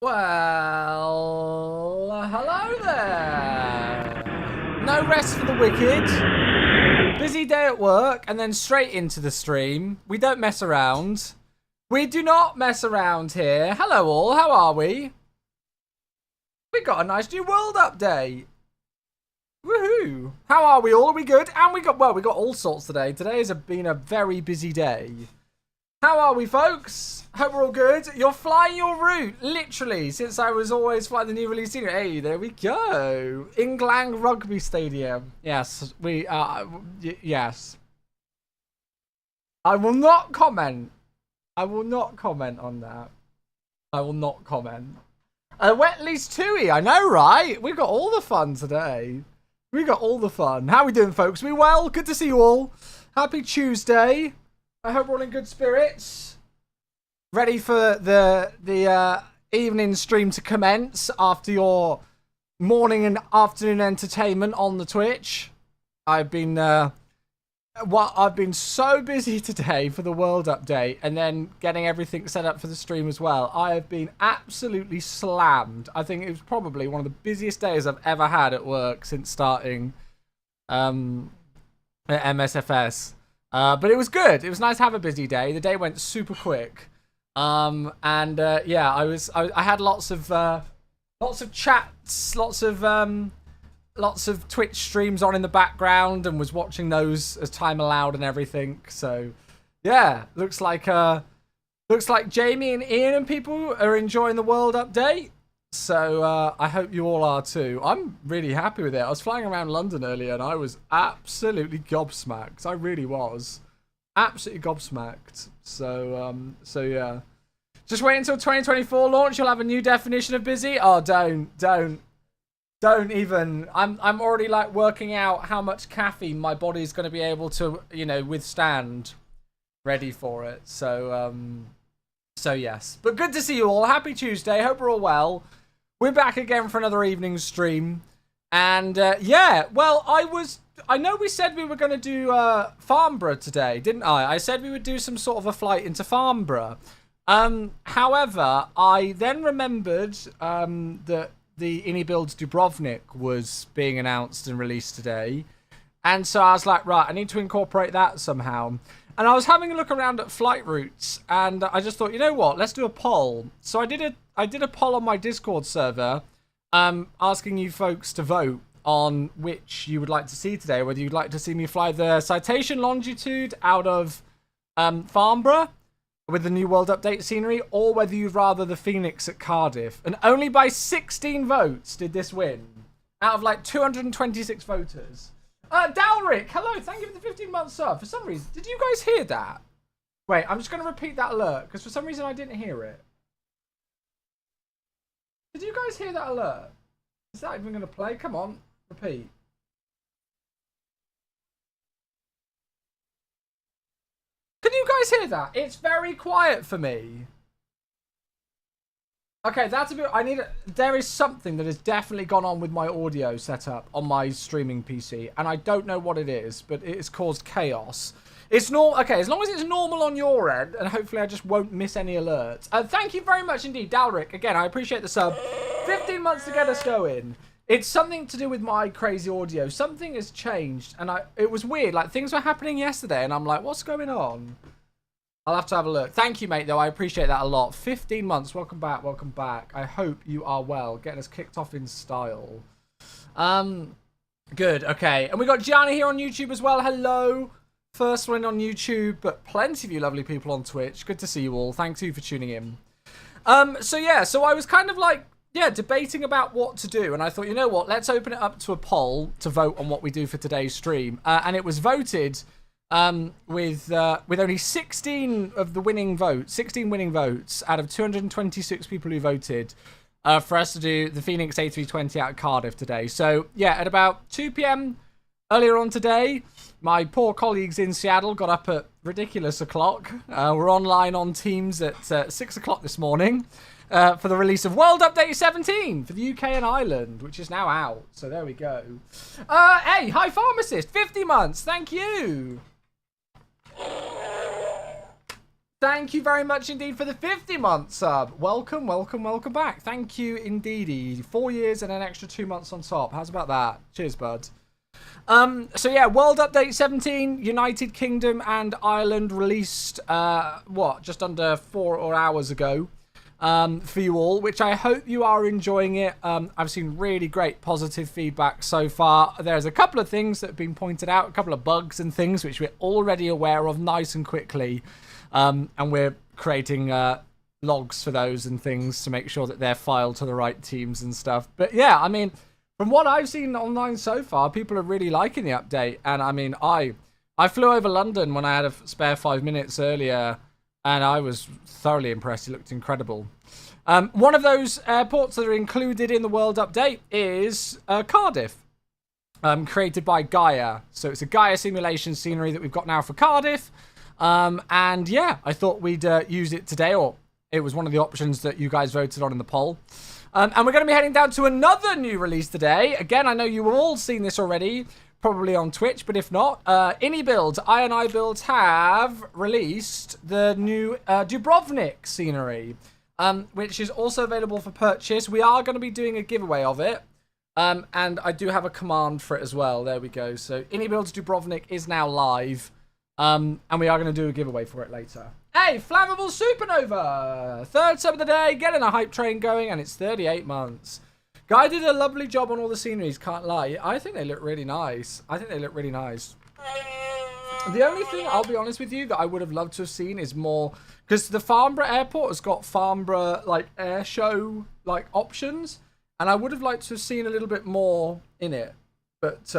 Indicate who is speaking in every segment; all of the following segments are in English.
Speaker 1: Well, hello there. No rest for the wicked. Busy day at work and then straight into the stream. We don't mess around. We do not mess around here. Hello all, how are we? We got a nice new world update. Woohoo. How are we all? Are we good? And we got all sorts today. Today has been a very busy day. How are we, folks? Hope we're all good. You're flying your route, literally, since I was always flying the new release scenery. Hey, there we go. Inglang Rugby Stadium. Yes, we are. Yes. I will not comment. I will not comment on that. I will not comment. Wetleys Tui, I know, right? We've got all the fun today. We got all the fun. How are we doing, folks? We well? Good to see you all. Happy Tuesday. I hope we're all in good spirits. Ready for the evening stream to commence after your morning and afternoon entertainment on the Twitch. I've been so busy today for the world update and then getting everything set up for the stream as well. I have been absolutely slammed. I think it was probably one of the busiest days I've ever had at work since starting at MSFS. But it was good. It was nice to have a busy day. The day went super quick. Yeah, I had lots of chats, lots of Twitch streams on in the background, and was watching those as time allowed and everything. So, yeah, looks like Jamie and Ian and people are enjoying the world update. So I hope you all are too. I'm really happy with it. I was flying around London earlier and I was absolutely gobsmacked. I really was. Absolutely gobsmacked. So yeah. Just wait until 2024 launch. You'll have a new definition of busy. Oh, don't even. I'm already like working out how much caffeine my body's going to be able to, withstand. Ready for it. So yes. But good to see you all. Happy Tuesday. Hope we're all well. We're back again for another evening stream. And, yeah, well, I know we said we were going to do Farnborough today, didn't I? I said we would do some sort of a flight into Farnborough. However, I then remembered that the iniBuilds Dubrovnik was being announced and released today. And so I was like, right, I need to incorporate that somehow. And I was having a look around at flight routes, and I just thought, you know what, let's do a poll. So I did a poll on my Discord server, asking you folks to vote on which you would like to see today, whether you'd like to see me fly the Citation Longitude out of Farnborough with the new World Update scenery, or whether you'd rather the Phoenix at Cardiff. And only by 16 votes did this win, out of like 226 voters. Dalric, hello, thank you for the 15-month sub. For some reason, did you guys hear that? Wait, I'm just going to repeat that alert, because for some reason I didn't hear it. Did you guys hear that alert? Is that even going to play? Come on, repeat. Can you guys hear that? It's very quiet for me. Okay, that's a bit... there is something that has definitely gone on with my audio setup on my streaming PC, and I don't know what it is, but it's caused chaos. It's normal. Okay, as long as it's normal on your end, and hopefully I just won't miss any alerts. Thank you very much indeed, Dalric. Again, I appreciate the sub. 15 months to get us going. It's something to do with my crazy audio. Something has changed, and it was weird. Like, things were happening yesterday, and I'm like, what's going on? I'll have to have a look. Thank you, mate, though. I appreciate that a lot. 15 months. Welcome back. Welcome back. I hope you are well. Getting us kicked off in style. Good. Okay. And we got Gianna here on YouTube as well. Hello. First one on YouTube, but plenty of you lovely people on Twitch. Good to see you all. Thanks you for tuning in. So yeah, so I was kind of like, yeah, debating about what to do. And I thought, you know what? Let's open it up to a poll to vote on what we do for today's stream. And it was voted... with only 16 of the winning votes, 16 winning votes out of 226 people who voted for us to do the Phoenix A320 out of Cardiff today. So, yeah, at about 2 p.m. earlier on today, my poor colleagues in Seattle got up at ridiculous o'clock. We're online on Teams at 6 o'clock this morning for the release of World Update 17 for the UK and Ireland, which is now out. So there we go. Hey, hi Pharmacist, 50 months, thank you. Thank you very much indeed for the 50-month sub. Welcome, welcome, welcome back. Thank you indeed. 4 years and an extra 2 months on top. How's about that? Cheers, bud. So yeah, World Update 17, United Kingdom and Ireland released, just under 4 hours ago, for you all, which I hope you are enjoying it. I've seen really great positive feedback so far. There's a couple of things that have been pointed out, a couple of bugs and things which we're already aware of nice and quickly. And we're creating logs for those and things to make sure that they're filed to the right teams and stuff. But yeah, I mean, from what I've seen online so far, people are really liking the update. And I mean, I flew over London when I had a spare 5 minutes earlier, and I was thoroughly impressed. It looked incredible. One of those airports that are included in the World Update is Cardiff, created by Gaia. So it's a Gaia simulation scenery that we've got now for Cardiff. And yeah, I thought we'd use it today, or it was one of the options that you guys voted on in the poll. And we're going to be heading down to another new release today. Again, I know you've all seen this already, probably on Twitch, but if not, iniBuilds, iniBuilds have released the new Dubrovnik scenery, which is also available for purchase. We are going to be doing a giveaway of it. And I do have a command for it as well. There we go. So iniBuilds Dubrovnik is now live. And we are going to do a giveaway for it later. Hey, Flammable Supernova! 3rd sub of the day, getting a hype train going, and it's 38 months. Guy did a lovely job on all the sceneries, can't lie. I think they look really nice. The only thing, I'll be honest with you, that I would have loved to have seen is more... Because the Farnborough airport has got Farnborough, like, air show, like, options. And I would have liked to have seen a little bit more in it. But,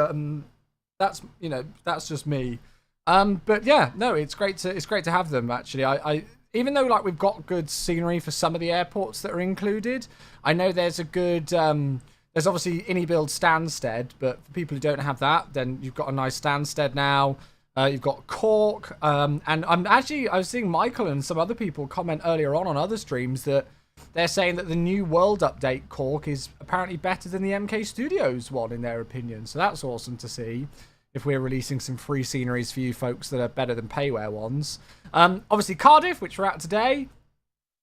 Speaker 1: that's, you know, that's just me. But yeah, no, it's great to have them actually. I even though like we've got good scenery for some of the airports that are included, I know there's a good there's obviously iniBuild Stansted, but for people who don't have that, then you've got a nice Stansted now. You've got Cork, and I was seeing Michael and some other people comment earlier on other streams that they're saying that the new World Update Cork is apparently better than the MK Studios one in their opinion. So that's awesome to see. If we're releasing some free sceneries for you folks that are better than payware ones. Obviously Cardiff, which we're at today.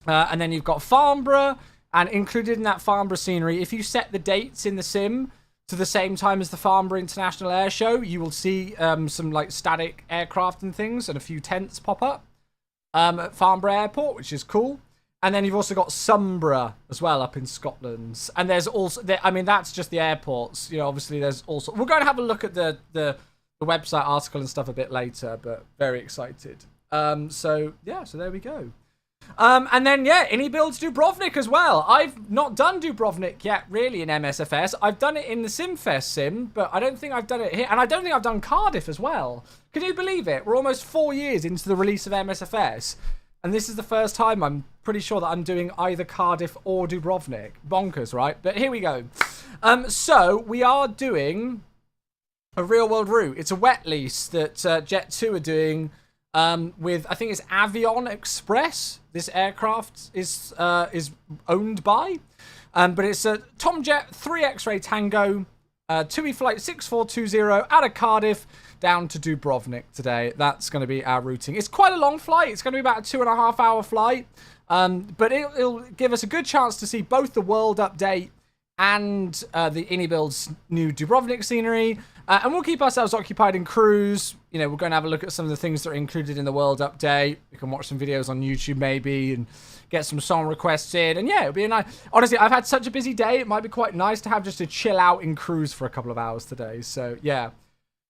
Speaker 1: And then you've got Farnborough. And included in that Farnborough scenery, if you set the dates in the sim to the same time as the Farnborough International Air Show, you will see some like static aircraft and things and a few tents pop up at Farnborough Airport, which is cool. And then you've also got Sombra as well up in Scotland. And there's also, I mean, that's just the airports. You know, obviously there's also, we're going to have a look at the website article and stuff a bit later, but very excited. So yeah, so there we go. And then, yeah, iniBuilds Dubrovnik as well. I've not done Dubrovnik yet, really, in MSFS. I've done it in the SimFest sim, but I don't think I've done it here. And I don't think I've done Cardiff as well. Can you believe it? We're almost 4 years into the release of MSFS. And this is the first time I'm pretty sure that I'm doing either Cardiff or Dubrovnik. Bonkers, right? But here we go. So we are doing a real world route. It's a wet lease that Jet2 are doing with, I think it's Avion Express. This aircraft is owned by. But it's a Tomjet 3 X-Ray Tango, 2E flight 6420 out of Cardiff down to Dubrovnik today. That's going to be our routing. It's quite a long flight. It's going to be about a 2.5 hour flight. But it'll give us a good chance to see both the World Update and the iniBuilds new Dubrovnik scenery. And we'll keep ourselves occupied in cruise. You know, we're going to have a look at some of the things that are included in the World Update. We can watch some videos on YouTube maybe and get some song requests in. And yeah, it'll be a nice... Honestly, I've had such a busy day. It might be quite nice to have just a chill out in cruise for a couple of hours today. So yeah.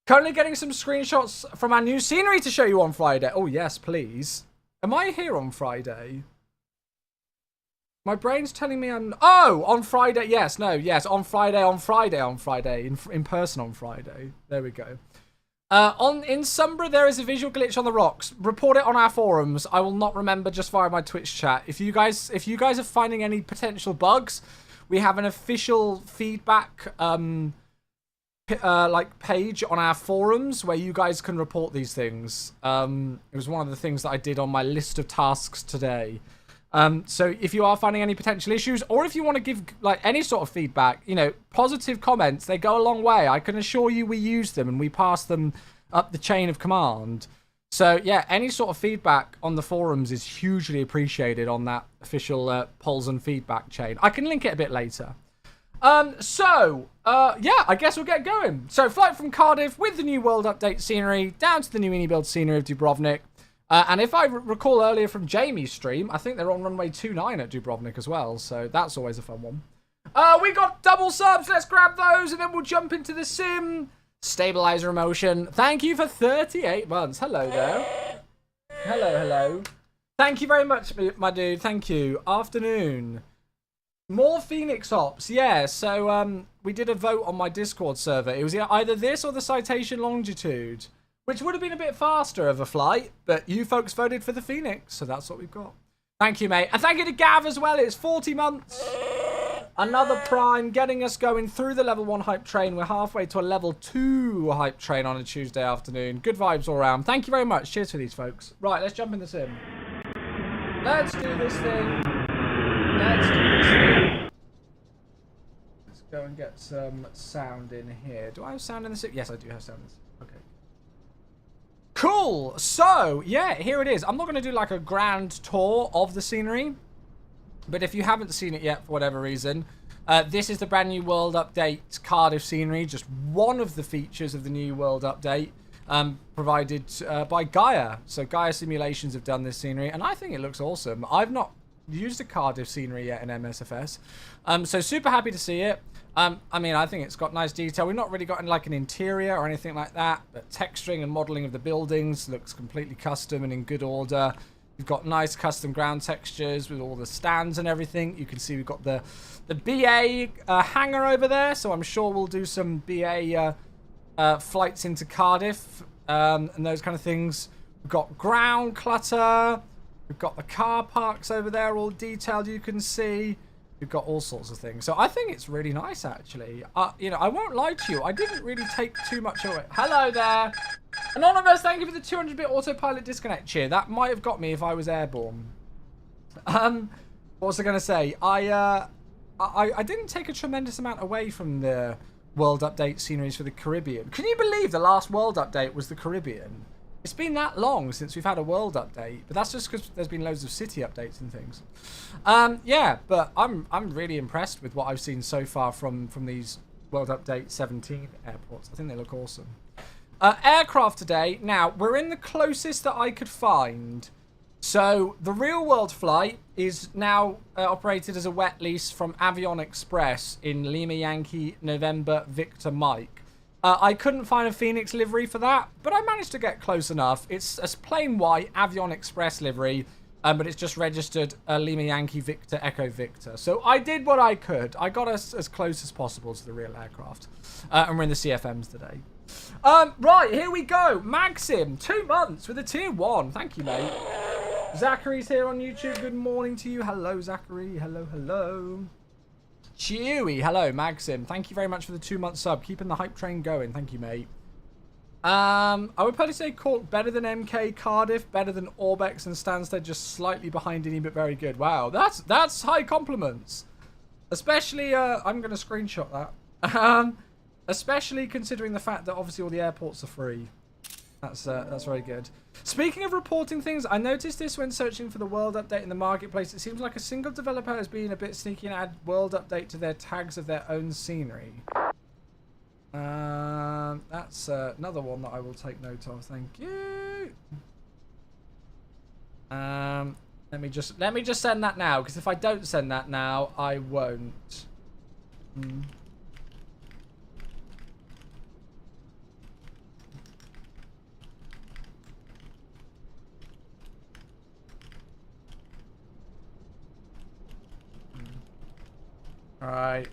Speaker 1: Currently getting some screenshots from our new scenery to show you on Friday. Oh, yes, please. Am I here on Friday? My brain's telling me I'm... Oh, on Friday. Yes, no, yes. On Friday. In person on Friday. There we go. In Sombra, there is a visual glitch on the rocks. Report it on our forums. I will not remember just via my Twitch chat. If you guys are finding any potential bugs, we have an official feedback... like page on our forums where you guys can report these things. It was one of the things that I did on my list of tasks today. So if you are finding any potential issues, or if you want to give like any sort of feedback, you know, positive comments, they go a long way. I can assure you we use them and we pass them up the chain of command. So yeah, any sort of feedback on the forums is hugely appreciated on that official polls and feedback chain. I can link it a bit later. Yeah, I guess we'll get going. So flight from Cardiff with the new World Update scenery down to the new iniBuilds scenery of Dubrovnik. And if I recall earlier from Jamie's stream, I think they're on runway 29 at Dubrovnik as well. So that's always a fun one. We got double subs. Let's grab those and then we'll jump into the sim. Stabilizer emotion. Thank you for 38 months. Hello there. Hello. Thank you very much, my dude. Thank you. Afternoon. More Phoenix Ops. Yeah, so we did a vote on my Discord server. It was either this or the Citation Longitude, which would have been a bit faster of a flight, but you folks voted for the Phoenix, so that's what we've got. Thank you, mate. And thank you to Gav as well. It's 40 months. Another prime getting us going through the level 1 hype train. We're halfway to a level 2 hype train on a Tuesday afternoon. Good vibes all around. Thank you very much. Cheers for these folks. Right, let's jump in the sim. Let's do this thing. Let's go and get some sound in here. Do I have sound in the sim? Yes, I do have sound in the sim. Okay. Cool. So, yeah, here it is. I'm not going to do like a grand tour of the scenery. But if you haven't seen it yet for whatever reason, this is the brand new World Update Cardiff scenery. Just one of the features of the new World Update provided by Gaia. So Gaia Simulations have done this scenery, and I think it looks awesome. I've not used a Cardiff scenery yet in MSFS. So super happy to see it. I mean, I think it's got nice detail. We've not really got like an interior or anything like that, but texturing and modeling of the buildings looks completely custom and in good order. We've got nice custom ground textures with all the stands and everything. You can see we've got the BA hangar over there, so I'm sure we'll do some BA flights into Cardiff and those kind of things. We've got ground clutter. We've got the car parks over there, all detailed, you can see. We've got all sorts of things. So I think it's really nice, actually. You know, I won't lie to you. I didn't really take too much away. Hello there. Anonymous, thank you for the 200-bit autopilot disconnect cheer. That might have got me if I was airborne. What was I going to say? I didn't take a tremendous amount away from the World Update sceneries for the Caribbean. Can you believe the last World Update was the Caribbean? It's been that long since we've had a World Update, but that's just because there's been loads of city updates and things. Yeah, but I'm really impressed with what I've seen so far from these World Update 17 airports. I think they look awesome. Aircraft today. Now, we're in the closest that I could find. So, the real world flight is now operated as a wet lease from Avion Express in Lima Yankee November Victor Mike. I couldn't find a Phoenix livery for that, but I managed to get close enough. It's a plain white Avion Express livery, but it's just registered Lima Yankee Victor Echo Victor. So I did what I could. I got us as close as possible to the real aircraft. And we're in the CFMs today. Right, here we go. Maxim, 2 months with a tier 1. Thank you, mate. Zachary's here on YouTube. Good morning to you. Hello, Zachary. Hello. Chewy, hello, Maxim. Thank you very much for the 2-month sub. Keeping the hype train going. Thank you, mate. I would probably say Cork better than MK, Cardiff better than Orbex and Stansted, just slightly behind Innie, but very good. Wow, that's high compliments. Especially, I'm going to screenshot that. Especially considering the fact that obviously all the airports are free. That's very good. Speaking of reporting things, I noticed this when searching for the World Update in the marketplace. It seems like a single developer has been a bit sneaky and add World Update to their tags of their own scenery. That's another one that I will take note of. Thank you. Let me just send that now, because if I don't send that now, I won't. All right.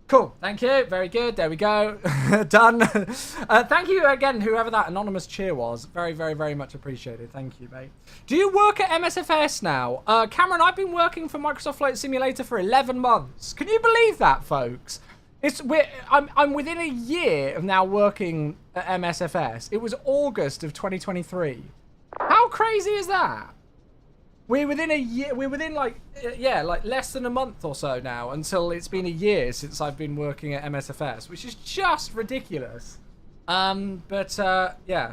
Speaker 1: Cool. Thank you. Very good. There we go. Done. Thank you again, whoever that anonymous cheer was. Very, very, very much appreciated. Thank you, mate. Do you work at MSFS now? Cameron, I've been working for Microsoft Flight Simulator for 11 months. Can you believe that, folks? I'm within a year of now working at MSFS. It was August of 2023. How crazy is that? We're within a year. We're within like less than a month or so now until it's been a year since I've been working at MSFS, which is just ridiculous. Yeah.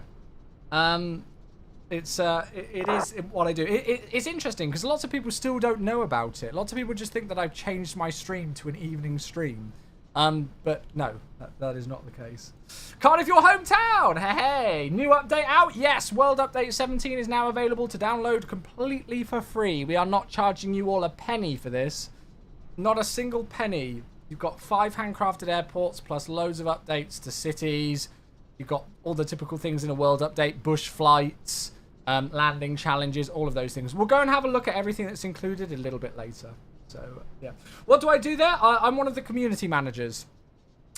Speaker 1: It's it is what I do. It's interesting because lots of people still don't know about it. Lots of people just think that I've changed my stream to an evening stream. But no, that is not the case. Cardiff, your hometown! Hey, new update out? Yes, World Update 17 is now available to download completely for free. We are not charging you all a penny for this. Not a single penny. You've got 5 handcrafted airports plus loads of updates to cities. You've got all the typical things in a World Update, bush flights, landing challenges, all of those things. We'll go and have a look at everything that's included a little bit later. So, yeah. What do I do there? I'm one of the community managers.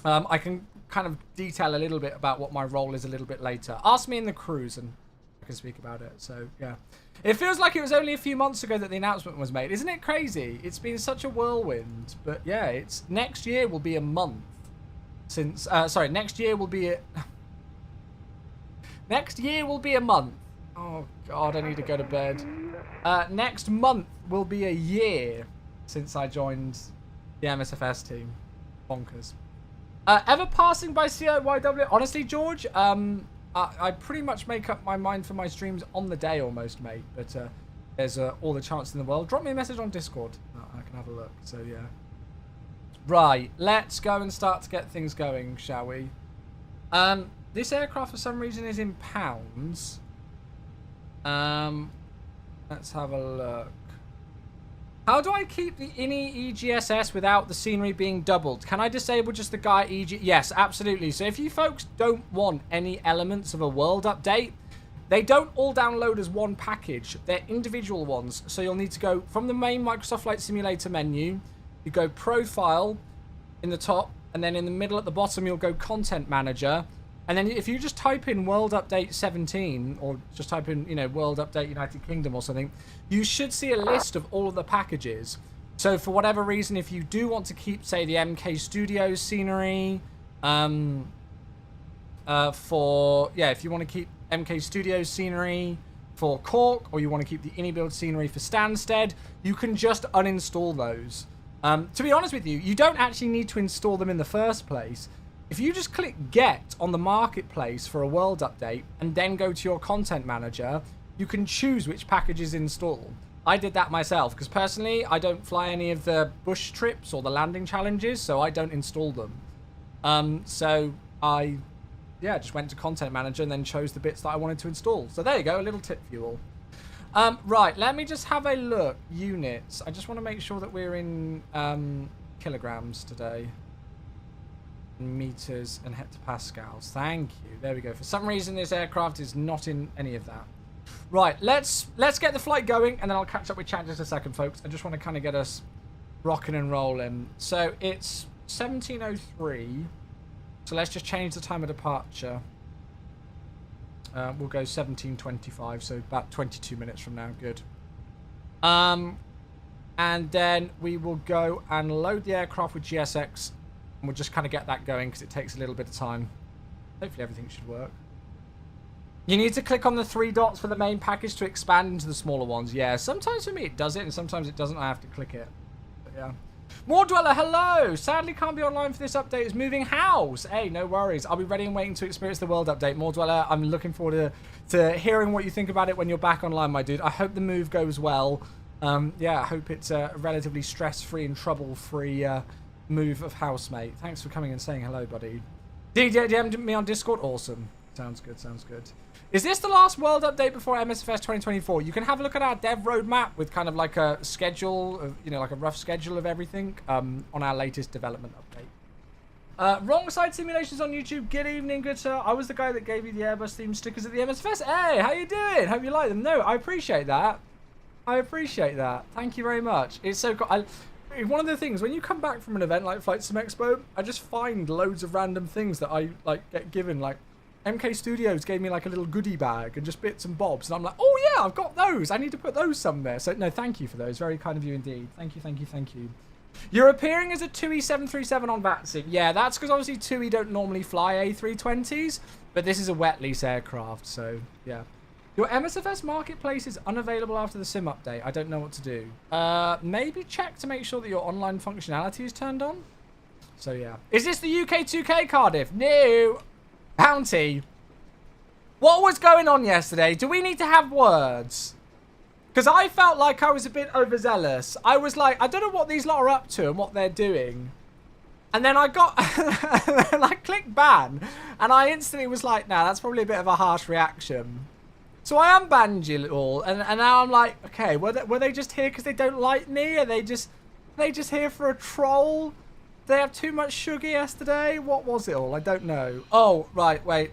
Speaker 1: I can kind of detail a little bit about what my role is a little bit later. Ask me in the cruise and I can speak about it. So, yeah. It feels like it was only a few months ago that the announcement was made. Isn't it crazy? It's been such a whirlwind. But, yeah, it's next year will be a month since... sorry, next year will be... Next year will be a month. Oh, God, I need to go to bed. Next month will be a year since I joined the MSFS team. Bonkers. Ever passing by COYW? Honestly, George, I pretty much make up my mind for my streams on the day almost, mate. But there's all the chance in the world. Drop me a message on Discord. I can have a look. So, yeah. Right, let's go and start to get things going, shall we? This aircraft, for some reason, is in pounds. Let's have a look. How do I keep the INI EGSS without the scenery being doubled? Can I disable just the guy EG? Yes, absolutely. So if you folks don't want any elements of a world update, they don't all download as one package. They're individual ones. So you'll need to go from the main Microsoft Flight Simulator menu. You go Profile in the top, and then in the middle at the bottom, you'll go Content Manager. And then if you just type in World Update 17, or just type in, you know, World Update United Kingdom or something, you should see a list of all of the packages. So for whatever reason, if you do want to keep, say, the MK Studios scenery, if you want to keep MK Studios scenery for Cork, or you want to keep the iniBuilds scenery for Stansted, you can just uninstall those. To be honest with you, you don't actually need to install them in the first place. If you just click Get on the Marketplace for a world update and then go to your Content Manager, you can choose which packages install. I did that myself because personally, I don't fly any of the bush trips or the landing challenges, so I don't install them. So I just went to Content Manager and then chose the bits that I wanted to install. So there you go, a little tip for you all. Right, let me just have a look. Units. I just want to make sure that we're in kilograms today. Meters and hectopascals. Thank you. There we go. For some reason, this aircraft is not in any of that. Right, let's get the flight going, and then I'll catch up with chat in just a second, folks. I just want to kind of get us rocking and rolling. So it's 17:03. So let's just change the time of departure. We'll go 17:25, so about 22 minutes from now. Good. And then we will go and load the aircraft with GSX. We'll just kind of get that going because it takes a little bit of time. Hopefully everything should work. You need to click on the 3 dots for the main package to expand into the smaller ones. Yeah, sometimes for me it does it and sometimes it doesn't. I have to click it. But yeah. More Dweller, hello! Sadly can't be online for this update. It's moving house. Hey, no worries. I'll be ready and waiting to experience the world update. More Dweller, I'm looking forward to hearing what you think about it when you're back online, my dude. I hope the move goes well. Yeah, I hope it's a relatively stress-free and trouble-free move of housemate. Thanks for coming and saying hello, buddy. DM'd me on Discord. Awesome. Sounds good. Sounds good. Is this the last world update before MSFS 2024? You can have a look at our dev roadmap with kind of like a schedule of, you know, like a rough schedule of everything on our latest development update. Wrong side simulations on YouTube. Good evening, good sir. I was the guy that gave you the Airbus theme stickers at the MSFS. Hey, how you doing? Hope you like them. No, I appreciate that. I appreciate that. Thank you very much. It's so cool. One of the things, when you come back from an event like Flight Sim Expo, I just find loads of random things that I like get given. Like MK Studios gave me like a little goodie bag and just bits and bobs, and I'm like, oh yeah, I've got those. I need to put those somewhere. So no, thank you for those. Very kind of you indeed. Thank you, thank you, thank you. You're appearing as a TUI 737 on VATSIM. Yeah, that's because obviously TUI don't normally fly A320s, but this is a wet lease aircraft, so yeah. Your MSFS marketplace is unavailable after the sim update. I don't know what to do. Maybe check to make sure that your online functionality is turned on. So yeah. Is this the UK 2K Cardiff? No. Bounty. What was going on yesterday? Do we need to have words? Because I felt like I was a bit overzealous. I was like, I don't know what these lot are up to and what they're doing. And then I got, and I clicked ban. And I instantly was like, nah, that's probably a bit of a harsh reaction. So I unbanned you all. And now I'm like, okay, were they just here because they don't like me? Are they just here for a troll? Did they have too much sugar yesterday? What was it all? I don't know. Oh, right, wait.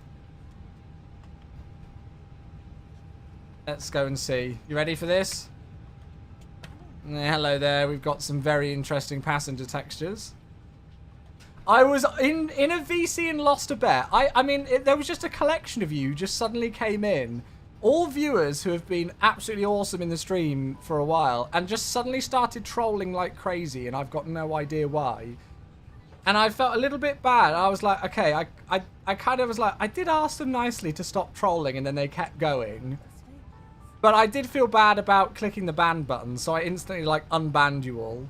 Speaker 1: Let's go and see. You ready for this? Hello there. We've got some very interesting passenger textures. I was in a VC and lost a bet. I mean, there was just a collection of you just suddenly came in. All viewers who have been absolutely awesome in the stream for a while and just suddenly started trolling like crazy, and I've got no idea why. And I felt a little bit bad. I was like, okay, I kind of was like, I did ask them nicely to stop trolling, and then they kept going. But I did feel bad about clicking the ban button, so I instantly, like, unbanned you all.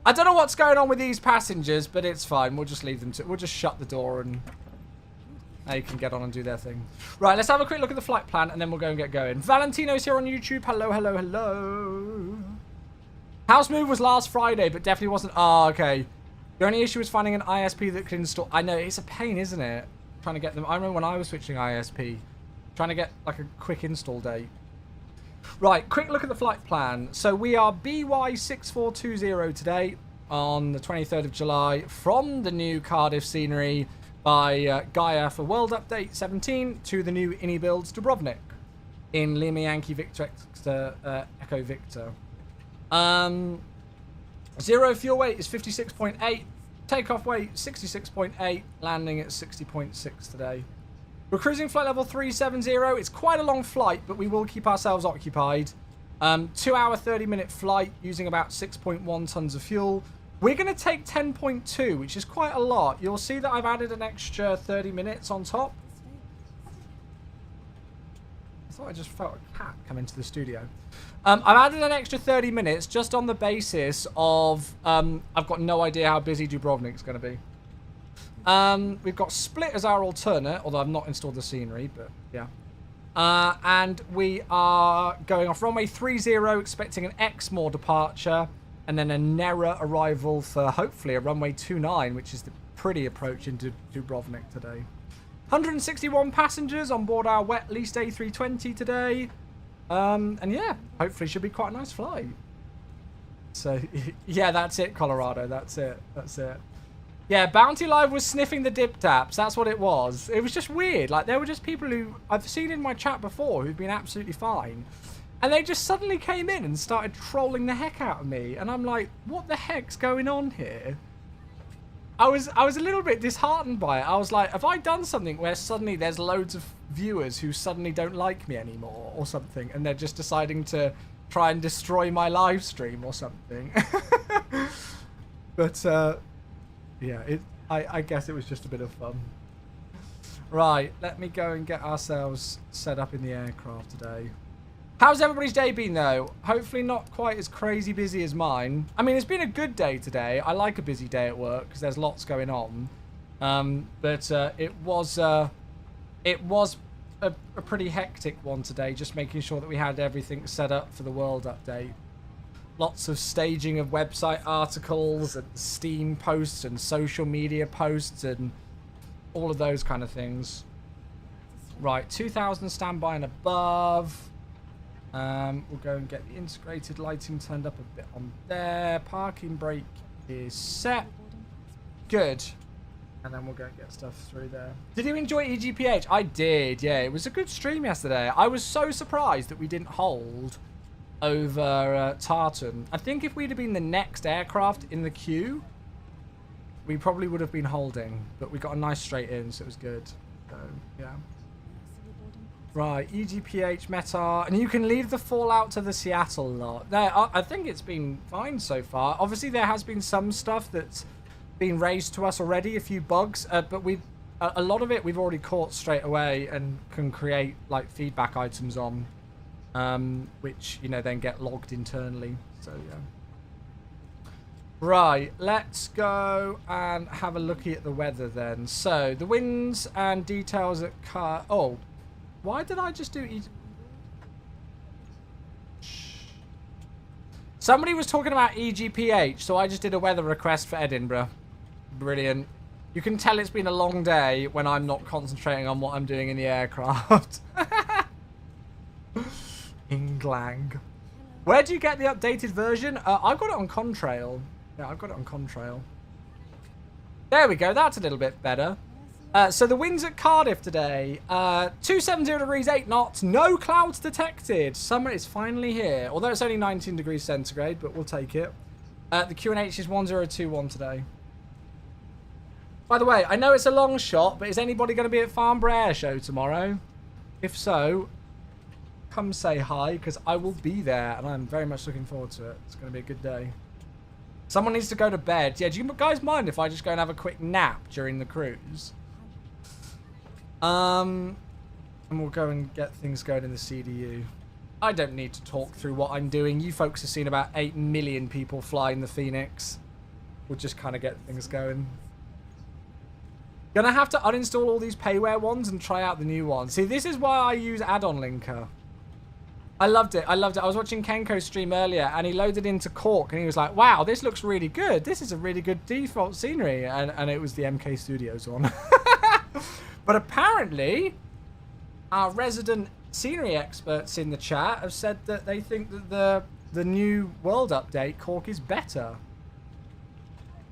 Speaker 1: I don't know what's going on with these passengers, but it's fine. We'll just leave them to... We'll just shut the door and they can get on and do their thing. Right, let's have a quick look at the flight plan, and then we'll go and get going. Valentino's here on YouTube. Hello, hello, hello. House move was last Friday, but definitely wasn't... Oh, okay. The only issue was finding an ISP that could install... I know, it's a pain, isn't it? Trying to get them... I remember when I was switching ISP. Trying to get like a quick install date. Right, quick look at the flight plan. So we are BY6420 today on the 23rd of July from the new Cardiff scenery by Gaia for World Update 17 to the new iniBuilds Dubrovnik in Lima Yankee Victor Echo Victor. Zero fuel weight is 56.8. Takeoff weight 66.8. Landing at 60.6 today. We're cruising flight level 370. It's quite a long flight, but we will keep ourselves occupied. 2 hour, 30-minute flight using about 6.1 tons of fuel. We're going to take 10.2, which is quite a lot. You'll see that I've added an extra 30 minutes on top. I thought I just felt a cat come into the studio. I've added an extra 30 minutes just on the basis of I've got no idea how busy Dubrovnik's going to be. We've got Split as our alternate, although I've not installed the scenery, but yeah. And we are going off runway 30, expecting an Exmoor departure, and then a Nera arrival for hopefully a runway 29, which is the pretty approach into Dubrovnik today. 161 passengers on board our wet leased A320 today. And yeah, hopefully should be quite a nice flight. So yeah, that's it, Colorado. That's it. That's it. Yeah, Bounty Live was sniffing the dip taps. That's what it was. It was just weird. Like, there were just people who I've seen in my chat before who've been absolutely fine. And they just suddenly came in and started trolling the heck out of me. And I'm like, what the heck's going on here? I was a little bit disheartened by it. I was like, have I done something where suddenly there's loads of viewers who suddenly don't like me anymore or something? And they're just deciding to try and destroy my live stream or something. But, yeah, I guess it was just a bit of fun. Right, let me go and get ourselves set up in the aircraft today. How's everybody's day been, though? Hopefully not quite as crazy busy as mine. I mean, it's been a good day today. I like a busy day at work because there's lots going on. But it was a pretty hectic one today, just making sure that we had everything set up for the world update. Lots of staging of website articles and Steam posts and social media posts and all of those kind of things. Right, 2000 standby and above. We'll go and get the integrated lighting turned up a bit on there. Parking brake is set. Good. And then we'll go and get stuff through there. Did you enjoy EGPH? I did, yeah. It was a good stream yesterday. I was so surprised that we didn't hold over Tartan. I think if we'd have been the next aircraft in the queue, we probably would have been holding. But we got a nice straight in, so it was good. So, yeah. Right, EGPH, Meta, and you can leave the Fallout to the Seattle lot. There, I think it's been fine so far. Obviously, there has been some stuff that's been raised to us already, a few bugs, but a lot of it we've already caught straight away and can create like feedback items on, which, you know, then get logged internally. So yeah. Right, let's go and have a look at the weather then. So the winds and details at car. Oh, why did I just do? Somebody was talking about EGPH, so I just did a weather request for Edinburgh. Brilliant. You can tell it's been a long day when I'm not concentrating on what I'm doing in the aircraft. Inglang. Where do you get the updated version? I've got it on Contrail. Yeah, I've got it on Contrail. There we go. That's a little bit better. So the winds at Cardiff today. 270 degrees, 8 knots. No clouds detected. Summer is finally here. Although it's only 19 degrees centigrade, but we'll take it. The QNH is 1021 today. By the way, I know it's a long shot, but is anybody going to be at Farnborough Air Show tomorrow? If so, come say hi, because I will be there, and I'm very much looking forward to it. It's going to be a good day. Someone needs to go to bed. Yeah, do you guys mind if I just go and have a quick nap during the cruise? And we'll go and get things going in the CDU. I don't need to talk through what I'm doing. You folks have seen about 8 million people flying the Phoenix. We'll just kind of get things going. Gonna have to uninstall all these payware ones and try out the new ones. See, this is why I use add-on linker. I loved it. I loved it. I was watching Kenko stream earlier, and he loaded into Cork, and he was like, wow, this looks really good. This is a really good default scenery. And it was the MK Studios one. But apparently, our resident scenery experts in the chat have said that they think that the new world update, Cork, is better.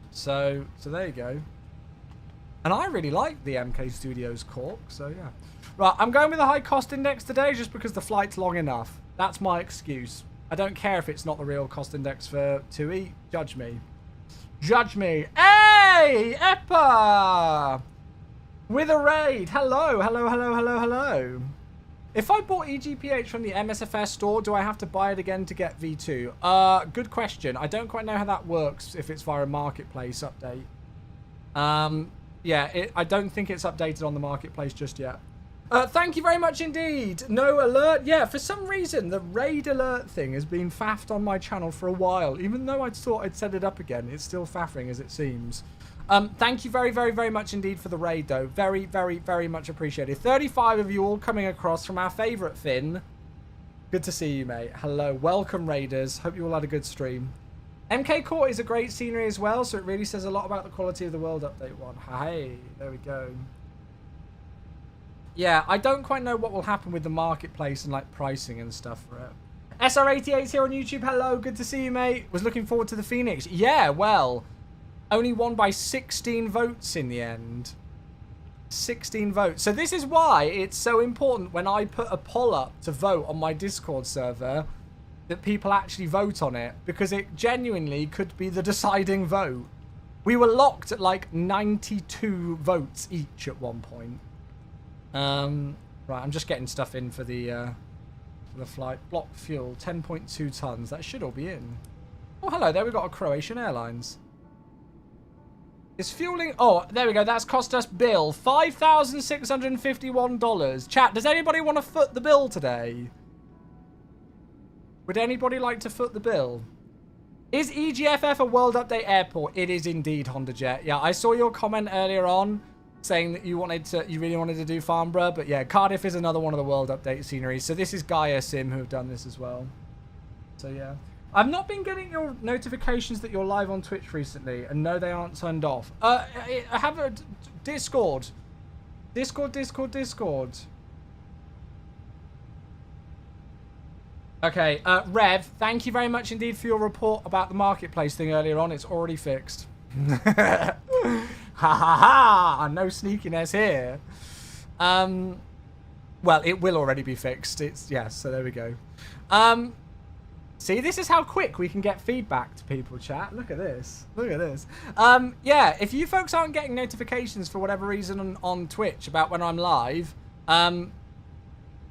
Speaker 1: So there you go. And I really like the MK Studios Cork, so yeah. Right, I'm going with a high cost index today just because the flight's long enough. That's my excuse. I don't care if it's not the real cost index for 2E. Judge me. Judge me. Hey, Epa! With a raid. Hello, hello, hello, hello, hello. If I bought EGPH from the MSFS store, do I have to buy it again to get V2? Good question. I don't quite know how that works if it's via a marketplace update. Yeah, I don't think it's updated on the marketplace just yet. Thank you very much indeed. No alert. Yeah, for some reason, the raid alert thing has been faffed on my channel for a while. Even though I thought I'd set it up again, it's still faffing as it seems. Thank you very, very, very much indeed for the raid, though. Very, very, very much appreciated. 35 of you all coming across from our favourite Finn. Good to see you, mate. Hello. Welcome, raiders. Hope you all had a good stream. MK Court is a great scenery as well, so it really says a lot about the quality of the World Update one. Hey, there we go. Yeah, I don't quite know what will happen with the marketplace and like pricing and stuff for it. SR88 here on YouTube. Hello, good to see you, mate. Was looking forward to the Phoenix. Yeah, well, only won by 16 votes in the end. 16 votes. So this is why it's so important when I put a poll up to vote on my Discord server that people actually vote on it, because it genuinely could be the deciding vote. We were locked at like 92 votes each at one point. Right, I'm just getting stuff in for the flight. Block fuel, 10.2 tons. That should all be in. Oh, hello there. We've got a Croatian Airlines. Is fueling... Oh, there we go. That's cost us bill. $5,651. Chat, does anybody want to foot the bill today? Would anybody like to foot the bill? Is EGFF a World Update airport? It is indeed, Honda Jet. Yeah, I saw your comment earlier on saying that you really wanted to do Farnborough, but yeah, Cardiff is another one of the World Update sceneries. So this is Gaia Sim who have done this as well. So yeah. I've not been getting your notifications that you're live on Twitch recently, and no, they aren't turned off. I have a Discord. Discord. Okay, Rev, thank you very much indeed for your report about the marketplace thing earlier on. It's already fixed. Ha ha ha! No sneakiness here. Well, it will already be fixed. Yes, so there we go. See, this is how quick we can get feedback to people, chat. Look at this. Look at this. Yeah, if you folks aren't getting notifications for whatever reason on Twitch about when I'm live,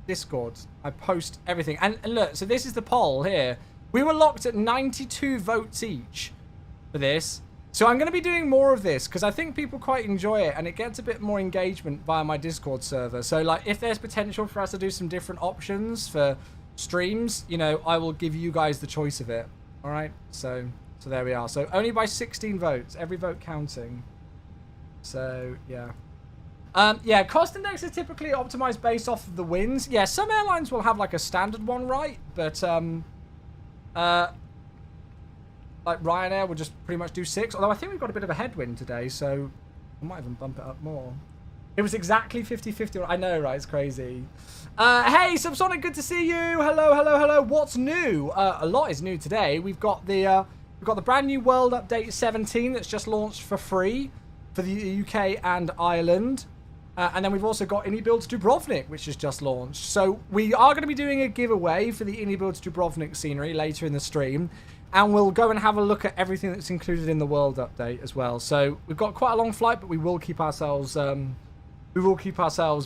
Speaker 1: Discord, I post everything. And look, so this is the poll here. We were locked at 92 votes each for this. So I'm going to be doing more of this because I think people quite enjoy it and it gets a bit more engagement via my Discord server. So like if there's potential for us to do some different options for streams, you know, I will give you guys the choice of it. All right. So there we are. So only by 16 votes, every vote counting. So yeah. Yeah, cost index is typically optimized based off of the wins. Yeah, some airlines will have like a standard one, right? But like Ryanair will just pretty much do 6. Although I think we've got a bit of a headwind today, so I might even bump it up more. It was exactly 50-50. I know, right? It's crazy. Hey, Subsonic, good to see you. Hello, hello, hello. What's new? A lot is new today. We've got the brand new World Update 17 that's just launched for free for the UK and Ireland. And then we've also got iniBuilds Dubrovnik, which has just launched. So we are going to be doing a giveaway for the iniBuilds Dubrovnik scenery later in the stream. And we'll go and have a look at everything that's included in the world update as well. So we've got quite a long flight, but we will keep ourselves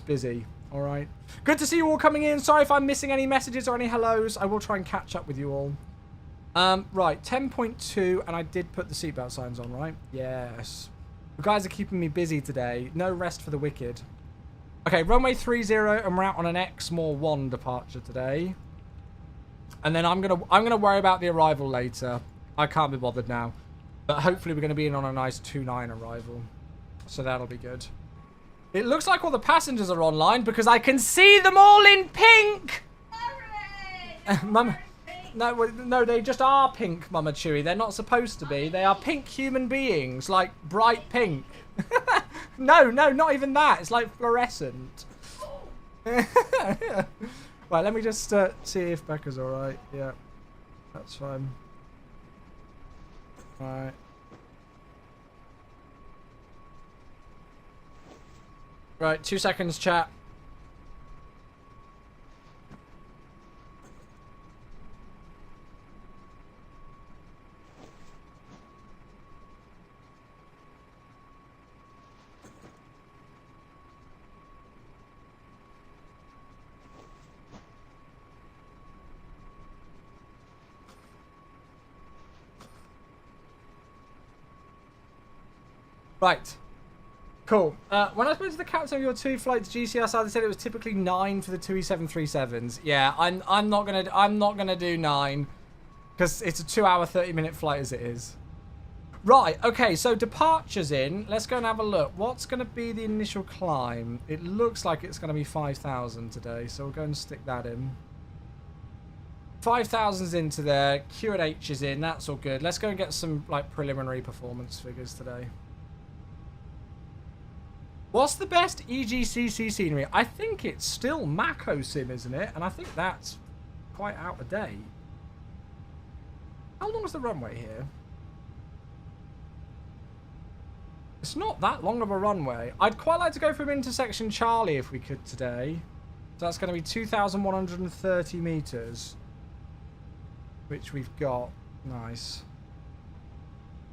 Speaker 1: busy. All right. Good to see you all coming in. Sorry if I'm missing any messages or any hellos. I will try and catch up with you all. Right, 10.2, and I did put the seatbelt signs on, right? Yes. You guys are keeping me busy today. No rest for the wicked. Okay, runway 30, and we're out on an Exmoor 1 departure today. And then I'm gonna worry about the arrival later. I can't be bothered now. But hopefully we're gonna be in on a nice 2-9 arrival. So that'll be good. It looks like all the passengers are online because I can see them all in pink! Mum, no, they just are pink, Mama Chewy. They're not supposed to be. They are pink human beings, like bright pink. No, not even that. It's like fluorescent. Right, let me just see if Becca's alright. Yeah, that's fine. Alright. Right, 2 seconds, chat. Right. Cool. When I spoke to the captain of your 2 flights GCSR, they said it was typically 9 for the 2 737s. Yeah, I'm not gonna do 9 because it's a 2-hour 30-minute flight as it is. Right. Okay. So departures in. Let's go and have a look. What's gonna be the initial climb? It looks like it's gonna be 5,000 today. So we'll go and stick that in. 5,000's into there. Q and H is in. That's all good. Let's go and get some like preliminary performance figures today. What's the best EGCC scenery? I think it's still Mako Sim, isn't it? And I think that's quite out of date. How long is the runway here? It's not that long of a runway. I'd quite like to go from intersection Charlie if we could today. So that's going to be 2,130 meters. Which we've got. Nice.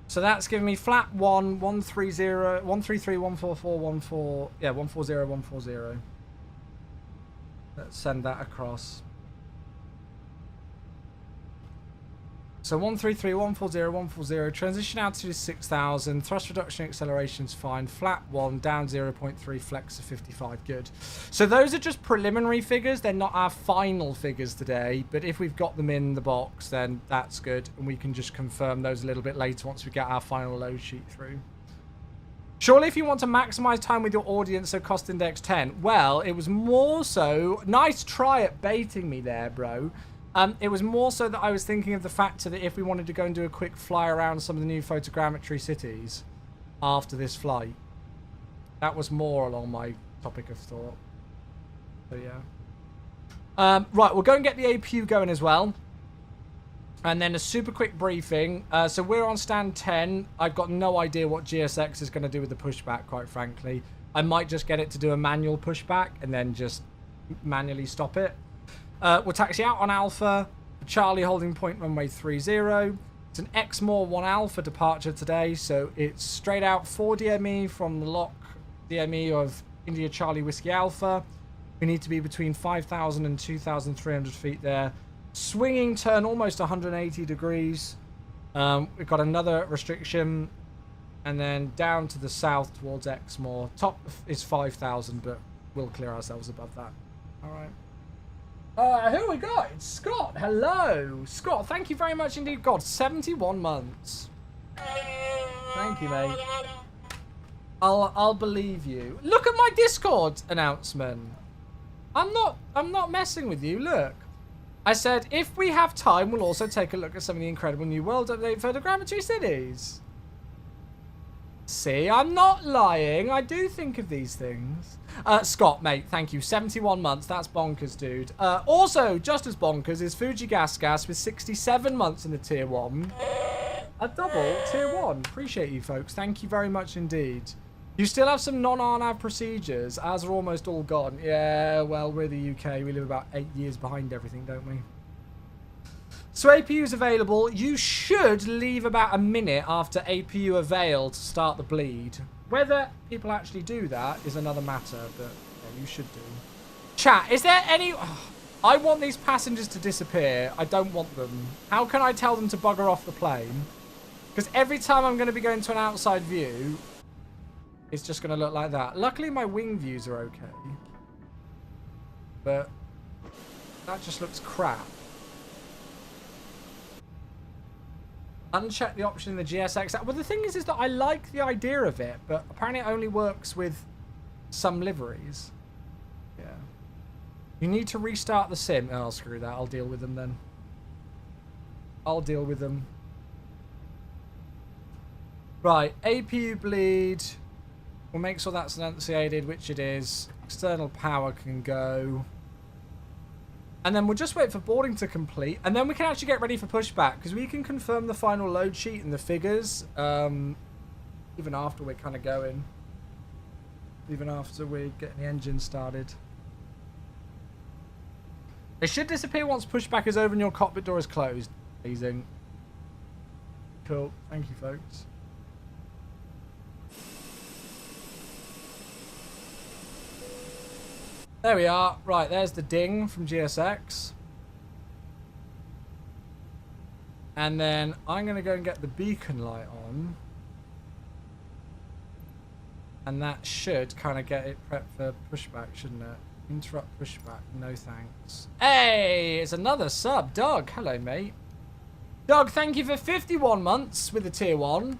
Speaker 1: So that's giving me flat 1, 130, 133, 144, 14. Yeah, 140, 140. Let's send that across. So 133, 140, 140. Transition altitude is 6,000. Thrust reduction acceleration is fine. Flat 1, down 0.3, flex of 55. Good. So those are just preliminary figures. They're not our final figures today. But if we've got them in the box, then that's good. And we can just confirm those a little bit later once we get our final load sheet through. Surely if you want to maximize time with your audience, so cost index 10. Well, it was more so... Nice try at baiting me there, bro. It was more so that I was thinking of the factor that if we wanted to go and do a quick fly around some of the new photogrammetry cities after this flight, that was more along my topic of thought. So yeah. Right, we'll go and get the APU going as well. And then a super quick briefing. So we're on stand 10. I've got no idea what GSX is going to do with the pushback, quite frankly. I might just get it to do a manual pushback and then just manually stop it. We'll taxi out on Alpha, Charlie holding point runway 30. It's an Exmoor 1 Alpha departure today, so it's straight out 4 DME from the lock DME of India Charlie Whiskey Alpha. We need to be between 5,000 and 2,300 feet there. Swinging turn almost 180 degrees. We've got another restriction. And then down to the south towards Exmoor. Top is 5,000, but we'll clear ourselves above that. All right. Who we got? It's Scott. Hello. Scott, thank you very much indeed. God, 71 months. Thank you, mate. I'll believe you. Look at my Discord announcement. I'm not messing with you. Look. I said, if we have time, we'll also take a look at some of the incredible new world update for the Gravity Cities. See, I'm not lying. I do think of these things. Scott, mate, thank you. 71 months. That's bonkers, dude. Also, just as bonkers is Fuji Gas with 67 months in the tier 1. A double tier 1. Appreciate you, folks. Thank you very much indeed. You still have some non-RNAV procedures, as are almost all gone. Yeah, well, we're the UK. We live about 8 years behind everything, don't we? So APU is available. You should leave about a minute after APU avail to start the bleed. Whether people actually do that is another matter, but yeah, you should do. Chat, is there any... Oh, I want these passengers to disappear. I don't want them. How can I tell them to bugger off the plane? Because every time I'm going to be going to an outside view, it's just going to look like that. Luckily, my wing views are okay. But that just looks crap. Uncheck the option in the GSX. Well, the thing is that I like the idea of it, but apparently it only works with some liveries. Yeah. You need to restart the sim. Oh, screw that. I'll deal with them then. I'll deal with them. Right. APU bleed. We'll make sure that's enunciated, which it is. External power can go. And then we'll just wait for boarding to complete. And then we can actually get ready for pushback. Because we can confirm the final load sheet and the figures. Even after we're kind of going. Even after we're getting the engine started. It should disappear once pushback is over and your cockpit door is closed. Amazing. Cool. Thank you, folks. There we are. Right, there's the ding from GSX. And then I'm going to go and get the beacon light on. And that should kind of get it prepped for pushback, shouldn't it? Interrupt pushback. No thanks. Hey, it's another sub. Doug, hello, mate. Doug, thank you for 51 months with the tier 1.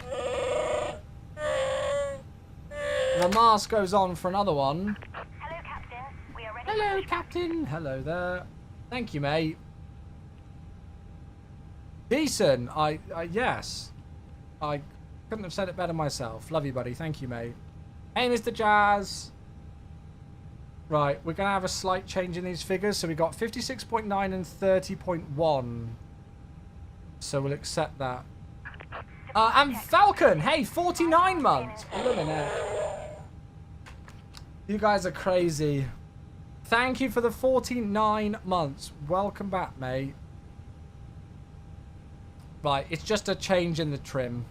Speaker 1: The mask goes on for another one. Hello, Captain. Hello there. Thank you, mate. Decent. Yes. I couldn't have said it better myself. Love you, buddy. Thank you, mate. Hey, Mr. Jazz. Right, we're going to have a slight change in these figures. So we got 56.9 and 30.1. So we'll accept that. And Falcon. Hey, 49 months. You guys are crazy. Thank you for the 49 months. Welcome back, mate. Right, it's just a change in the trim.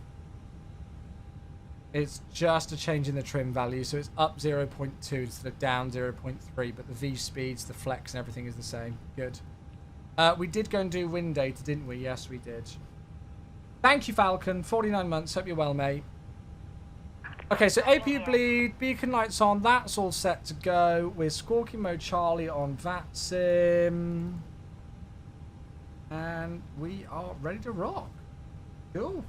Speaker 1: It's just a change in the trim value. So it's up 0.2 instead of down 0.3. But the V speeds, the flex, and everything is the same. Good. We did go and do wind data, didn't we? Yes, we did. Thank you, Falcon. 49 months. Hope you're well, mate. Okay, so APU bleed, beacon lights on, that's all set to go. We're squawking mode Charlie on VATSIM. And we are ready to rock. Cool.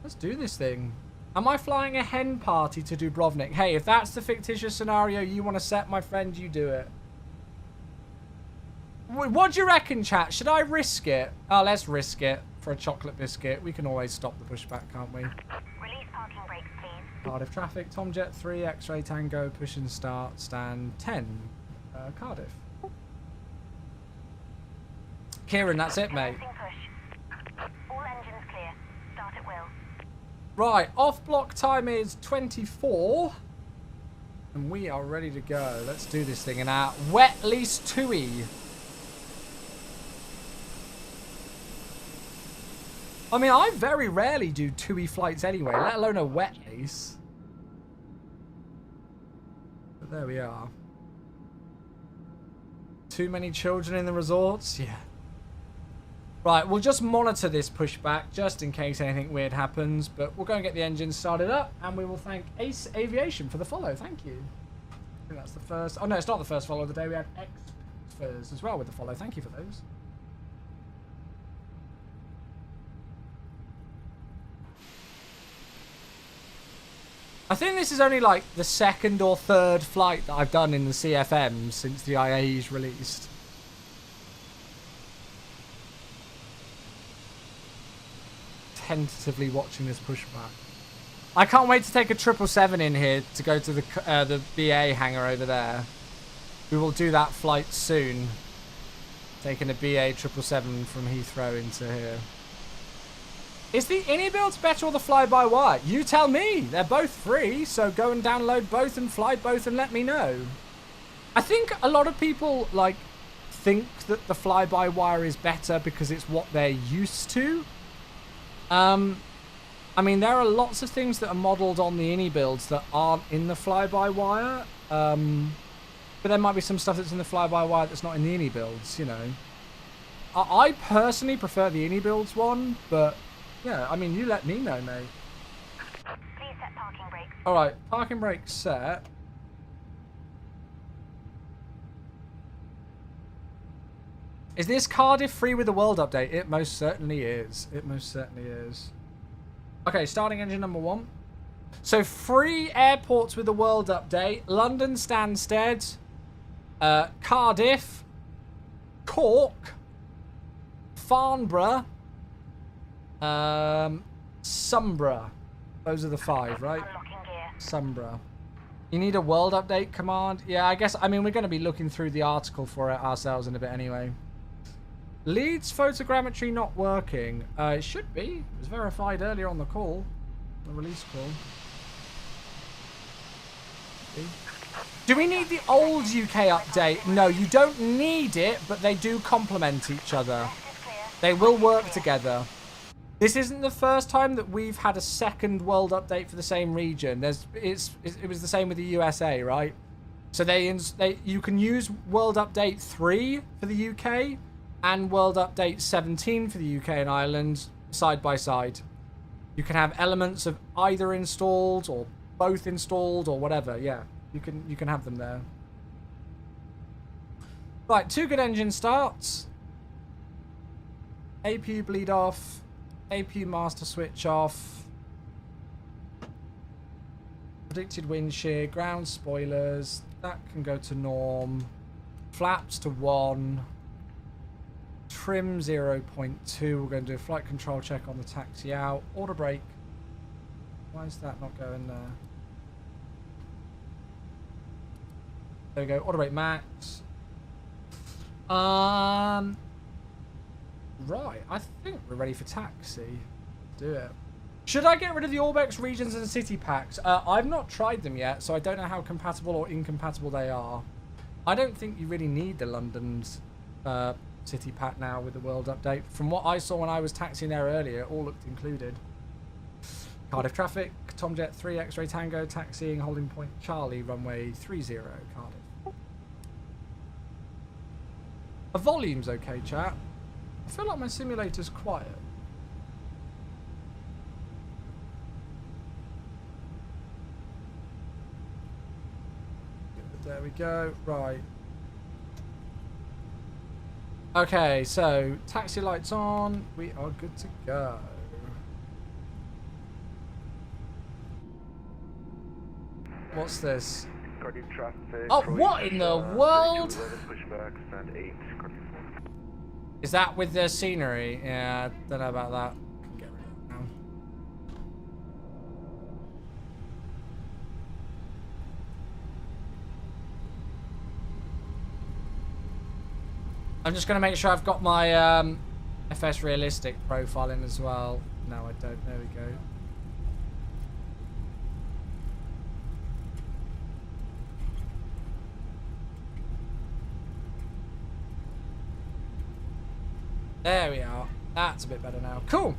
Speaker 1: Let's do this thing. Am I flying a hen party to Dubrovnik? Hey, if that's the fictitious scenario you want to set, my friend, you do it. What do you reckon, chat? Should I risk it? Oh, let's risk it for a chocolate biscuit. We can always stop the pushback, can't we?
Speaker 2: Release parking brakes, please.
Speaker 1: Cardiff traffic, Tomjet 3, X-ray Tango, push and start, stand 10, Cardiff. Kieran, that's it, mate.
Speaker 2: All engines clear. Start at will.
Speaker 1: Right, off-block time is 24. And we are ready to go. Let's do this thing in our wet lease 2E. I mean, I very rarely do 2E flights anyway, let alone a wet lease. But there we are. Too many children in the resorts? Yeah. Right, we'll just monitor this pushback just in case anything weird happens, but we'll go and get the engine started up, and we will thank Ace Aviation for the follow. Thank you. I think that's the first... Oh, no, it's not the first follow of the day. We had X as well with the follow. Thank you for those. I think this is only like the second or third flight that I've done in the CFM since the IAE's released. Tentatively watching this pushback. I can't wait to take a 777 in here to go to the BA hangar over there. We will do that flight soon. Taking a BA 777 from Heathrow into here. Is the iniBuilds better or the fly-by-wire? You tell me. They're both free, so go and download both and fly both and let me know. I think a lot of people like think that the fly-by-wire is better because it's what they're used to. I mean, there are lots of things that are modelled on the iniBuilds that aren't in the fly-by-wire. But there might be some stuff that's in the fly-by-wire that's not in the iniBuilds, you know. I personally prefer the iniBuilds one, but yeah, I mean, you let me know, mate.
Speaker 2: Please set parking brakes.
Speaker 1: All right, parking brakes set. Is this Cardiff free with the world update? It most certainly is. It most certainly is. Okay, starting engine number 1. So free airports with the world update. London Stansted, Cardiff, Cork, Farnborough, Sombra. Those are the 5, right?
Speaker 2: Unlocking gear.
Speaker 1: Sombra. You need a world update command? Yeah, I guess, I mean, we're going to be looking through the article for it ourselves in a bit anyway. Leeds photogrammetry not working. It should be. It was verified earlier on the call. The release call. Do we need the old UK update? No, you don't need it, but they do complement each other. They will work together. This isn't the first time that we've had a second world update for the same region. It was the same with the USA, right? So you can use world update 3 for the UK and world update 17 for the UK and Ireland side by side. You can have elements of either installed or both installed or whatever. Yeah, you can have them there. Right, 2 good engine starts. APU bleed off. APU master switch off. Predicted wind shear. Ground spoilers. That can go to norm. Flaps to 1. Trim 0.2. We're going to do a flight control check on the taxi out. Auto brake. Why is that not going there? There we go. Auto brake max. Right. I think we're ready for taxi. Do it. Should I get rid of the Orbex regions and city packs? I've not tried them yet, so I don't know how compatible or incompatible they are. I don't think you really need the London's city pack now with the world update. From what I saw when I was taxiing there earlier, it all looked included. Cardiff traffic, Tomjet 3 X-ray Tango, taxiing, holding point Charlie, runway 30, Cardiff. The volume's okay, chat. I feel like my simulator's quiet. There we go. Right. Okay, so taxi lights on. We are good to go. What's this? Oh, what in the world? Is that with the scenery? Yeah, I don't know about that. Can get rid of it now. I'm just going to make sure I've got my FS realistic profile in as well. No, I don't. There we go. There we are. That's a bit better now. Cool.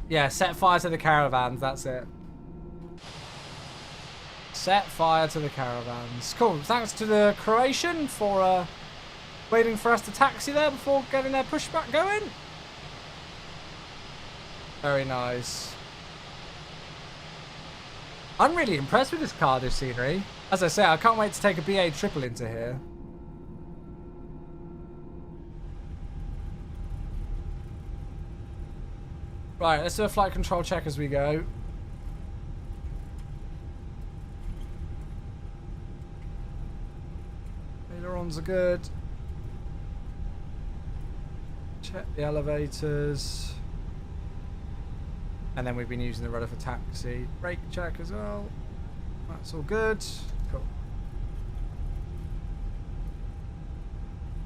Speaker 1: Yeah, set fire to the caravans. That's it. Set fire to the caravans. Cool. Thanks to the Croatian for Waiting for us to taxi there before getting their pushback going. Very nice. I'm really impressed with this Cardiff scenery. As I say, I can't wait to take a BA triple into here. Right, let's do a flight control check as we go. Ailerons are good. Check the elevators. And then we've been using the rudder for taxi. Brake check as well. That's all good. Cool.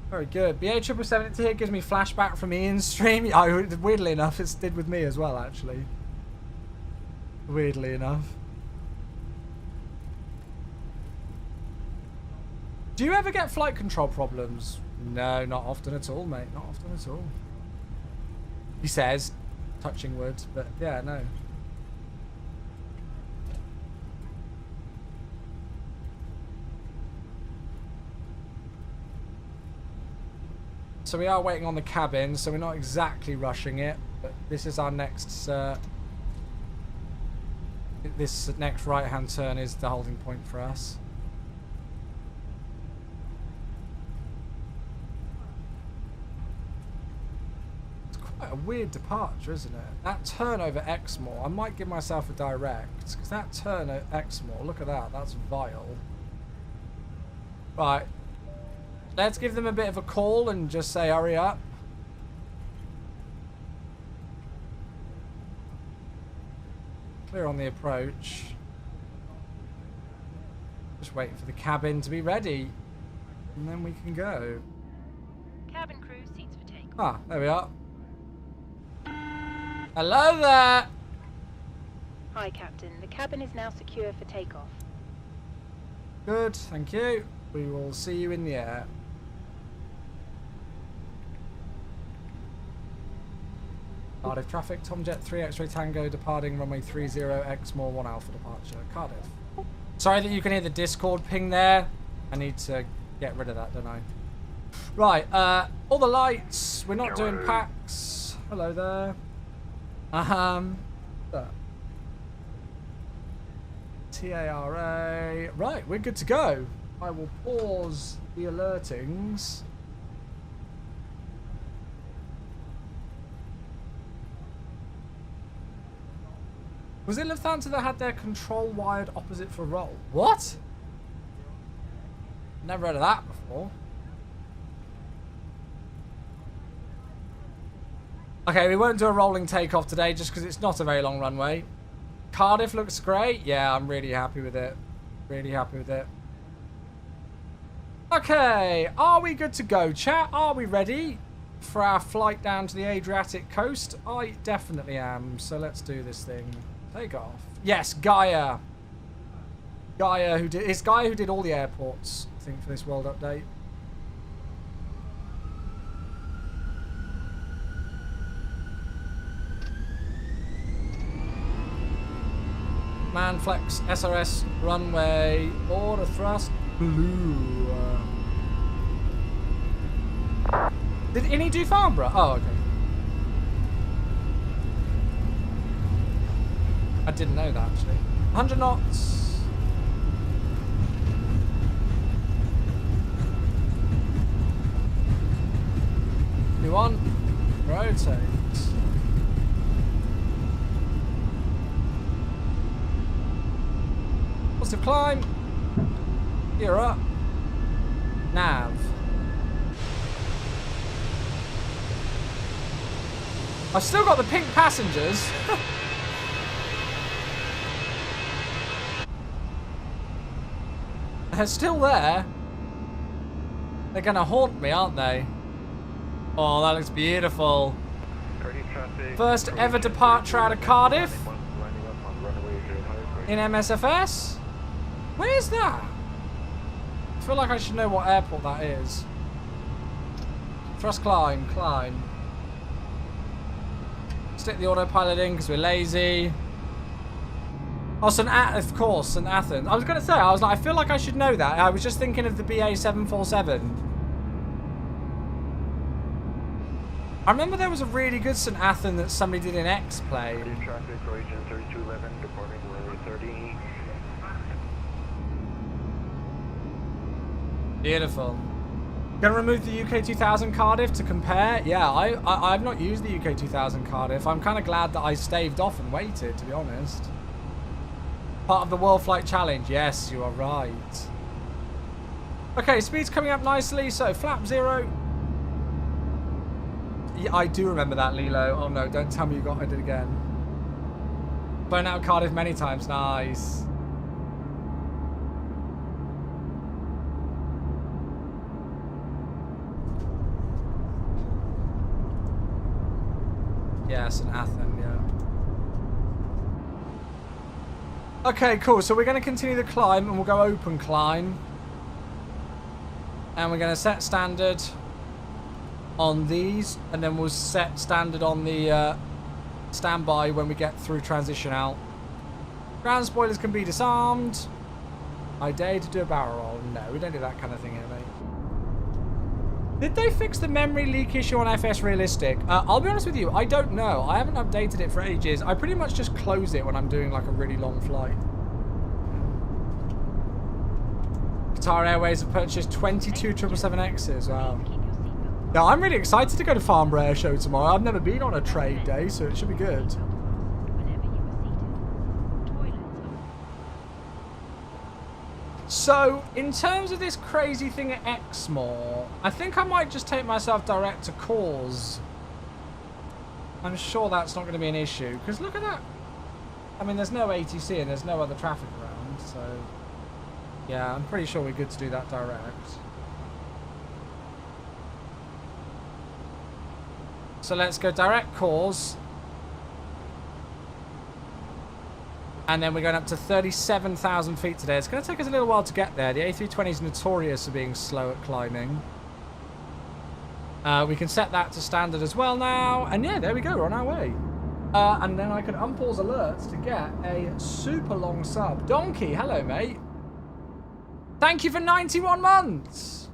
Speaker 1: Very good. BA 777 here gives me flashback from Ian's stream. Weirdly enough, it did with me as well, actually. Weirdly enough. Do you ever get flight control problems? No, not often at all, mate. Not often at all. He says, touching wood, but yeah, no. So we are waiting on the cabin, so we're not exactly rushing it, but this is our next, this next right-hand turn is the holding point for us. It's quite a weird departure, isn't it? That turn over Exmoor, I might give myself a direct, because that turn at Exmoor, look at that, that's vile. Right. Let's give them a bit of a call and just say hurry up. Clear on the approach. Just waiting for the cabin to be ready. And then we can go.
Speaker 2: Cabin crew, seats for takeoff.
Speaker 1: Ah, there we are. Hello there!
Speaker 3: Hi, Captain. The cabin is now secure for takeoff.
Speaker 1: Good, thank you. We will see you in the air. Cardiff traffic, Tomjet 3 X-ray Tango departing runway 30 Exmoor 1 Alpha departure. Cardiff. Sorry that you can hear the Discord ping there. I need to get rid of that, don't I? Right, all the lights. We're not doing packs. Hello there. TARA. Right, we're good to go. I will pause the alertings. Was it Lufthansa that had their control wired opposite for roll? What? Never heard of that before. Okay, we won't do a rolling takeoff today just because it's not a very long runway. Cardiff looks great. Yeah, I'm really happy with it. Really happy with it. Okay, are we good to go, chat? Are we ready for our flight down to the Adriatic coast? I definitely am. So let's do this thing. Take off. Yes, Gaia. It's Gaia who did all the airports, I think, for this world update. Manflex SRS runway order thrust blue. Did any do Farnborough? Oh, okay. I didn't know that actually. 100 knots. New on. Rotate. Positive climb. Gear up. Nav. I've still got the pink passengers. They're still there. They're gonna haunt me, aren't they? Oh, that looks beautiful. First ever departure out of Cardiff in MSFS. Where's that? I feel like I should know what airport that is. Thrust climb, climb. Stick the autopilot in because we're lazy. Oh, of course, St. Athens. I was going to say, I was like, I feel like I should know that. I was just thinking of the BA 747. I remember there was a really good St. Athan that somebody did in X-Plane.
Speaker 4: Traffic, region 3211, departing runway 30.
Speaker 1: Beautiful. Gonna remove the UK 2000 Cardiff to compare? Yeah, I've not used the UK 2000 Cardiff. I'm kind of glad that I staved off and waited, to be honest. Part of the World Flight Challenge. Yes, you are right. Okay, speed's coming up nicely. So, flap 0. Yeah, I do remember that, Lilo. Oh no, don't tell me I did it again. Blown out Cardiff many times. Nice. Yes, an Athen, yeah. Okay, cool. So we're going to continue the climb and we'll go open climb. And we're going to set standard on these. And then we'll set standard on the standby when we get through transition out. Ground spoilers can be disarmed. I dare to do a barrel roll. No, we don't do that kind of thing here, mate. Did they fix the memory leak issue on FS Realistic? I'll be honest with you, I don't know. I haven't updated it for ages. I pretty much just close it when I'm doing like a really long flight. Qatar Airways have purchased 22 777Xs. Wow. Now, I'm really excited to go to Farnborough Air Show tomorrow. I've never been on a trade day, so it should be good. So, in terms of this crazy thing at Exmoor, I think I might just take myself direct to cause. I'm sure that's not going to be an issue. Because look at that. I mean, there's no ATC and there's no other traffic around. So, yeah, I'm pretty sure we're good to do that direct. So, let's go direct cause. And then we're going up to 37,000 feet today. It's going to take us a little while to get there. The A320 is notorious for being slow at climbing. We can set that to standard as well now. And yeah, there we go. We're on our way. And then I can unpause alerts to get a super long sub. Donkey, hello, mate. Thank you for 91 months.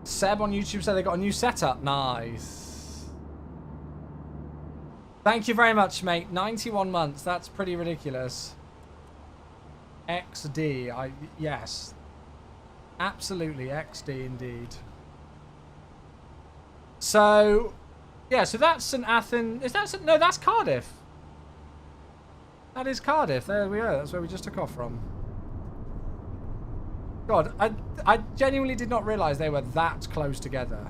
Speaker 1: Seb on YouTube said they got a new setup. Nice. Thank you very much, mate. 91 months. That's pretty ridiculous. XD. Yes. Absolutely. XD indeed. So, yeah, so that's St. Athan. Is that St. No, that's Cardiff. That is Cardiff. There we are. That's where we just took off from. God, I genuinely did not realise they were that close together.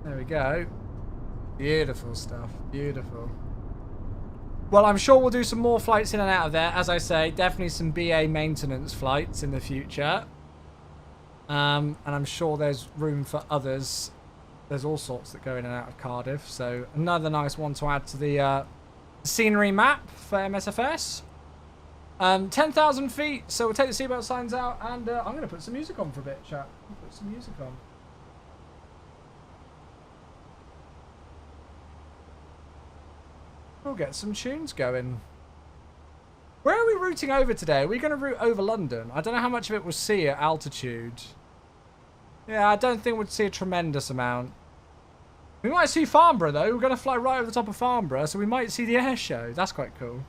Speaker 1: There we go. Beautiful stuff. Beautiful. Well, I'm sure we'll do some more flights in and out of there. As I say, definitely some BA maintenance flights in the future. And I'm sure there's room for others. There's all sorts that go in and out of Cardiff. So another nice one to add to the scenery map for MSFS. 10,000 feet. So we'll take the seatbelt signs out. And I'm going to put some music on for a bit, chat. Put some music on. We'll get some tunes going. Where are we routing over today? Are we going to route over London? I don't know how much of it we'll see at altitude. Yeah, I don't think we'd see a tremendous amount. We might see Farnborough, though. We're going to fly right over the top of Farnborough, so we might see the air show. That's quite cool.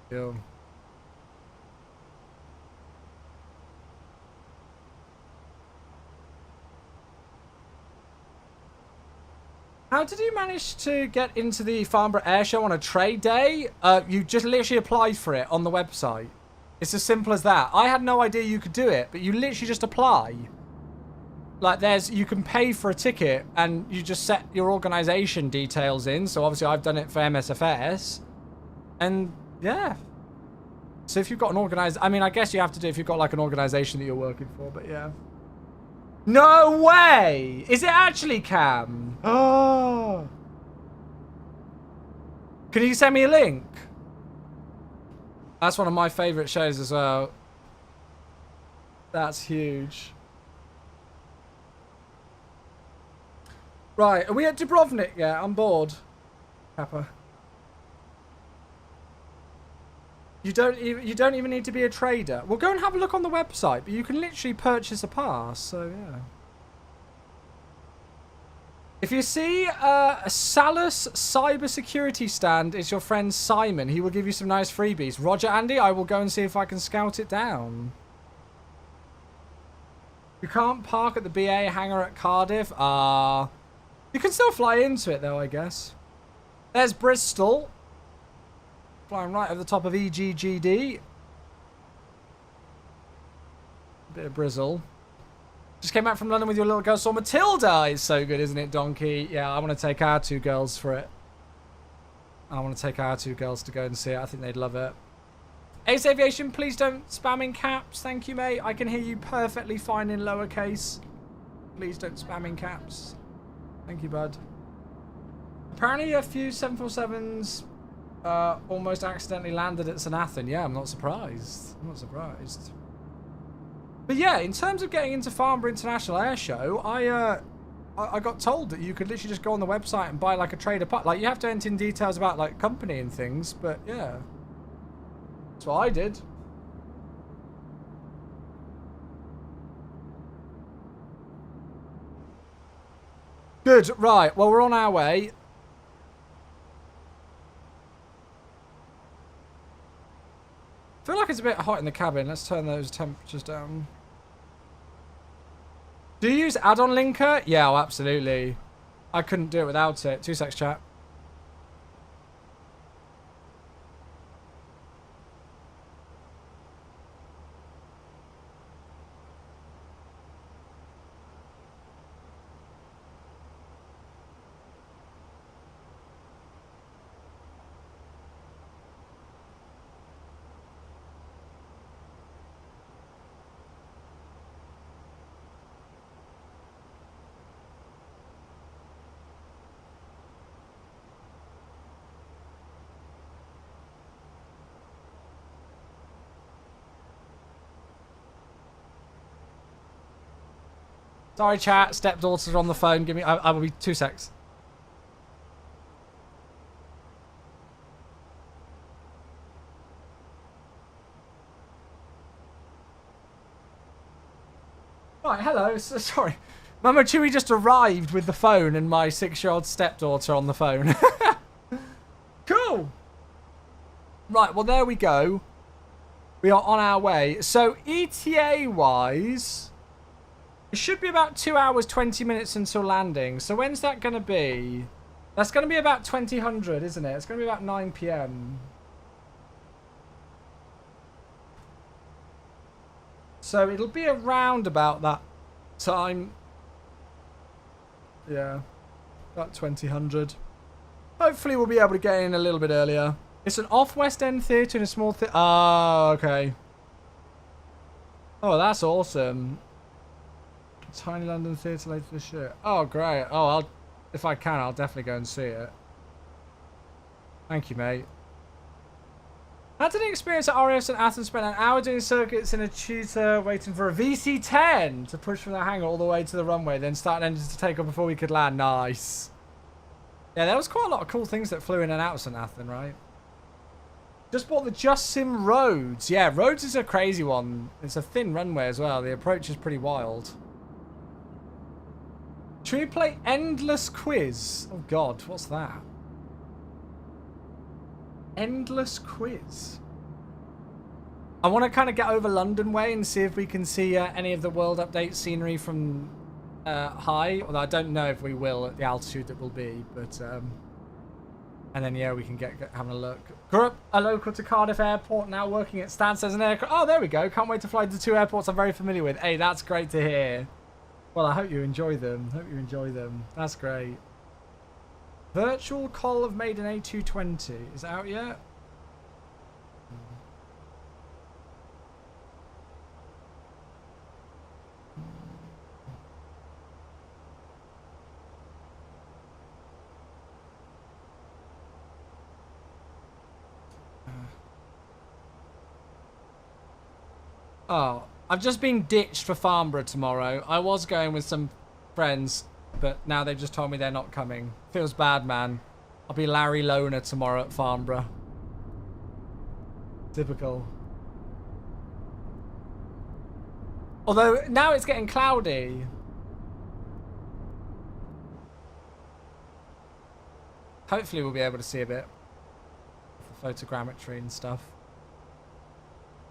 Speaker 1: Cool. How did you manage to get into the Farnborough Air Show on a trade day? You just literally applied for it on the website. It's as simple as that. I had no idea you could do it, but you literally just apply. Like, you can pay for a ticket, and you just set your organisation details in. So, obviously, I've done it for MSFS. And, yeah. So, if you've got an organised... I mean, I guess you have to do it if you've got, like, an organisation that you're working for, but, yeah. No way! Is it actually Cam? Oh. Can you send me a link? That's one of my favourite shows as well. That's huge. Right, are we at Dubrovnik yet? I'm bored. Kappa. You don't even need to be a trader. Well, go and have a look on the website, but you can literally purchase a pass. So yeah. If you see a Salus cybersecurity stand, it's your friend Simon. He will give you some nice freebies. Roger, Andy. I will go and see if I can scout it down. You can't park at the BA hangar at Cardiff. You can still fly into it though, I guess. There's Bristol. Flying right over the top of EGGD. Bit of Brizzle. Just came back from London with your little girl. Saw Matilda. It's so good, isn't it, Donkey? Yeah, I want to take our 2 girls for it. I want to take our 2 girls to go and see it. I think they'd love it. Ace Aviation, please don't spam in caps. Thank you, mate. I can hear you perfectly fine in lowercase. Please don't spam in caps. Thank you, bud. Apparently a few 747s almost accidentally landed at St Athan. Yeah, I'm not surprised. I'm not surprised. But yeah, in terms of getting into Farnborough International Air Show, I got told that you could literally just go on the website and buy like a trader pack. Like you have to enter in details about like company and things, but yeah. That's what I did. Good, right. Well, we're on our way. I feel like it's a bit hot in the cabin. Let's turn those temperatures down. Do you use add-on linker? Yeah, oh, absolutely. I couldn't do it without it. 2 secs, chat. Sorry, chat. Stepdaughter's on the phone. Give me. I will be 2 secs. Right. Hello. Sorry, Mama Chewy just arrived with the phone and my 6-year-old stepdaughter on the phone. Cool. Right. Well, there we go. We are on our way. So ETA wise. It should be about 2 hours, 20 minutes until landing. So when's that going to be? That's going to be about 2000, isn't it? It's going to be about 9 PM. So it'll be around about that time. Yeah. About 2000. Hopefully we'll be able to get in a little bit earlier. It's an off West End theatre in a small theatre. Oh, okay. Oh, that's awesome. Tiny London Theatre later this year. Oh, great. Oh, if I can, I'll definitely go and see it. Thank you, mate. How did the experience at RAF St Athan spent an hour doing circuits in a tutor waiting for a VC-10 to push from the hangar all the way to the runway, then start engines to take off before we could land. Nice. Yeah, there was quite a lot of cool things that flew in and out of St Athan, right? Just bought the Just Sim Rhodes. Yeah, Rhodes is a crazy one. It's a thin runway as well. The approach is pretty wild. Should we play Endless Quiz? Oh god, what's that? Endless Quiz. I want to kind of get over London way and see if we can see any of the world update scenery from high. Although I don't know if we will at the altitude that we'll be, but and then yeah, we can get having a look. Grew up a local to Cardiff Airport, now working at Stansted as an aircraft. Oh, there we go. Can't wait to fly to 2 airports I'm very familiar with. Hey, that's great to hear. Well, I hope you enjoy them. Hope you enjoy them. That's great. Virtual Call of Maiden A220. Is it out yet? Oh, I've just been ditched for Farnborough tomorrow. I was going with some friends, but now they've just told me they're not coming. Feels bad, man. I'll be Larry Loner tomorrow at Farnborough. Typical. Although, now it's getting cloudy. Hopefully we'll be able to see a bit of the photogrammetry and stuff.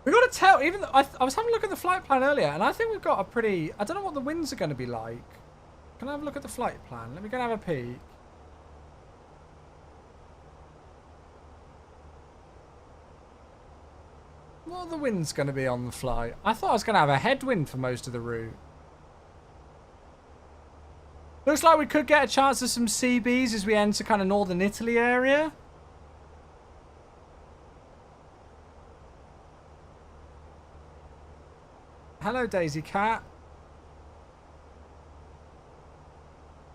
Speaker 1: We got to tell, even though I was having a look at the flight plan earlier, and I think we've got a pretty, I don't know what the winds are going to be like. Can I have a look at the flight plan? Let me go and have a peek. What are the winds going to be on the flight? I thought I was going to have a headwind for most of the route. Looks like we could get a chance of some CBs as we enter kind of northern Italy area. Hello, Daisy Cat.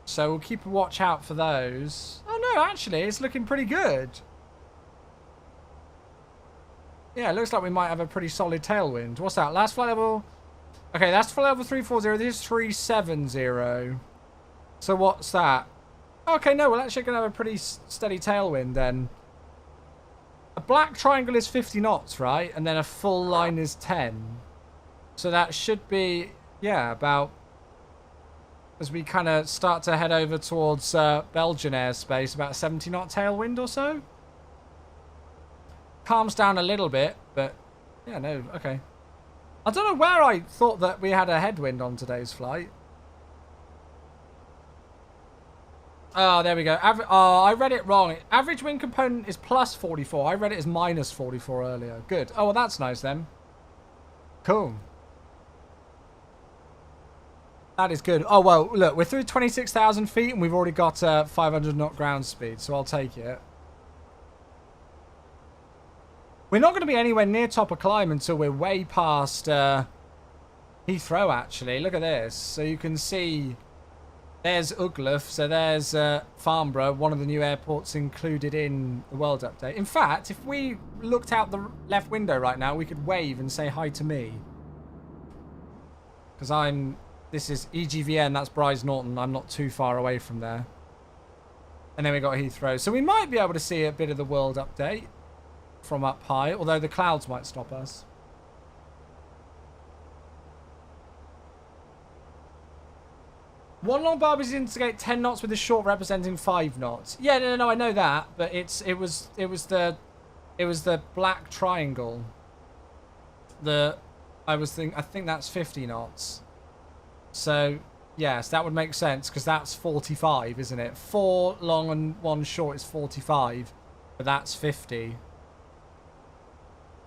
Speaker 1: So we'll keep a watch out for those. Oh no, actually, it's looking pretty good. Yeah, it looks like we might have a pretty solid tailwind. What's that? Last flight level? Okay, that's flight level 340. This is 370. So what's that? Okay, no, we're actually going to have a pretty steady tailwind then. A black triangle is 50 knots, right? And then a full line is 10. So that should be, yeah, about... As we kind of start to head over towards Belgian airspace, about a 70 knot tailwind or so. Calms down a little bit, but yeah, no, okay. I don't know where I thought that we had a headwind on today's flight. Oh, there we go. Oh, I read it wrong. Average wind component is plus 44. I read it as minus 44 earlier. Good. Oh, well, that's nice then. Cool. That is good. Oh, well, look, we're through 26,000 feet and we've already got 500 knot ground speed, so I'll take it. We're not going to be anywhere near top of climb until we're way past Heathrow, actually. Look at this. So you can see there's Ugluf, so there's Farnborough, one of the new airports included in the World Update. In fact, if we looked out the left window right now, we could wave and say hi to me. Because this is EGVN, that's Bryce Norton. I'm not too far away from there. And then we got Heathrow. So we might be able to see a bit of the World Update from up high, although the clouds might stop us. One long barb is instigate 10 knots with a short representing 5 knots. Yeah, no, I know that, but it was the black triangle. I think that's 50 knots. So yes, that would make sense because that's 45, isn't it? 4 long and 1 short is 45, but that's 50.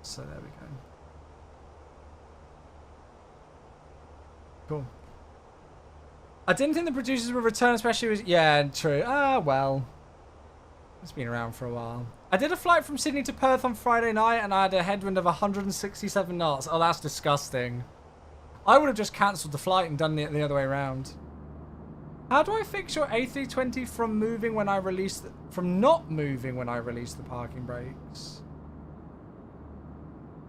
Speaker 1: So there we go. Cool. I didn't think the producers would return, especially with... Yeah, true. Ah, well. It's been around for a while. I did a flight from Sydney to Perth on Friday night, and I had a headwind of 167 knots. Oh, that's disgusting. I would have just cancelled the flight and done it the other way around. How do I fix your A320 from moving when I release... From not moving when I release the parking brakes?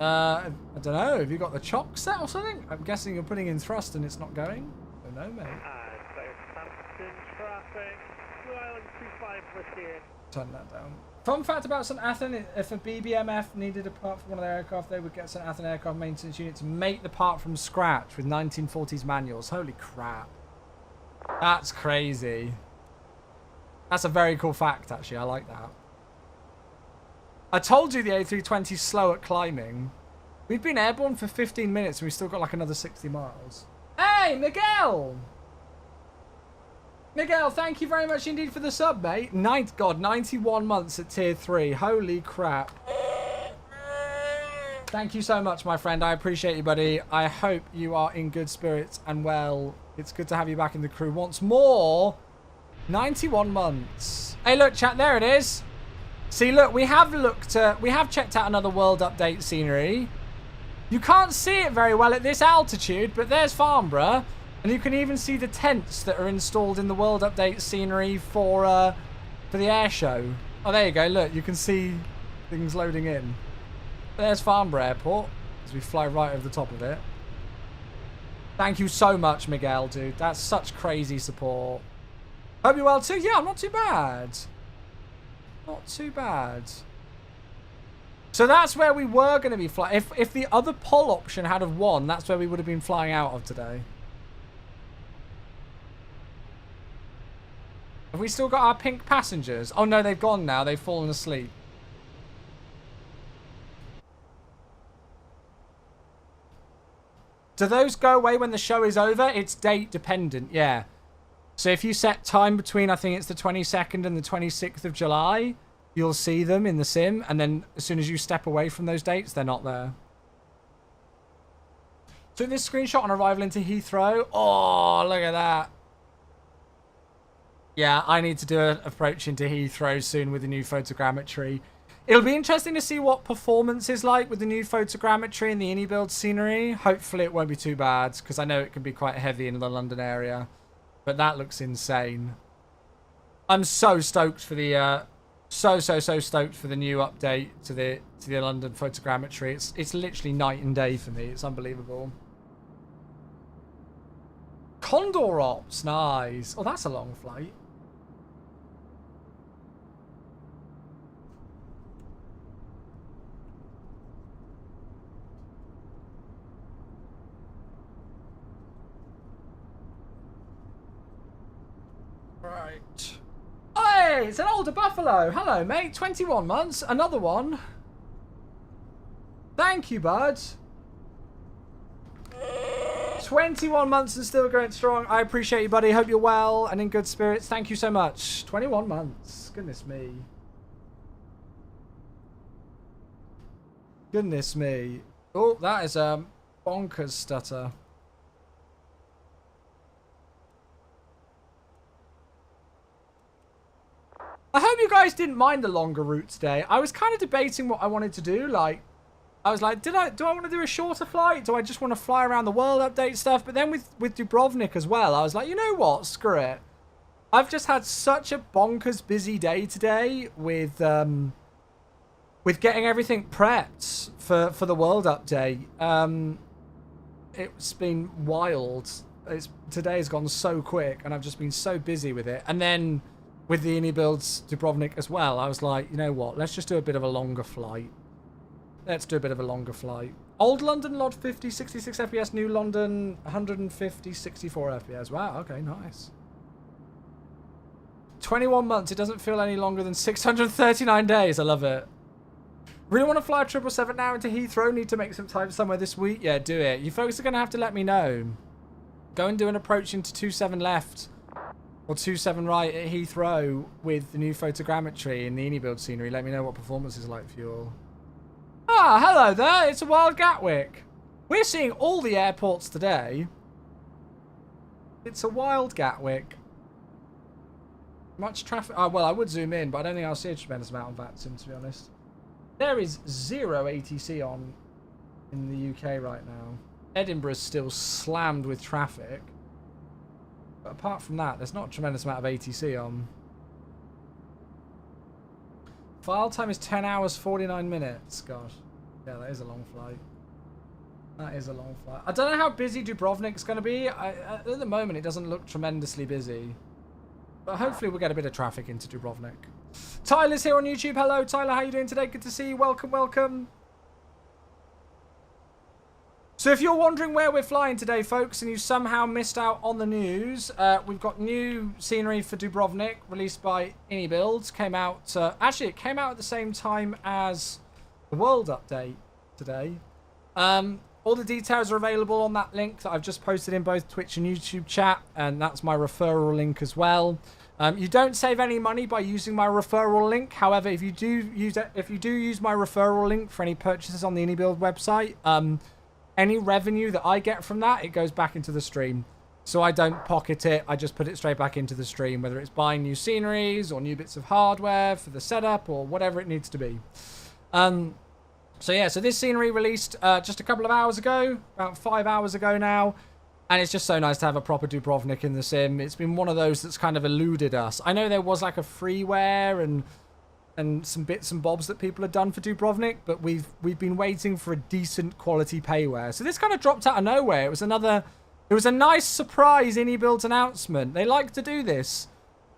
Speaker 1: I don't know. Have you got the chock set or something? I'm guessing you're putting in thrust and it's not going. I don't know, mate. Turn that down. Fun fact about St. Athan, if a BBMF needed a part from one of their aircraft, they would get St. Athan Aircraft Maintenance Unit to make the part from scratch with 1940s manuals. Holy crap. That's crazy. That's a very cool fact, actually. I like that. I told you the A320 is slow at climbing. We've been airborne for 15 minutes and we've still got like another 60 miles. Hey, Miguel! Miguel, thank you very much indeed for the sub, mate. 91 months at tier 3. Holy crap. Thank you so much, my friend. I appreciate you, buddy. I hope you are in good spirits and well. It's good to have you back in the crew once more. 91 months. Hey, look, chat, there it is. See, look, we have checked out another World Update scenery. You can't see it very well at this altitude, but there's Farnborough. And you can even see the tents that are installed in the World Update scenery for the air show. Oh, there you go. Look, you can see things loading in. There's Farnborough Airport as we fly right over the top of it. Thank you so much, Miguel, dude. That's such crazy support. Hope you're well too. Yeah, I'm not too bad. Not too bad. So that's where we were going to be flying. If the other poll option had have won, that's where we would have been flying out of today. Have we still got our pink passengers? Oh no, they've gone now. They've fallen asleep. Do those go away when the show is over? It's date dependent, yeah. So if you set time between, I think it's the 22nd and the 26th of July, you'll see them in the sim. And then as soon as you step away from those dates, they're not there. Took this screenshot on arrival into Heathrow. Oh, look at that. Yeah, I need to do an approach into Heathrow soon with the new photogrammetry. It'll be interesting to see what performance is like with the new photogrammetry and the iniBuilds scenery. Hopefully it won't be too bad, because I know it can be quite heavy in the London area. But that looks insane. I'm so stoked for the so stoked for the new update to the London photogrammetry. It's literally night and day for me. It's unbelievable. Condor Ops, nice. Oh, that's a long flight. Right. Hey, it's an older buffalo. Hello, mate. 21 months. Another one. Thank you, bud. 21 months and still going strong. I appreciate you, buddy. Hope you're well and in good spirits. Thank you so much. 21 months. Goodness me. Goodness me. Oh, that is a bonkers stutter. I hope you guys didn't mind the longer route today. I was kind of debating what I wanted to do. Like, I was like, do I want to do a shorter flight? Do I just want to fly around the world, update stuff? But then with Dubrovnik as well, I was like, you know what? Screw it. I've just had such a bonkers busy day today with getting everything prepped for the world update. It's been wild. Today's gone so quick, and I've just been so busy with it. And then with the iniBuilds Dubrovnik as well, I was like, you know what? Let's just do a bit of a longer flight. Let's do a bit of a longer flight. Old London, LOD 50, 66 FPS. New London, 150, 64 FPS. Wow, okay, nice. 21 months. It doesn't feel any longer than 639 days. I love it. Really want to fly a 777 now into Heathrow. Need to make some time somewhere this week. Yeah, do it. You folks are going to have to let me know. Go and do an approach into 27 left. Or 27 right at Heathrow with the new photogrammetry and the iniBuild scenery. Let me know what performance is like for you all. Ah, hello there. It's a wild Gatwick. We're seeing all the airports today. It's a wild Gatwick. Much traffic. Oh, well, I would zoom in, but I don't think I'll see a tremendous amount on VATSIM, to be honest. There is 0 ATC on in the UK right now. Edinburgh's still slammed with traffic. But apart from that, there's not a tremendous amount of ATC on. File time is 10 hours, 49 minutes. Gosh. Yeah, that is a long flight. That is a long flight. I don't know how busy Dubrovnik's going to be. At the moment, it doesn't look tremendously busy. But hopefully we'll get a bit of traffic into Dubrovnik. Tyler's here on YouTube. Hello, Tyler. How you doing today? Good to see you. Welcome, welcome. So if you're wondering where we're flying today, folks, and you somehow missed out on the news, we've got new scenery for Dubrovnik released by iniBuilds. Came out, actually, it came out at the same time as the World Update today. All the details are available on that link that I've just posted in both Twitch and YouTube chat, and that's my referral link as well. You don't save any money by using my referral link. However, if you do use my referral link for any purchases on the iniBuild website, any revenue that I get from that, it goes back into the stream. So I don't pocket it. I just put it straight back into the stream, whether it's buying new sceneries or new bits of hardware for the setup or whatever it needs to be. So yeah, so this scenery released just a couple of hours ago, about 5 hours ago now. And it's just so nice to have a proper Dubrovnik in the sim. It's been one of those that's kind of eluded us. I know there was like a freeware and some bits and bobs that people had done for Dubrovnik, but we've been waiting for a decent quality payware. So this kind of dropped out of nowhere. It was a nice surprise iniBuilds announcement. They like to do this.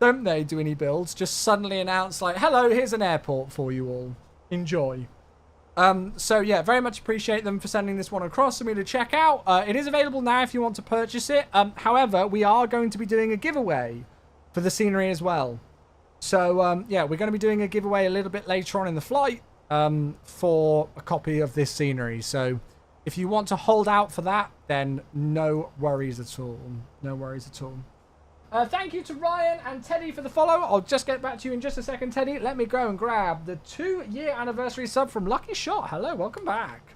Speaker 1: Don't they do any builds? Just suddenly announce like, hello, here's an airport for you all. Enjoy. So yeah, very much appreciate them for sending this one across for me to check out. It is available now if you want to purchase it. However, we are going to be doing a giveaway for the scenery as well. So yeah, we're going to be doing a giveaway a little bit later on in the flight for a copy of this scenery. So if you want to hold out for that, then no worries at all. No worries at all. Thank you to Ryan and Teddy for the follow. I'll just get back to you in just a second, Teddy. Let me go and grab the 2-year anniversary sub from Lucky Shot. Hello, welcome back.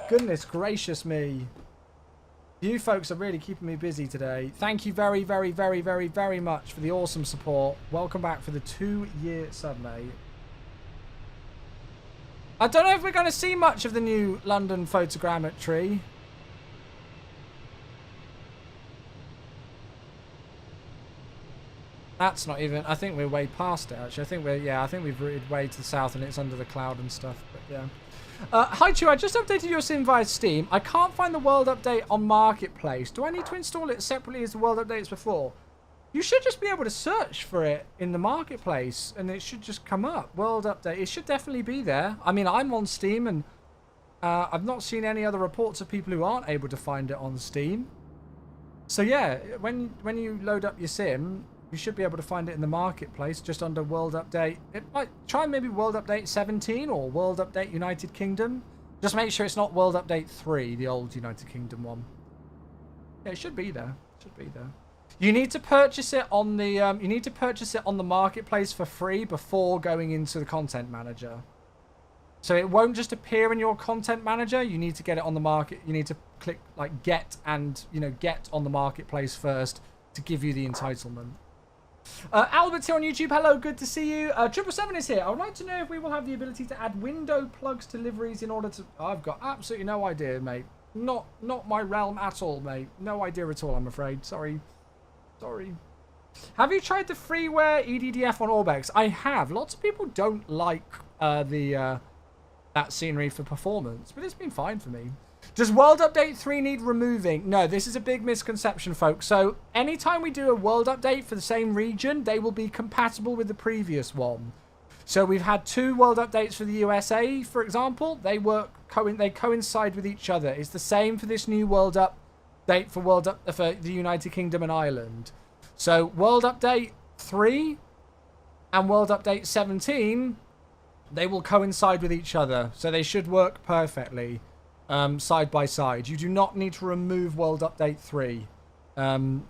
Speaker 1: Goodness gracious me. You folks are really keeping me busy today. Thank you very, very, very, very, very much for the awesome support. Welcome back for the 2-year sub, mate. I don't know if we're going to see much of the new London photogrammetry. That's not even, I think we're way past it actually. I think we've routed way to the south and it's under the cloud and stuff, but yeah. Hi Chu, I just updated your sim via Steam. I can't find the world update on Marketplace. Do I need to install it separately as the world updates before? You should just be able to search for it in the Marketplace and it should just come up. World update, it should definitely be there. I mean, I'm on Steam and I've not seen any other reports of people who aren't able to find it on Steam. So yeah, when you load up your sim, you should be able to find it in the Marketplace just under World Update. It might try maybe World Update 17 or World Update United Kingdom. Just make sure it's not World Update 3, the old United Kingdom one. Yeah, it should be there. It should be there. You need to purchase it on the Marketplace for free before going into the Content Manager. So it won't just appear in your Content Manager. You need to get it on the market. You need to click like get and get on the Marketplace first to give you the entitlement. Albert's here on YouTube. Hello, good to see you. 777 is here. I would like to know if we will have the ability to add window plugs to liveries in order to... I've got absolutely no idea, mate. Not my realm at all, mate. No idea at all, I'm afraid. Sorry. Have you tried the freeware EDDF on Orbex? I have. Lots of people don't like that scenery for performance, but it's been fine for me. Does World Update 3 need removing? No, this is a big misconception, folks. So anytime we do a World Update for the same region, they will be compatible with the previous one. So we've had 2 World Updates for the USA, for example. They coincide with each other. It's the same for this new World Update for the United Kingdom and Ireland. So World Update 3 and World Update 17, they will coincide with each other. So they should work perfectly. Side by side. You do not need to remove World Update 3.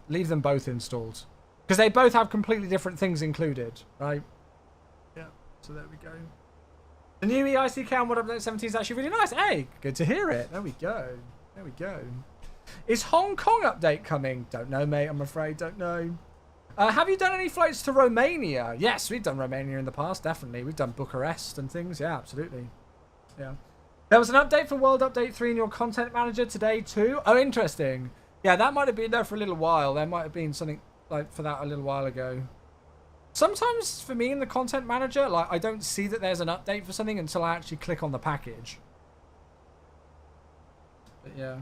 Speaker 1: Leave them both installed. Because they both have completely different things included, right? Yeah, so there we go. The new EIC cam World Update 17 is actually really nice. Hey, good to hear it. There we go. There we go. Is Hong Kong update coming? Don't know, mate. I'm afraid. Don't know. Have you done any flights to Romania? Yes, we've done Romania in the past, definitely. We've done Bucharest and things. Yeah, absolutely. Yeah. There was an update for World Update 3 in your Content Manager today too. Oh, interesting. Yeah, that might have been there for a little while. There might have been something like for that a little while ago. Sometimes for me in the Content Manager, like I don't see that there's an update for something until I actually click on the package. But yeah.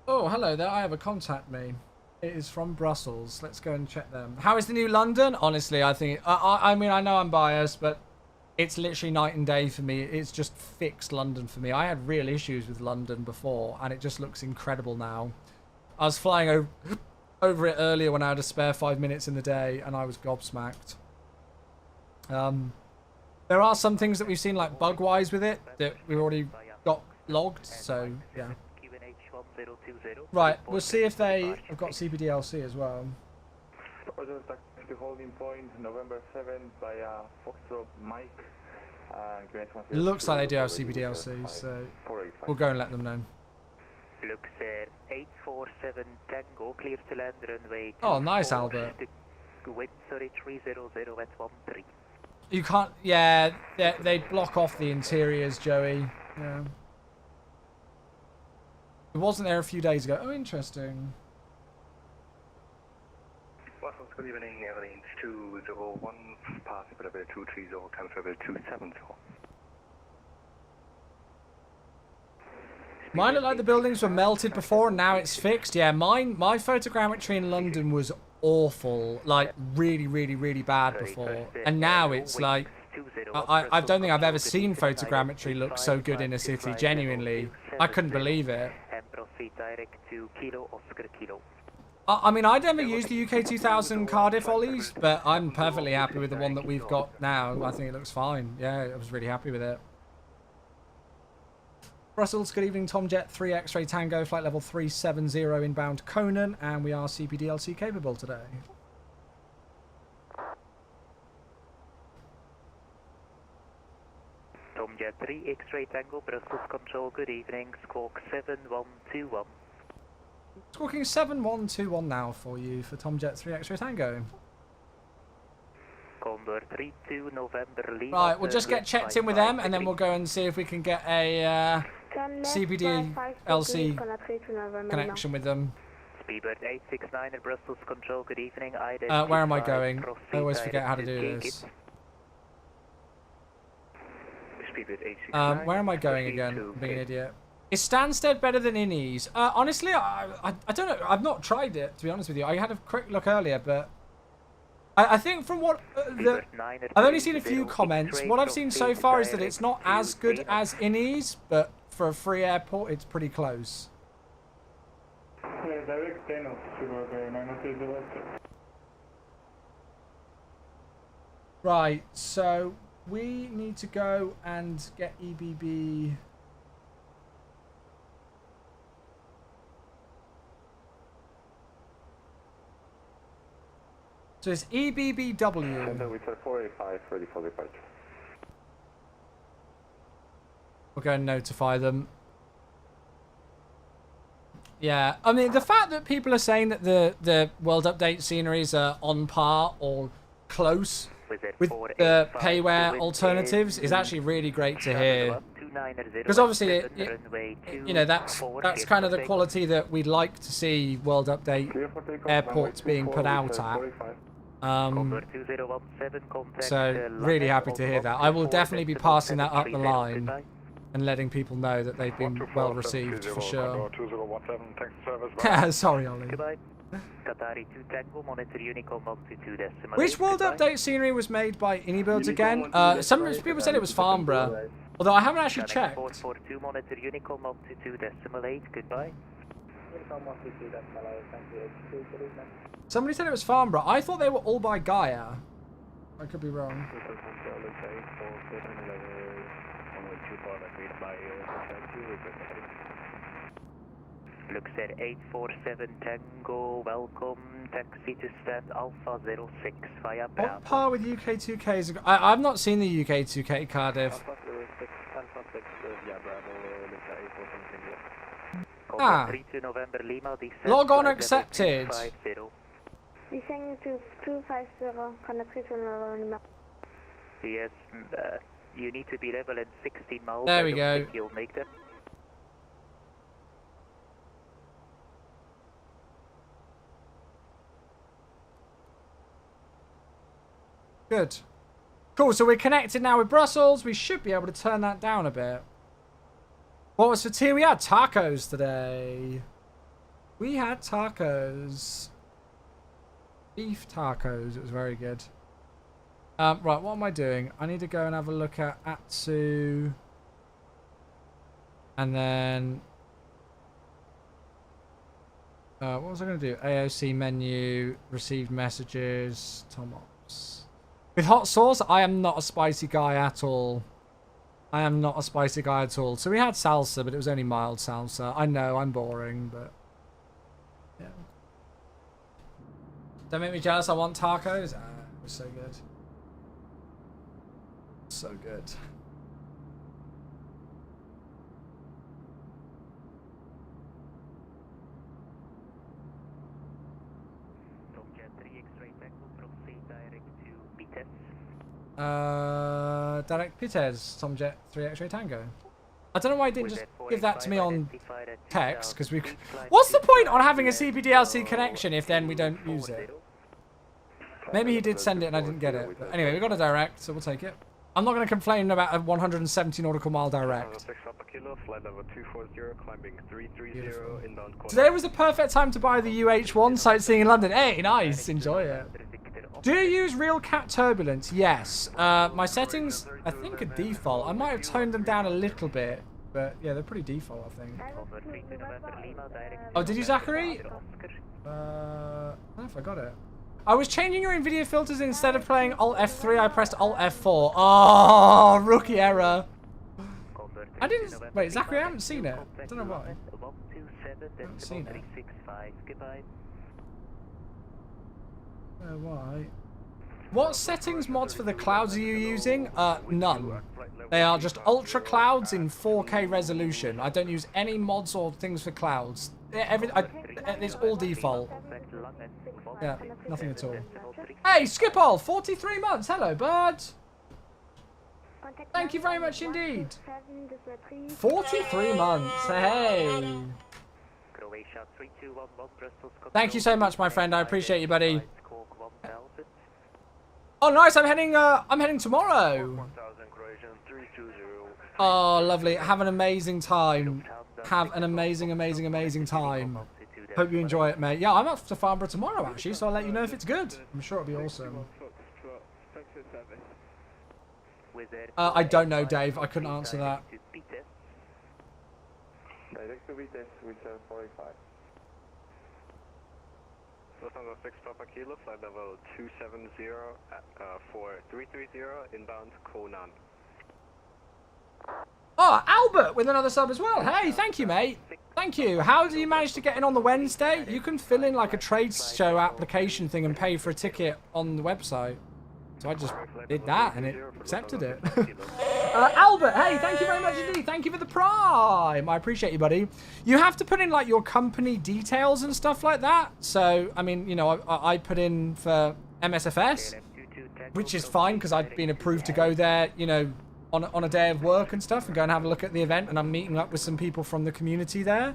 Speaker 1: Oh, hello there. I have a contact me. It is from Brussels. Let's go and check them. How is the new London? Honestly, I think... I mean, I know I'm biased, but it's literally night and day for me. It's just fixed London for me. I had real issues with London before, and it just looks incredible now. I was flying over it earlier when I had a spare 5 minutes in the day, and I was gobsmacked. There are some things that we've seen, like bug-wise with it, that we've already got logged, so yeah. Right, we'll see if they have got CPDLC as well.
Speaker 4: Order to holding point November 7th by Foxtrot Mike.
Speaker 1: It looks like they do have CPDLC, so we'll go and let them know.
Speaker 5: Looks 847 Tango, clear to land runway.
Speaker 1: Oh, nice, Albert.
Speaker 5: Wind, sorry, 300 at 13.
Speaker 1: You can't, yeah, they block off the interiors, Joey. Yeah. It wasn't there a few days ago. Oh, interesting.
Speaker 6: Good evening, airlines 201, passing level 230, time level 270.
Speaker 1: Mine looked like the buildings were melted before and now it's fixed. Yeah, my photogrammetry in London was awful. Like, really, really, really bad before. And now it's like... I don't think I've ever seen photogrammetry look so good in a city, genuinely. I couldn't believe it. I mean, I never used the UK 2000 Cardiff Ollies, but I'm perfectly happy with the one that we've got now. I think it looks fine. Yeah, I was really happy with it. Brussels, good evening. Tomjet 3 X-Ray Tango, flight level 370 inbound Conan, and we are CPDLC capable today.
Speaker 5: Tomjet 3 X-Ray Tango, Brussels Control, good evening, squawk 7121.
Speaker 1: Squawking 7121 now for you for Tomjet 3 X-Ray Tango.
Speaker 5: Condor 32 November Lima.
Speaker 1: Right, we'll just get checked in with them and then we'll go and see if we can get a CPD LC connection with them.
Speaker 5: Speedbird 869 at Brussels Control, good evening.
Speaker 1: Where am I going? I always forget how to do this. Where am I going again? I'm being an idiot. Is Stansted better than Inni's? Honestly, I don't know. I've not tried it, to be honest with you. I had a quick look earlier, but I think from what... I've only seen a few comments. What I've seen so far is that it's not as good as Inni's, but for a free airport, it's pretty close. Right, so we need to go and get EBB... So it's EBBW. We'll go and notify them. Yeah, I mean, the fact that people are saying that the World Update sceneries are on par or close with the payware alternatives is actually really great to hear. Because obviously, you know, that's kind of the quality that we'd like to see World Update airports being put out at. So really happy to hear that. I will definitely be passing that up the line and letting people know that they've been well received for sure. Sorry, Ollie. Which World Update scenery was made by iniBuilds again? Some people said it was Farnborough, although I haven't actually checked. Somebody said it was Farnborough. I thought they were all by Gaia. I could be wrong.
Speaker 5: Looks at 847 Tango, welcome, taxi to stand Alpha 06 via Bravo.
Speaker 1: What par with UK2Ks? I've not seen the UK2K Cardiff. Ah, log on accepted.
Speaker 2: Descending to 250, contact 320 Lima.
Speaker 5: Yes, you need to be level at 16 miles.
Speaker 1: There we go.
Speaker 5: You'll make that.
Speaker 1: Good. Cool, so we're connected now with Brussels. We should be able to turn that down a bit. What was for tea? We had tacos today. We had tacos. Beef tacos. It was very good. Right, what am I doing? I need to go and have a look at Atsu. And then... what was I going to do? AOC menu, received messages, Tom Ops. With hot sauce, I am not a spicy guy at all. I am not a spicy guy at all. So we had salsa, but it was only mild salsa. I know, I'm boring, but... yeah. Don't make me jealous, I want tacos. Ah, it was so good. So good. Direct Pitez, Tomjet 3 X-Ray Tango. I don't know why I didn't just give that to me on text, because we... What's the point on having a CPDLC connection if then we don't use it? Maybe he did send it and I didn't get it. But anyway, we got a direct, so we'll take it. I'm not going to complain about a 170 nautical mile direct. Today was the perfect time to buy the UH1 sightseeing in London. Hey, nice. Enjoy it. Do you use real cat turbulence? Yes. My settings, I think, are default. I might have toned them down a little bit. But yeah, they're pretty default, I think. Oh, did you, Zachary? I don't know if I got it. I was changing your NVIDIA filters instead of playing Alt F3. I pressed Alt F4. Oh, rookie error. I didn't. Wait, Zachary, I haven't seen it. I don't know why. I haven't seen it. Why? What settings mods for the clouds are you using? None. They are just ultra clouds in 4K resolution. I don't use any mods or things for clouds. It's all default. Yeah, nothing at all. Hey, Skipol, 43 months. Hello, bud. Thank you very much indeed. 43 months. Hey. Thank you so much, my friend. I appreciate you, buddy. Oh, nice. I'm heading tomorrow. Oh, lovely. Have an amazing time. Have an amazing, amazing, amazing time. Hope you enjoy it, mate. Yeah, I'm off to Farnborough tomorrow, actually, so I'll let you know if it's good. I'm sure it'll be awesome. I don't know, Dave. I couldn't answer that.
Speaker 4: Direct to Vitesse with 45.
Speaker 6: Lufthansa 6 Papa Kilo, flight level 270 for 330 inbound Konan.
Speaker 1: Oh, Albert with another sub as well. Hey, thank you, mate. Thank you. How do you manage to get in on the Wednesday? You can fill in like a trade show application thing and pay for a ticket on the website. So I just did that and it accepted it. Albert, hey, thank you very much indeed. Thank you for the prime. I appreciate you, buddy. You have to put in like your company details and stuff like that. So, I mean, you know, I put in for MSFS, which is fine because I've been approved to go there, you know, on a day of work and stuff and go and have a look at the event, and I'm meeting up with some people from the community there.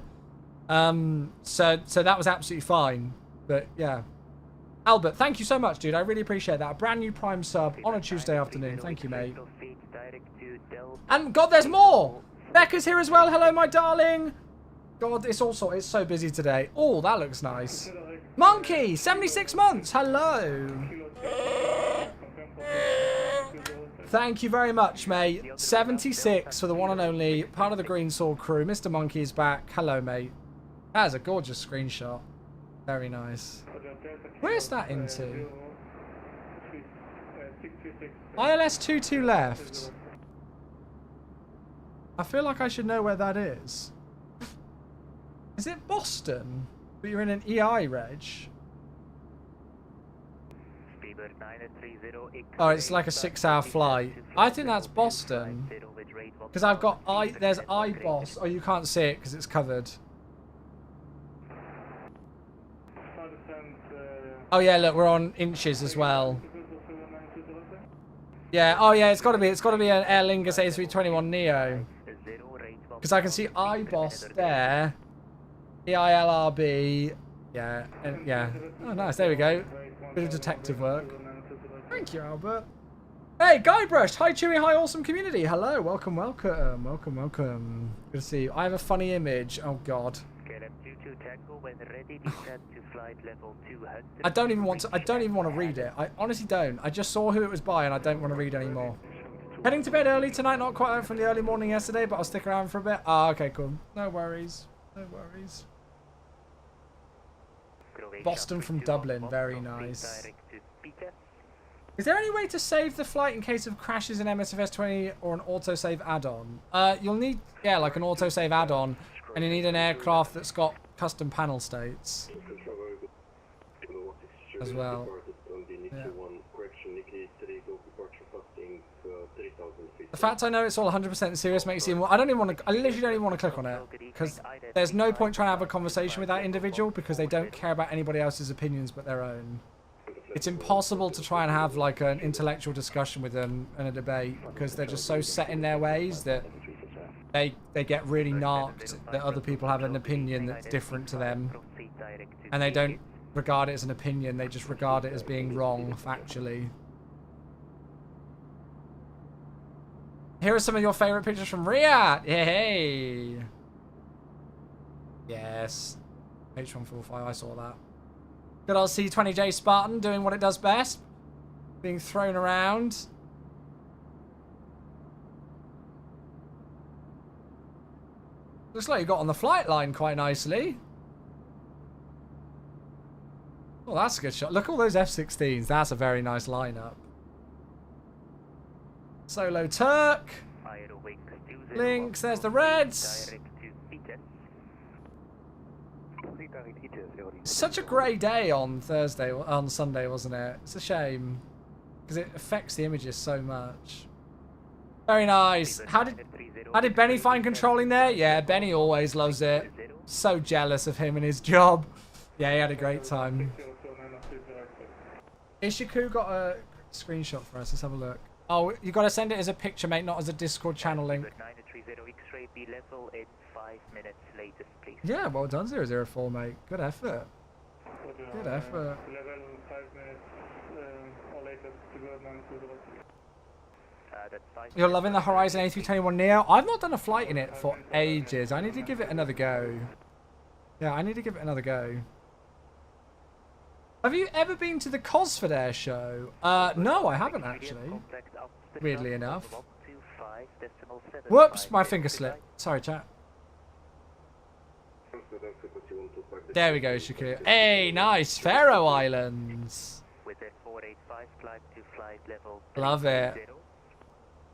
Speaker 1: So that was absolutely fine. But yeah. Albert, thank you so much, dude. I really appreciate that. A brand new Prime sub on a Tuesday afternoon. Thank you, mate. And God, there's more! Becca's here as well. Hello, my darling. God, it's so busy today. Oh, that looks nice. Monkey, 76 months. Hello. Thank you very much, mate. 76 for the one and only, part of the Green Sword crew. Mr. Monkey is back. Hello, mate. That is a gorgeous screenshot. Very nice. Where's that into? ILS 22 left. I feel like I should know where that is. Is it Boston? But you're in an EI reg. Oh, it's like a 6-hour flight. I think that's Boston. Because I've got there's iBoss. Oh, you can't see it because it's covered. Oh yeah, look, we're on inches as well. Yeah, oh yeah, it's got to be an Aer Lingus A321 Neo. Because I can see iBoss there. EILRB. Yeah, and yeah. Oh nice, there we go. Bit of detective work. Thank you, Albert. Hey, Guybrush! Hi, Chewy, hi, awesome community. Hello, welcome, welcome. Welcome, welcome. Good to see you. I have a funny image. Oh, God. I don't even want to read it. I honestly don't. I just saw who it was by and I don't want to read anymore. Heading to bed early tonight, not quite out from the early morning yesterday, but I'll stick around for a bit. Ah, okay, cool. No worries. No worries. Boston from Dublin, very nice. Is there any way to save the flight in case of crashes in MSFS 20 or an autosave add-on? You'll need, yeah, like an autosave add-on, and you need an aircraft that's got custom panel states as well. Yeah. The fact I know it's all 100% serious makes it seem. I literally don't even want to click on it because there's no point trying to have a conversation with that individual because they don't care about anybody else's opinions but their own. It's impossible to try and have like an intellectual discussion with them and a debate because they're just so set in their ways that they get really narked that other people have an opinion that's different to them, and they don't regard it as an opinion. They just regard it as being wrong factually. Here are some of your favorite pictures from Riyadh. Yay! Yes. H145, I saw that. Good old C20J Spartan doing what it does best. Being thrown around. Looks like you got on the flight line quite nicely. Oh, that's a good shot. Look at all those F-16s. That's a very nice lineup. Solo Turk. Links, there's the Reds. Such a grey day on Sunday, wasn't it? It's a shame. Because it affects the images so much. Very nice. How did Benny find controlling there? Yeah, Benny always loves it. So jealous of him and his job. Yeah, he had a great time. Ishiku got a screenshot for us. Let's have a look. Oh, you got to send it as a picture, mate, not as a Discord channel link. Yeah, well done, 004, mate. Good effort. Good effort. You're loving the Horizon A321 Neo? I've not done a flight in it for ages. I need to give it another go. Yeah, I need to give it another go. Have you ever been to the Cosford Air show? No, I haven't actually. Weirdly enough. Whoops, my finger slipped. Sorry, chat. There we go, Shakur. Hey, nice. Faroe Islands. Love it.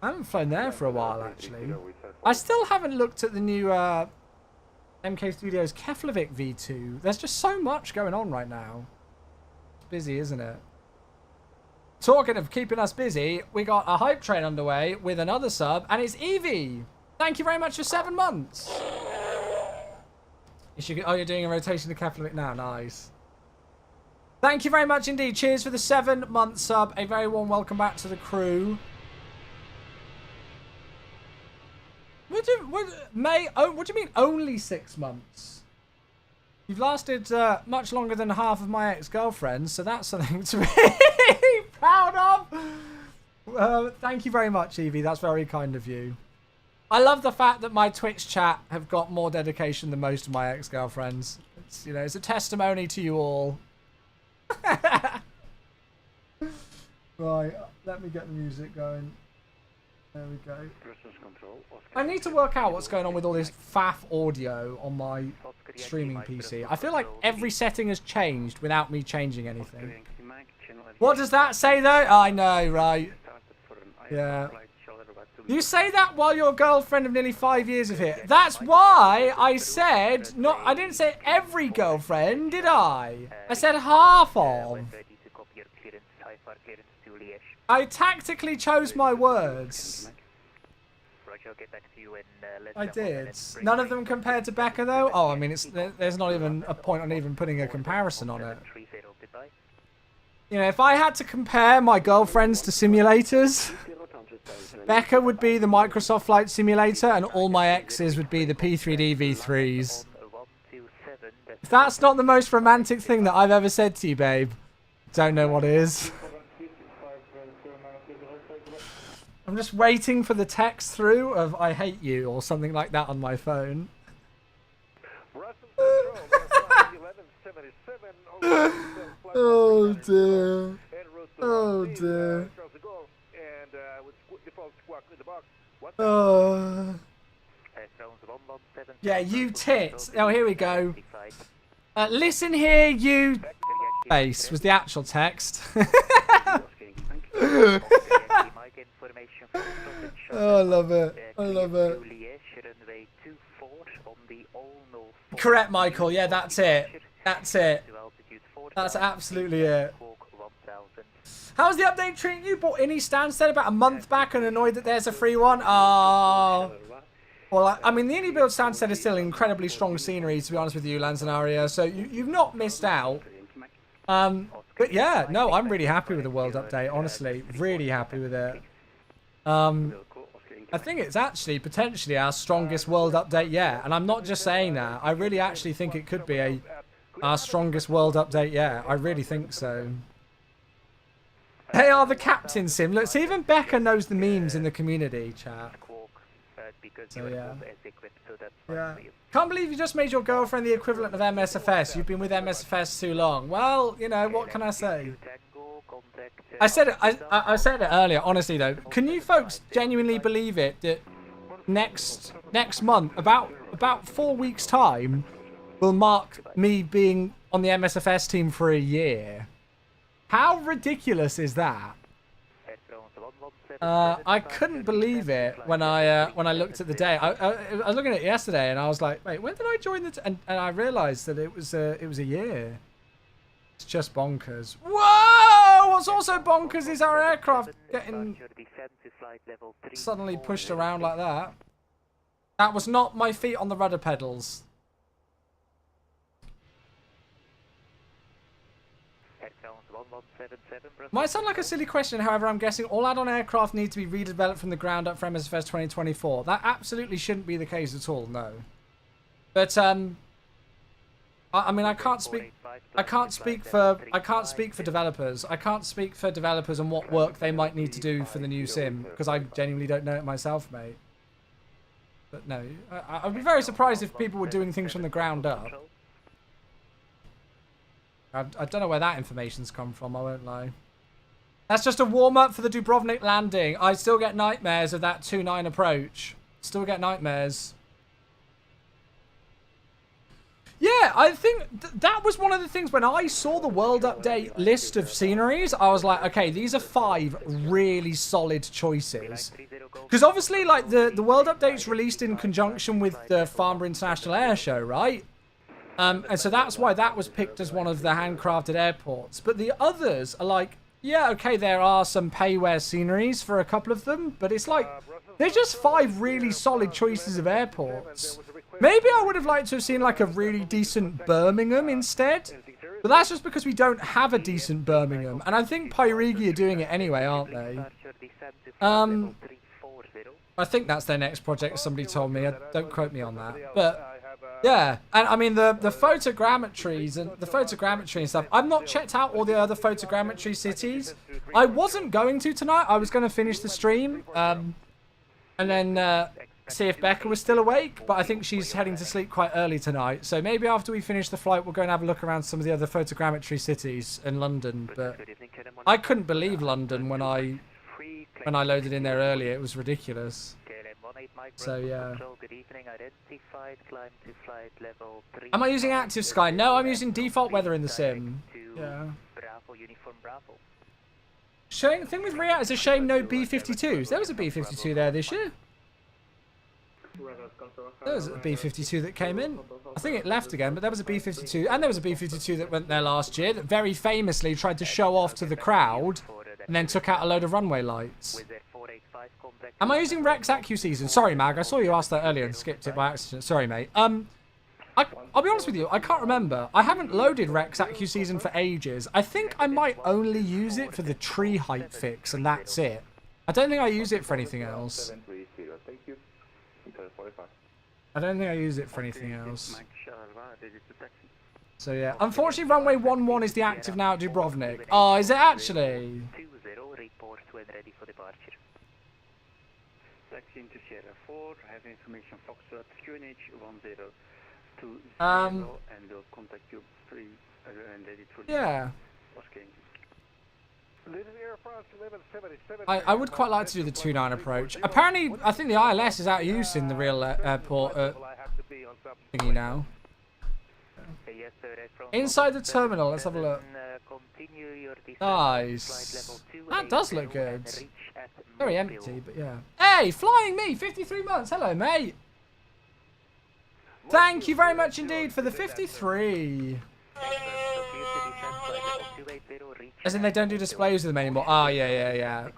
Speaker 1: I haven't flown there for a while, actually. I still haven't looked at the new MK Studios Keflavik V2. There's just so much going on right now. It's busy, isn't it? Talking of keeping us busy, we got a hype train underway with another sub, and it's Evie. Thank you very much for 7 months. Oh, you're doing a rotation to Keflavik now. Nice. Thank you very much indeed. Cheers for the 7-month sub. A very warm welcome back to the crew. What do you mean only 6 months? You've lasted much longer than half of my ex-girlfriends, so that's something to be proud of. Thank you very much, Evie. That's very kind of you. I love the fact that my Twitch chat have got more dedication than most of my ex-girlfriends. It's, you know, it's a testimony to you all. Right, let me get the music going. There we go. I need to work out what's going on with all this faff audio on my streaming PC. I feel like every setting has changed without me changing anything. What does that say though? I know, right? Yeah. You say that while your girlfriend of nearly 5 years of it. That's why I said not. I didn't say every girlfriend, did I? I said half of. I tactically chose my words. I did. None of them compared to Becca, though? Oh, I mean, there's not even a point on even putting a comparison on it. You know, if I had to compare my girlfriends to simulators, Becca would be the Microsoft Flight Simulator, and all my exes would be the P3D V3s. If that's not the most romantic thing that I've ever said to you, babe, don't know what is. I'm just waiting for the text through of I hate you or something like that on my phone. Oh dear. Oh dear. Oh. Yeah, you tit. Oh, here we go. Listen here, you face was the actual text. Oh, I love it. I love it. Correct, Michael. Yeah, that's it. That's it. That's absolutely it. How's the update treating you? Bought any Stansted about a month back and annoyed that there's a free one? Oh. Well, I mean, the iniBuilds Stansted is still incredibly strong scenery, to be honest with you, Lanzanaria. So you've not missed out. But yeah, no, I'm really happy with the world update, honestly. Really happy with it. I think it's actually potentially our strongest world update yet. And I'm not just saying that. I really actually think it could be a Our strongest world update yet. I really think so. They are the captain sim. Look, see, even Becca knows the memes in the community chat. So, yeah. Yeah. Can't believe you just made your girlfriend the equivalent of MSFS. You've been with MSFS too long. Well, you know, what can I say? I said it. I said it earlier. Honestly, though, can you folks genuinely believe it that next month, about 4 weeks' time, will mark me being on the MSFS team for a year? How ridiculous is that? I couldn't believe it when I looked at the day. I was looking at it yesterday and I was like, wait, when did I join the? And I realised that it was a year. It's just bonkers. Whoa! What's also bonkers is our aircraft getting suddenly pushed around like that. That was not my feet on the rudder pedals. Might sound like a silly question, however, I'm guessing all add-on aircraft need to be redeveloped from the ground up for MSFS 2024. That absolutely shouldn't be the case at all, no. But I mean, I can't speak for developers. I can't speak for developers and what work they might need to do for the new sim, because I genuinely don't know it myself, mate. But no, I'd be very surprised if people were doing things from the ground up. I don't know where that information's come from, I won't lie. That's just a warm-up for the Dubrovnik landing. I still get nightmares of that 2-9 approach. Still get nightmares. Yeah, I think that was one of the things when I saw the World Update list of sceneries, I was like, okay, these are 5 really solid choices. Because obviously, like, the World Update's released in conjunction with the Farnborough International Air Show, right? And so that's why that was picked as one of the handcrafted airports. But the others are like, yeah, okay, there are some payware sceneries for a couple of them, but it's like, they're just 5 really solid choices of airports. Maybe I would have liked to have seen like a really decent Birmingham instead. But that's just because we don't have a decent Birmingham. And I think Pyrigi are doing it anyway, aren't they? I think that's their next project, somebody told me. Don't quote me on that. But yeah, and I mean the photogrammetries and the photogrammetry and stuff. I've not checked out all the other photogrammetry cities. I wasn't going to tonight. I was going to finish the stream and then see if Becca was still awake. But I think she's heading to sleep quite early tonight. So maybe after we finish the flight, we'll go and have a look around some of the other photogrammetry cities in London. But I couldn't believe London when I loaded in there earlier. It was ridiculous. So yeah. Am I using active sky? No, I'm using default weather in the sim. Yeah. Shame, thing with Riyadh is a shame no B-52s. There was a B-52 there this year. There was a B-52 that came in. I think it left again, but there was a B-52. And there was a B-52 that went there last year that very famously tried to show off to the crowd and then took out a load of runway lights. Am I using Rex AccuSeason? Sorry, Mag. I saw you ask that earlier and skipped it by accident. Sorry, mate. I'll be honest with you. I can't remember. I haven't loaded Rex AccuSeason for ages. I think I might only use it for the tree height fix, and that's it. I don't think I use it for anything else. I don't think I use it for anything else. So yeah. Unfortunately, runway 11 is the active now at Dubrovnik. Oh, is it actually?
Speaker 6: Taxi into Sierra 4, have information Foxtrot QNH 1020 and they'll contact you and ready for
Speaker 1: yeah. I would quite like to do the 2-9 approach. Apparently, I think the ILS is out of use in the real airport thingy now. Inside the terminal, let's have a look. Nice. That does look good. Very empty, but yeah. Hey, Flying Me, 53 months. Hello, mate. Thank you very much indeed for the 53. As in they don't do displays of them anymore. Oh, yeah.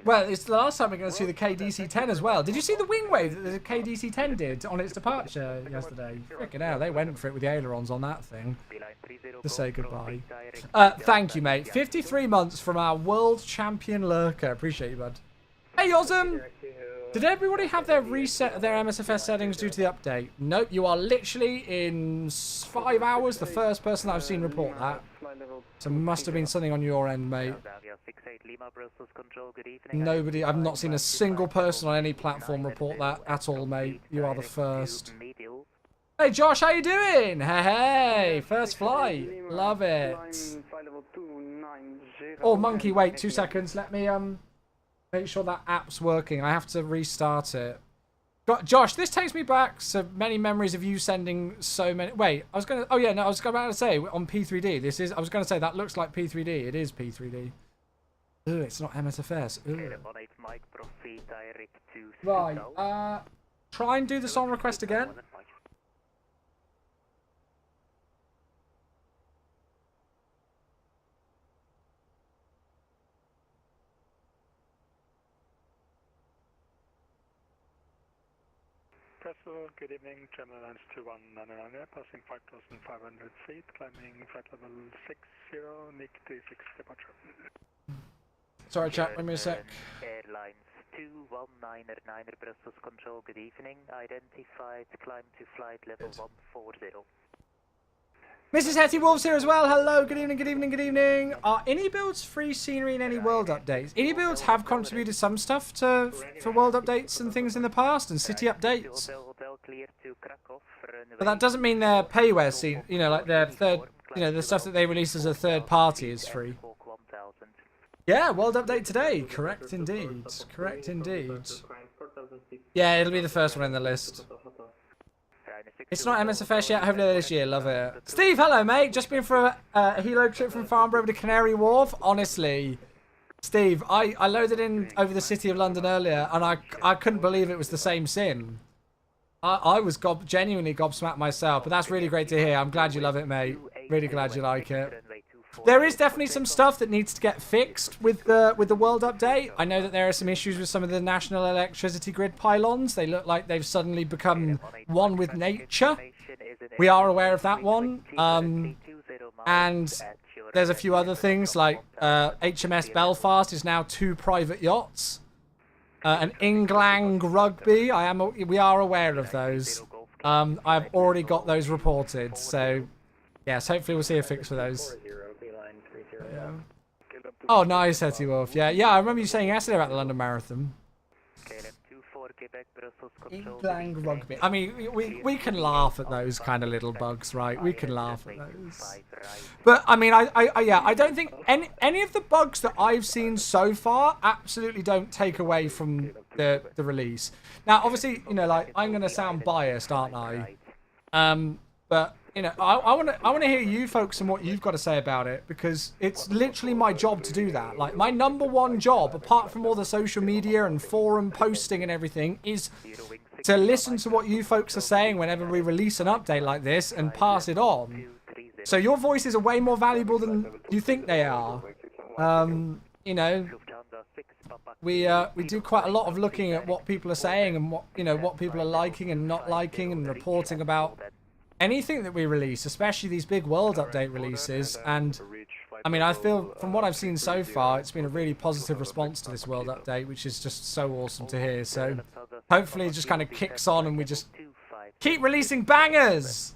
Speaker 1: Well, it's the last time we're going to see the KDC-10 as well. Did you see the wing wave that the KDC-10 did on its departure yesterday? Frickin' hell, they went for it with the ailerons on that thing to say goodbye. Thank you, mate. 53 months from our world champion lurker. Appreciate you, bud. Hey, Yozum! Did everybody have their reset their MSFS settings due to the update? Nope, you are literally in 5 hours the first person that I've seen report that. So must have been something on your end, mate. Nobody, I've not seen a single person on any platform report that at all, mate. You are the first. Hey Josh, how you doing? Hey, first flight. Love it. Oh, monkey, wait 2 seconds. Let me make sure that app's working. I have to restart it. Josh, this takes me back to many memories of you sending so many. Wait, I was gonna. Oh yeah, no, I was about to say on P3D. This is. I was gonna say that looks like P3D. It is P3D. Ooh, it's not MSFS. Ooh. Right. Try and do the song request again.
Speaker 6: Good evening, German Airlines 2199, passing 5,500 feet, climbing flight level 60, Nick 36 departure.
Speaker 1: Sorry, chat, wait me a sec.
Speaker 5: Airlines 2199 Brussels Control, good evening. Identified, climb to flight level 140.
Speaker 1: Mrs. Hetty Wolves here as well. Hello, good evening, good evening, good evening. Are iniBuilds free scenery in any world updates? iniBuilds have contributed some stuff for world updates and things in the past and city updates. But that doesn't mean their payware scene, you know, like their third, you know, the stuff that they release as a third party is free. Yeah, world update today. Correct indeed. Correct indeed. Yeah, it'll be the first one in the list. It's not MSFS yet, hopefully this year, love it. Steve, hello mate, just been for a helo trip from Farnborough over to Canary Wharf. Honestly, Steve, I loaded in over the city of London earlier and I couldn't believe it was the same sim. I was genuinely gobsmacked myself, but that's really great to hear. I'm glad you love it, mate. Really glad you like it. There is definitely some stuff that needs to get fixed with the world update. I know that there are some issues with some of the national electricity grid pylons. They look like they've suddenly become one with nature. We are aware of that one. And there's a few other things like HMS Belfast is now 2 private yachts. An Inglang Rugby. We are aware of those. I've already got those reported. So yes, hopefully we'll see a fix for those. Yeah. Oh, nice, Hetty Wolf. Yeah, I remember you saying yesterday about the London Marathon. England Rugby. I mean, we can laugh at those kind of little bugs, right? We can laugh at those. But I mean, I don't think any of the bugs that I've seen so far absolutely don't take away from the release. Now, obviously, you know, like I'm going to sound biased, aren't I? But you know, I want to hear you folks and what you've got to say about it, because it's literally my job to do that. Like, my #1 job, apart from all the social media and forum posting and everything, is to listen to what you folks are saying whenever we release an update like this and pass it on. So your voices are way more valuable than you think they are. You know, we do quite a lot of looking at what people are saying and what people are liking and not liking, and reporting about anything that we release, especially these big world update releases. And I mean, I feel from what I've seen so far, it's been a really positive response to this world update, which is just so awesome to hear. So hopefully it just kind of kicks on and we just keep releasing bangers.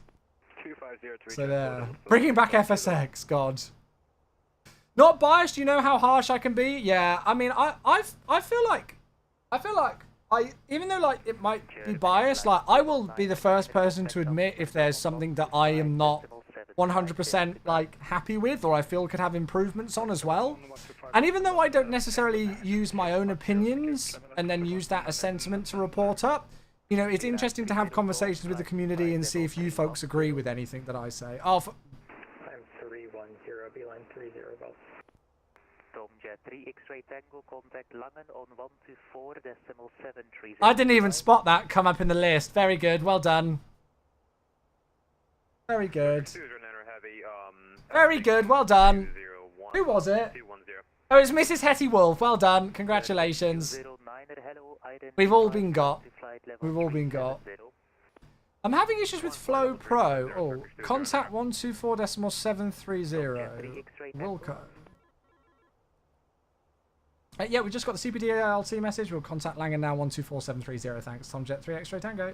Speaker 1: So there, bringing back FSX, God. Not biased, you know how harsh I can be. Yeah, I mean, I feel like even though like it might be biased, like I will be the first person to admit if there's something that I am not 100% like happy with, or I feel could have improvements on as well. And even though I don't necessarily use my own opinions and then use that as sentiment to report up, you know, it's interesting to have conversations with the community and see if you folks agree with anything that I say. Oh,
Speaker 6: I'm 310, beeline 30 Golf.
Speaker 5: Tomjet 3 X-ray Tango, contact Langen on 124.730.
Speaker 1: I didn't even spot that come up in the list. Very good, well done. Very good. Very good, well done. Who was it? Oh, it's Mrs. Hetty Wolf. Well done, congratulations. We've all been got. We've all been got. I'm having issues with Flow Pro. Oh, contact 124.730. Wilco. Yeah, we just got the CPDLT message. We'll contact Langen now, 124730. Thanks. Tomjet 3 X-ray Tango.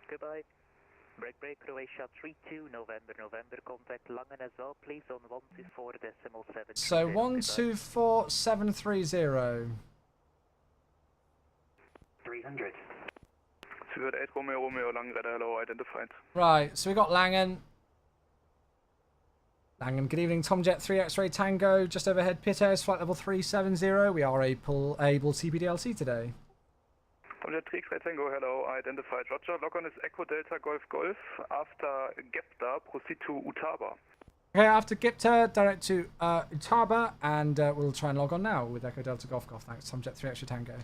Speaker 5: Goodbye. Break Croatia 32 November, contact Langen as well, please, on 124.7.
Speaker 1: So 124730.
Speaker 6: 300.
Speaker 4: Stuart 8 Romeo, Langen Radar, hello, identified.
Speaker 1: Right, so we got Langen. Langen, good evening. Tomjet 3 X-ray Tango, just overhead pit airs, flight level 370. We are able CPDLC today.
Speaker 4: Tomjet 3 X-ray Tango, hello, identified. Roger, lock on is Echo Delta Golf Golf. After Gepta, proceed to Utaba.
Speaker 1: Okay, after Gipta, direct to Utaba, and we'll try and log on now with Echo Delta Golf Golf. Thanks, Tomjet 3 X-ray Tango.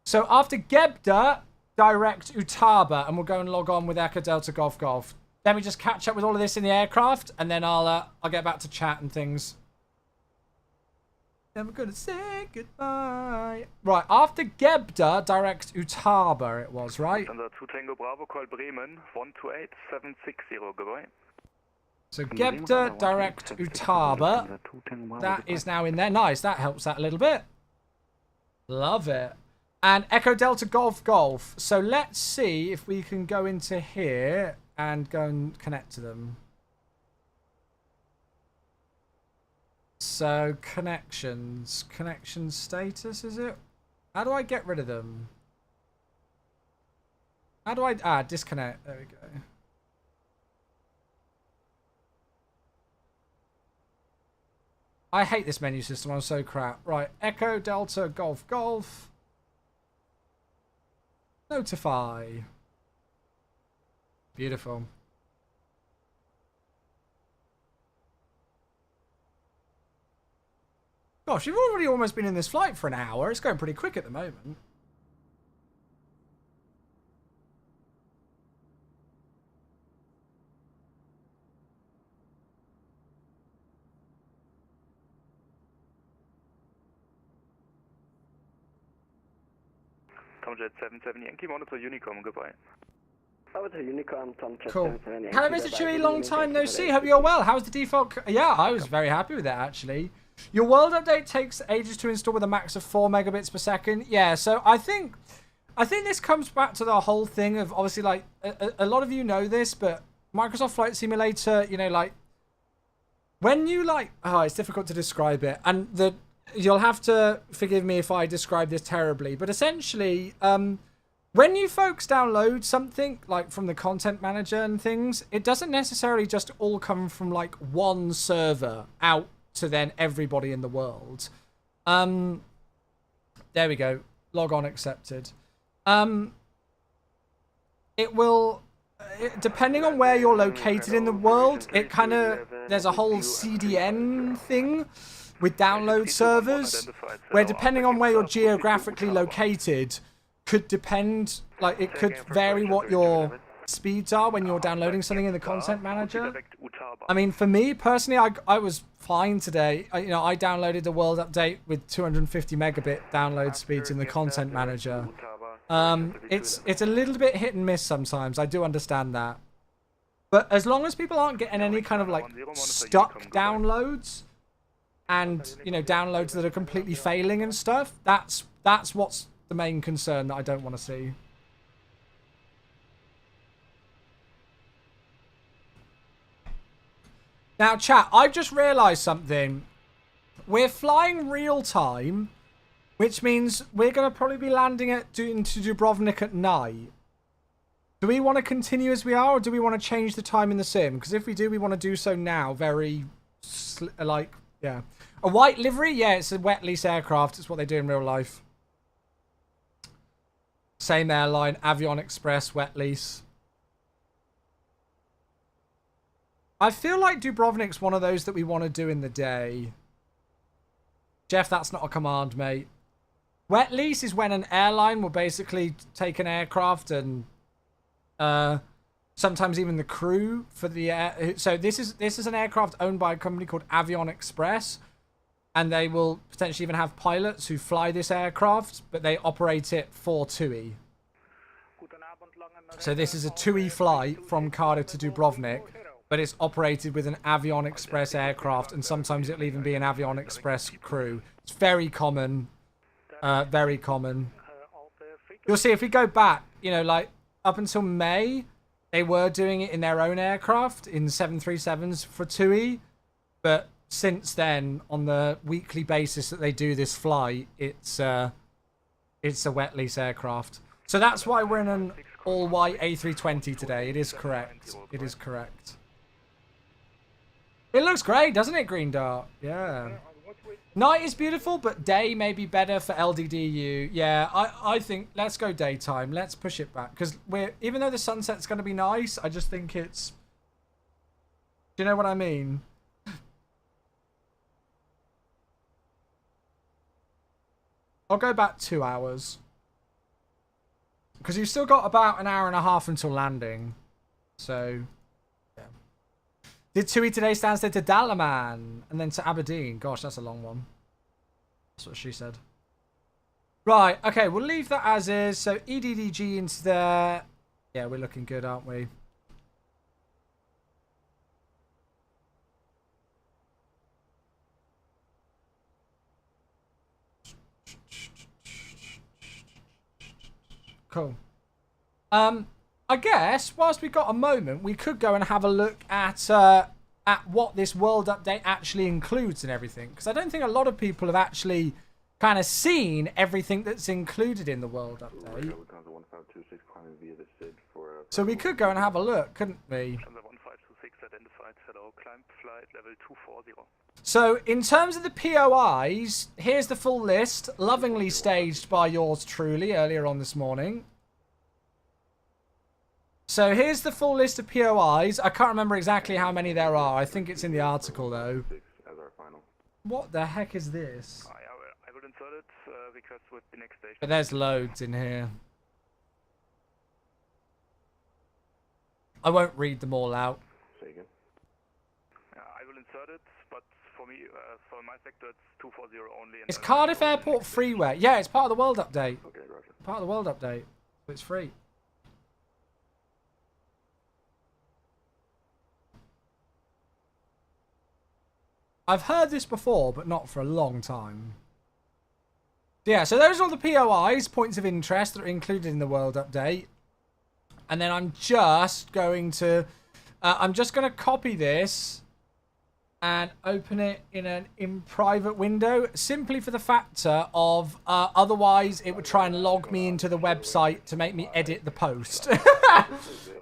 Speaker 1: So after Gebda, direct Utaba, and we'll go and log on with Echo Delta Golf Golf. Let me just catch up with all of this in the aircraft, and then I'll get back to chat and things. Then we're gonna say goodbye. Right, after Gebda, direct Utaba it was, right?
Speaker 4: Under 2 Tango Bravo, call Bremen, 128760, goodbye.
Speaker 1: So Gebda, direct Utaba. That is now in there. Nice, that helps that a little bit. Love it. And Echo Delta Golf Golf. So let's see if we can go into here and go and connect to them. So connections. Connection status, is it? How do I get rid of them? How do I... disconnect. There we go. I hate this menu system. I'm so crap. Right. Echo Delta Golf Golf. Notify. Beautiful. Gosh, you've already almost been in this flight for an hour. It's going pretty quick at the moment.
Speaker 4: Tomjet 77 Yankee, monitor Unicom, goodbye.
Speaker 1: Cool. Hello, Mr. Chewy. Long time no see. Hope you're well. How's the default? Yeah, I was very happy with that, actually. Your world update takes ages to install with a max of 4 megabits per second. Yeah, so I think this comes back to the whole thing of, obviously, like, a lot of you know this, but Microsoft Flight Simulator, you know, like, when you, like, it's difficult to describe it, and you'll have to forgive me if I describe this terribly, but essentially, when you folks download something, like, from the content manager and things, it doesn't necessarily just all come from, like, one server out to then everybody in the world. There we go. Log on accepted. It will, depending on where you're located in the world, it kind of, there's a whole CDN thing with download servers, where depending on where you're geographically located, could depend, like, it could vary what your speeds are when you're downloading something in the content manager. I mean, for me personally, I was fine today. I downloaded the world update with 250 megabit download speeds in the content manager. It's a little bit hit and miss sometimes. I do understand that, but as long as people aren't getting any kind of, like, stuck downloads and, you know, downloads that are completely failing and stuff, that's what's the main concern that I don't want to see. Now, chat, I've just realised something. We're flying real time, which means we're going to probably be landing into Dubrovnik at night. Do we want to continue as we are, or do we want to change the time in the sim? Because if we do, we want to do so now. Yeah. A white livery? Yeah, it's a wet lease aircraft. It's what they do in real life. Same airline, Avion Express, wet lease. I feel like Dubrovnik's one of those that we want to do in the day. Jeff, that's not a command, mate. Wet lease is when an airline will basically take an aircraft and sometimes even the crew for the air. So this is an aircraft owned by a company called Avion Express, and they will potentially even have pilots who fly this aircraft, but they operate it for TUI. So this is a TUI flight from Cardiff to Dubrovnik, but it's operated with an Avion Express aircraft, and sometimes it'll even be an Avion Express crew. It's very common. Very common. You'll see if we go back, you know, like up until May, they were doing it in their own aircraft in 737s for TUI. But since then, on the weekly basis that they do this flight, it's a wet lease aircraft. So that's why we're in an all-white A320 today. It is correct. It is correct. It looks great, doesn't it, Green Dart? Yeah. Night is beautiful, but day may be better for LDDU. Yeah, I think let's go daytime. Let's push it back. Because even though the sunset's going to be nice, I just think it's... Do you know what I mean? I'll go back 2 hours. Because you've still got about an hour and a half until landing. So... Did TUI today Stansted to Dalaman and then to Aberdeen? Gosh, that's a long one. That's what she said. Right, okay, we'll leave that as is. So EDDG into there. Yeah, we're looking good, aren't we? Cool. I guess, whilst we've got a moment, we could go and have a look at what this world update actually includes and everything. Because I don't think a lot of people have actually kind of seen everything that's included in the world update. So we could go and have a look, couldn't we? So in terms of the POIs, here's the full list, lovingly staged by yours truly earlier on this morning. So here's the full list of POIs. I can't remember exactly how many there are. I think it's in the article, though. What the heck is this?
Speaker 4: I will insert it because with the next station.
Speaker 1: But there's loads in here. I won't read them all out.
Speaker 4: I will insert it, but for me, for my sector, it's 240 only.
Speaker 1: It's Cardiff Airport freeware. Yeah, it's part of the world update. Okay, Roger. Part of the world update. So it's free. I've heard this before, but not for a long time. Yeah, so those are all the POIs, points of interest, that are included in the world update. And then I'm just going to copy this and open it in private window, simply for the factor of otherwise it would try and log me into the website to make me edit the post.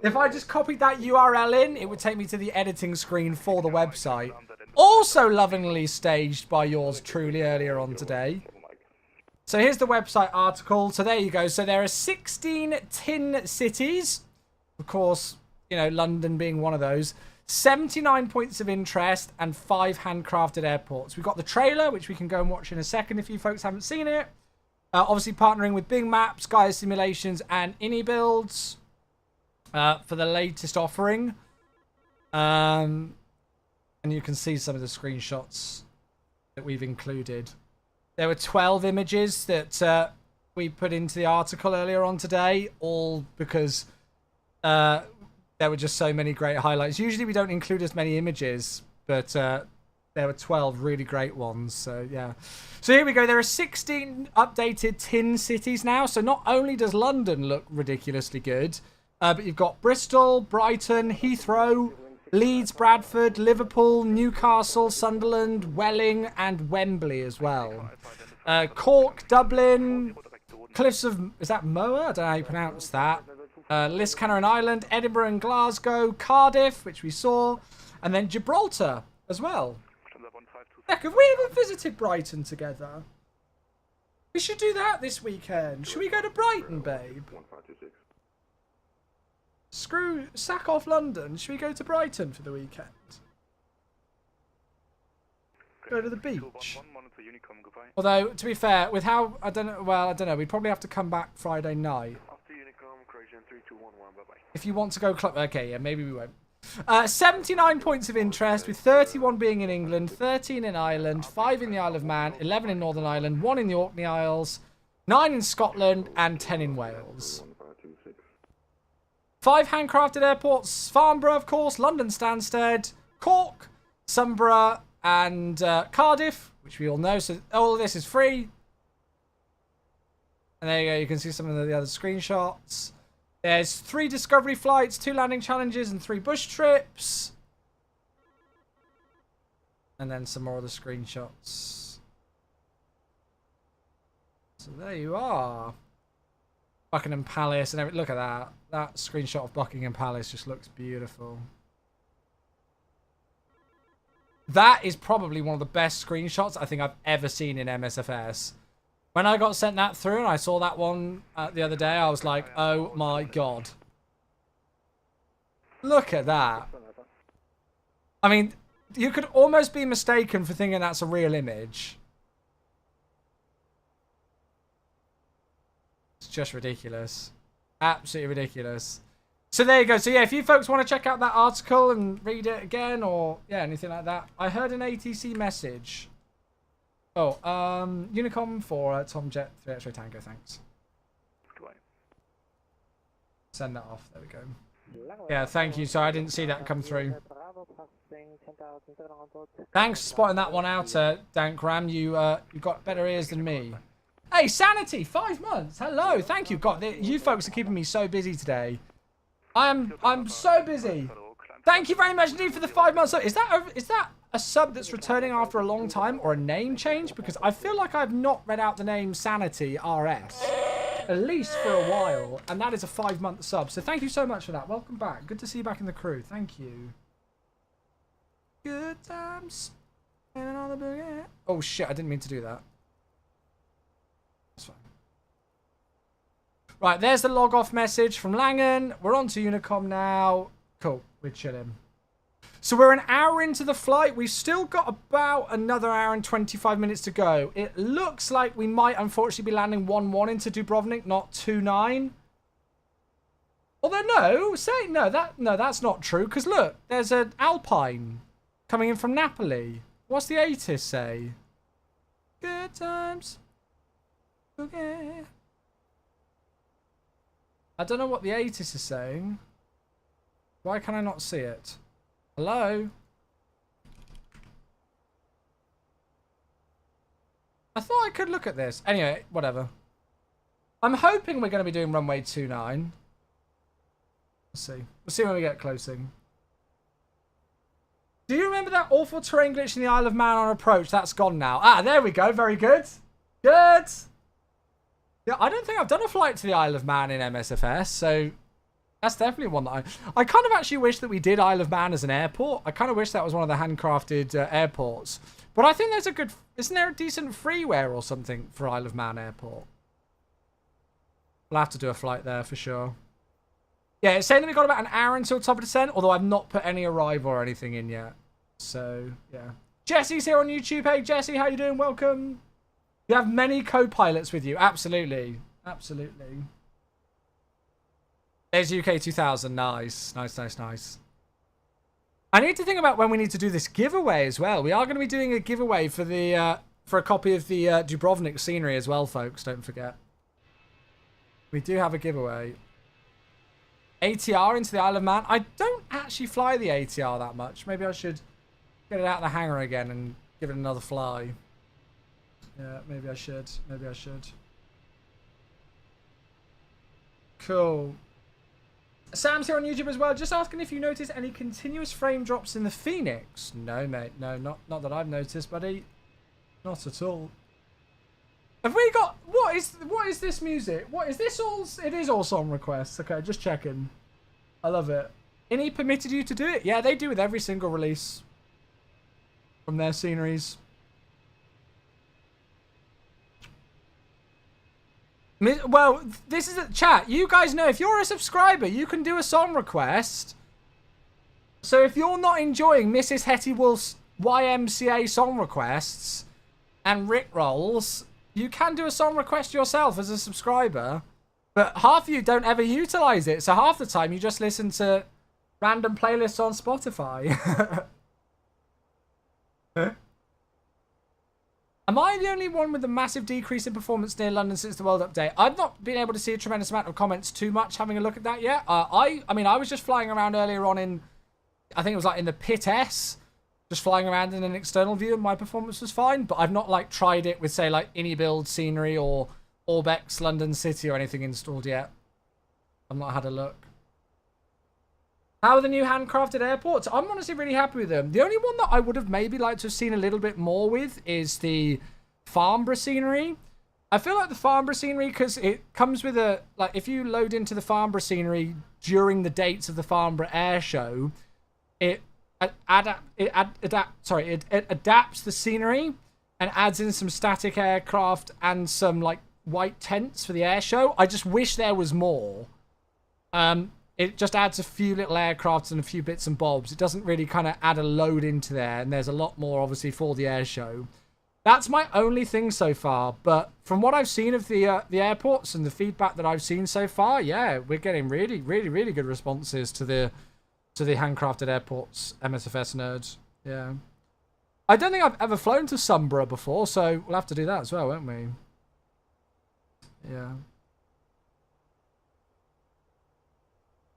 Speaker 1: If I just copied that URL in, it would take me to the editing screen for the website. Also lovingly staged by yours truly earlier on today. So here's the website article. So there you go. So there are 16 tin cities. Of course, you know, London being one of those. 79 points of interest and 5 handcrafted airports. We've got the trailer, which we can go and watch in a second if you folks haven't seen it. Obviously partnering with Bing Maps, Gaia Simulations and iniBuilds for the latest offering. And you can see some of the screenshots that we've included. There were 12 images that we put into the article earlier on today, all because there were just so many great highlights. Usually we don't include as many images, but there were 12 really great ones. So, yeah. So here we go. There are 16 updated tin cities now. So not only does London look ridiculously good, but you've got Bristol, Brighton, Heathrow, Leeds, Bradford, Liverpool, Newcastle, Sunderland, Welling, and Wembley as well. Cork, Dublin, Cliffs of... Is that Moher? I don't know how you pronounce that. Liscannor and Ireland, Edinburgh and Glasgow, Cardiff, which we saw, and then Gibraltar as well. Heck, have we ever visited Brighton together? We should do that this weekend. Should we go to Brighton, babe? Sack off London. Should we go to Brighton for the weekend? Go to the beach. Although, to be fair, with how I don't know. We'd probably have to come back Friday night. If you want to go club, okay, yeah, maybe we won't. 79 points of interest, with 31 being in England, 13 in Ireland, 5 in the Isle of Man, 11 in Northern Ireland, 1 in the Orkney Isles, 9 in Scotland, and 10 in Wales. 5 handcrafted airports: Farnborough, of course, London Stansted, Cork, Sunborough, and Cardiff, which we all know. So all of this is free. And there you go. You can see some of the other screenshots. There's 3 discovery flights, 2 landing challenges, and 3 bush trips. And then some more of the screenshots. So there you are. Buckingham Palace and everything. Look at that. That screenshot of Buckingham Palace just looks beautiful. That is probably one of the best screenshots I think I've ever seen in MSFS. When I got sent that through and I saw that one the other day, I was like, oh my god. Look at that. I mean, you could almost be mistaken for thinking that's a real image. It's just ridiculous. Absolutely ridiculous. So there you go. So yeah, if you folks want to check out that article and read it again or yeah, anything like that. I heard an ATC message. Oh, Unicom for Tom Jet 3 X-Ray Tango, thanks. Send that off. There we go. Yeah, thank you. Sorry, I didn't see that come through. Thanks for spotting that one out, Dankram. You got better ears than me. Hey, Sanity, 5 months. Hello, thank you. God, you folks are keeping me so busy today. I'm so busy. Thank you very much indeed for the 5 months. Is that a sub that's returning after a long time or a name change? Because I feel like I've not read out the name Sanity RS. At least for a while, and that is a 5-month sub. So thank you so much for that. Welcome back. Good to see you back in the crew. Thank you. Good times. Oh shit! I didn't mean to do that. That's fine. Right, there's the log off message from Langen. We're on to Unicom now. Cool. We're chilling. So we're an hour into the flight. We've still got about another hour and 25 minutes to go. It looks like we might unfortunately be landing 1-1 into Dubrovnik, not 2-9. Although no, that's not true. Because look, there's an Alpine coming in from Napoli. What's the ATIS say? Good times. Okay. I don't know what the ATIS is saying. Why can I not see it? Hello? I thought I could look at this. Anyway, whatever. I'm hoping we're going to be doing runway 29. Let's see. We'll see when we get closing. Do you remember that awful terrain glitch in the Isle of Man on approach? That's gone now. Ah, there we go. Very good. Good. Yeah, I don't think I've done a flight to the Isle of Man in MSFS, so... That's definitely one that I kind of actually wish that we did Isle of Man as an airport. I kind of wish that was one of the handcrafted airports. But I think there's a good... Isn't there a decent freeware or something for Isle of Man airport? We'll have to do a flight there for sure. Yeah, it's saying that we've got about an hour until top of descent, although I've not put any arrival or anything in yet. So, yeah. Jesse's here on YouTube. Hey, Jesse, how you doing? Welcome. You have many co-pilots with you. Absolutely. Absolutely. There's UK 2000. Nice. Nice. I need to think about when we need to do this giveaway as well. We are going to be doing a giveaway for the for a copy of the Dubrovnik scenery as well, folks. Don't forget. We do have a giveaway. ATR into the Isle of Man. I don't actually fly the ATR that much. Maybe I should get it out of the hangar again and give it another fly. Yeah, maybe I should. Cool. Sam's here on YouTube as well, just asking if you notice any continuous frame drops in the Phoenix. No, mate. No, not that I've noticed, buddy. Not at all. Have we got... What is this music? What is this all... It is all song requests. Okay, just checking. I love it. Ini permitted you to do it? Yeah, they do with every single release from their sceneries. Well, this is a chat. You guys know if you're a subscriber, you can do a song request. So if you're not enjoying Mrs. Hetty Wolf's YMCA song requests and Rick rolls, you can do a song request yourself as a subscriber. But half of you don't ever utilize it. So half the time you just listen to random playlists on Spotify. Am I the only one with a massive decrease in performance near London since the World Update? I've not been able to see a tremendous amount of comments too much having a look at that yet. I mean, I was just flying around earlier on in, I think it was like in the Pit S, just flying around in an external view, and my performance was fine. But I've not like tried it with say like iniBuilds scenery or Orbex London City or anything installed yet. I've not had a look. How are the new handcrafted airports? I'm honestly really happy with them. The only one that I would have maybe liked to have seen a little bit more with is the Farnborough scenery. I feel like the Farnborough scenery, because it comes with a, like, if you load into the Farnborough scenery during the dates of the Farnborough Air Show, it adapts the scenery and adds in some static aircraft and some, like, white tents for the air show. I just wish there was more. It just adds a few little aircrafts and a few bits and bobs. It doesn't really kind of add a load into there, and there's a lot more, obviously, for the air show. That's my only thing so far, but from what I've seen of the airports and the feedback that I've seen so far, yeah, we're getting really, really, really good responses to the handcrafted airports, MSFS nerds. Yeah. I don't think I've ever flown to Sunborough before, so we'll have to do that as well, won't we? Yeah.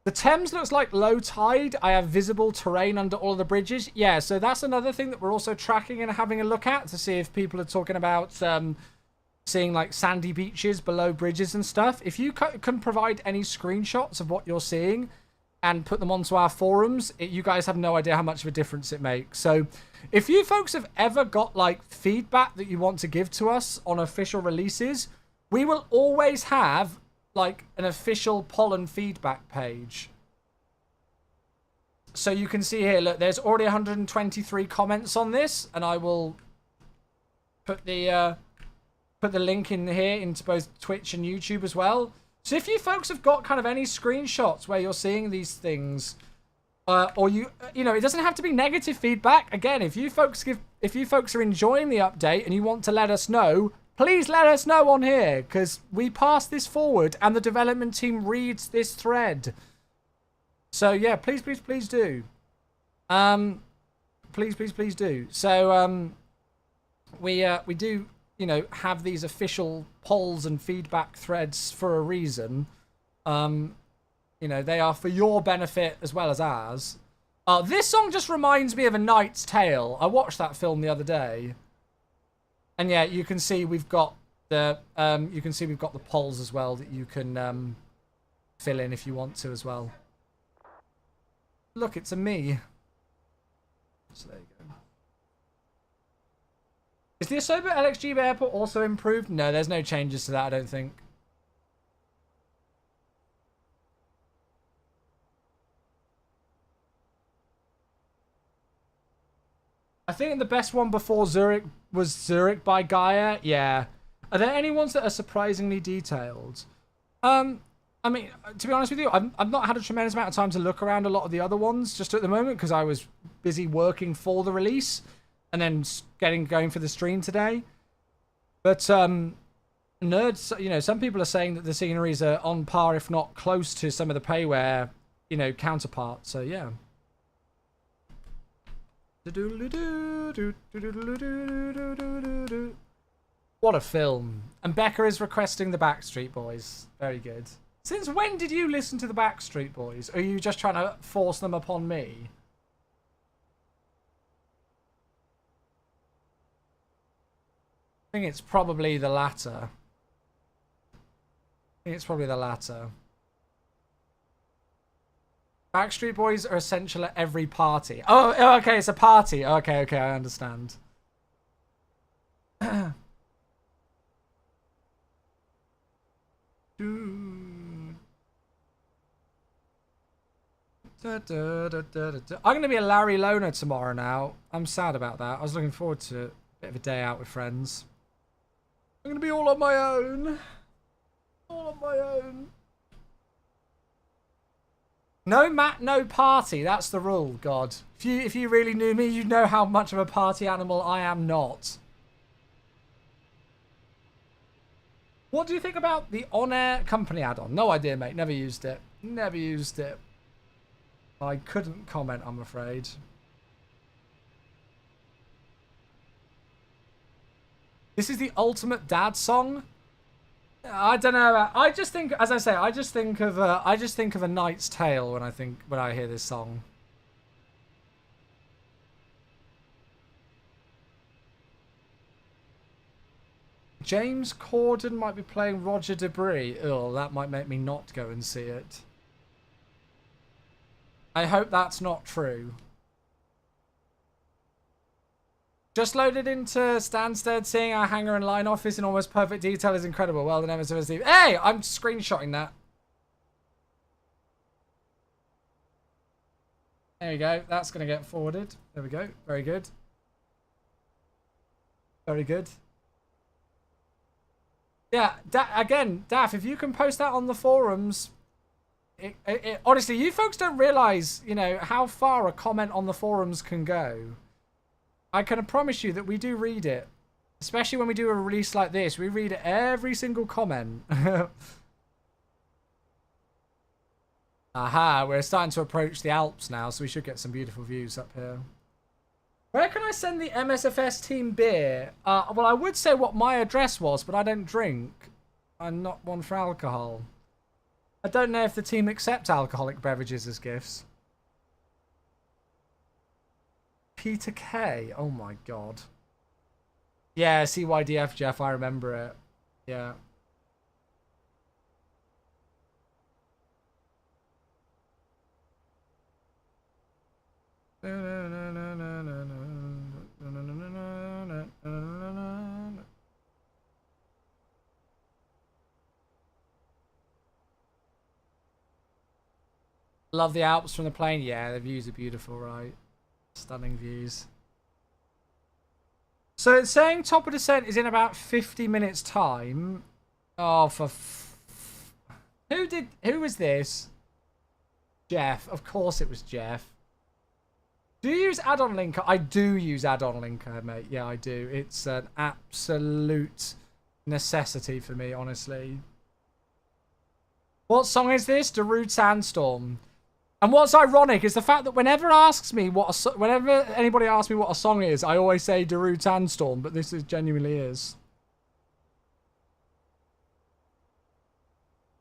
Speaker 1: The Thames looks like low tide. I have visible terrain under all of the bridges. Yeah, so that's another thing that we're also tracking and having a look at to see if people are talking about seeing like sandy beaches below bridges and stuff. If you can provide any screenshots of what you're seeing and put them onto our forums, you guys have no idea how much of a difference it makes. So if you folks have ever got like feedback that you want to give to us on official releases, we will always have like an official pollen feedback page. So you can see here, look, there's already 123 comments on this, and I will put the link in here into both Twitch and YouTube as well. So if you folks have got kind of any screenshots where you're seeing these things, or you know, it doesn't have to be negative feedback. Again, if you folks are enjoying the update and you want to let us know, please let us know on here, because we pass this forward and the development team reads this thread. So yeah, please, please, please do. Please, please, please do. So we do, you know, have these official polls and feedback threads for a reason. You know, they are for your benefit as well as ours. This song just reminds me of A Knight's Tale. I watched that film the other day. And yeah, you can see we've got the polls as well that you can fill in if you want to as well. Look, it's a me. So there you go. Is the Asobo LXG airport also improved? No, there's no changes to that, I don't think. I think the best one before Zurich was Zurich by Gaia. Yeah. Are there any ones that are surprisingly detailed? I mean, to be honest with you, I've not had a tremendous amount of time to look around a lot of the other ones just at the moment because I was busy working for the release and then going for the stream today. But nerds, you know, some people are saying that the sceneries are on par, if not close to some of the payware, you know, counterparts. So yeah. What a film. And Becca is requesting the Backstreet Boys. Very good. Since when did you listen to the Backstreet Boys? Or are you just trying to force them upon me? I think it's probably the latter. Backstreet Boys are essential at every party. Oh, okay, it's a party. Okay, I understand. I'm going to be a Larry Loner tomorrow now. I'm sad about that. I was looking forward to a bit of a day out with friends. I'm going to be all on my own. No Matt, no party. That's the rule, God. If you really knew me, you'd know how much of a party animal I am not. What do you think about the on-air company add-on? No idea, mate. Never used it. I couldn't comment, I'm afraid. This is the ultimate dad song. I don't know. I just think, as I say, I just think of A Knight's Tale when I hear this song. James Corden might be playing Roger Debris. Oh, that might make me not go and see it. I hope that's not true. Just loaded into Stansted, seeing our hangar and line office in almost perfect detail is incredible. Well done, MSF Steve. Hey, I'm screenshotting that. There you go. That's going to get forwarded. There we go. Very good. Very good. Yeah, again, Daff, if you can post that on the forums, honestly, you folks don't realise, you know, how far a comment on the forums can go. I can promise you that we do read it. Especially when we do a release like this. We read every single comment. Aha, we're starting to approach the Alps now, so we should get some beautiful views up here. Where can I send the MSFS team beer? Well, I would say what my address was, but I don't drink. I'm not one for alcohol. I don't know if the team accept alcoholic beverages as gifts. Peter K. Oh my god. Yeah, CYDF, Jeff, I remember it. Yeah. Love the Alps from the plane. Yeah, the views are beautiful, right? Stunning views. So it's saying top of descent is in about 50 minutes time. Oh, for who was this? Jeff. Of course it was Jeff. Do you use add-on linker? I do use add-on linker, mate. Yeah, I do. It's an absolute necessity for me, honestly. What song is this? Darude Sandstorm. And what's ironic is the fact that whenever anybody asks me what a song is, I always say Darude Sandstorm, but this genuinely is.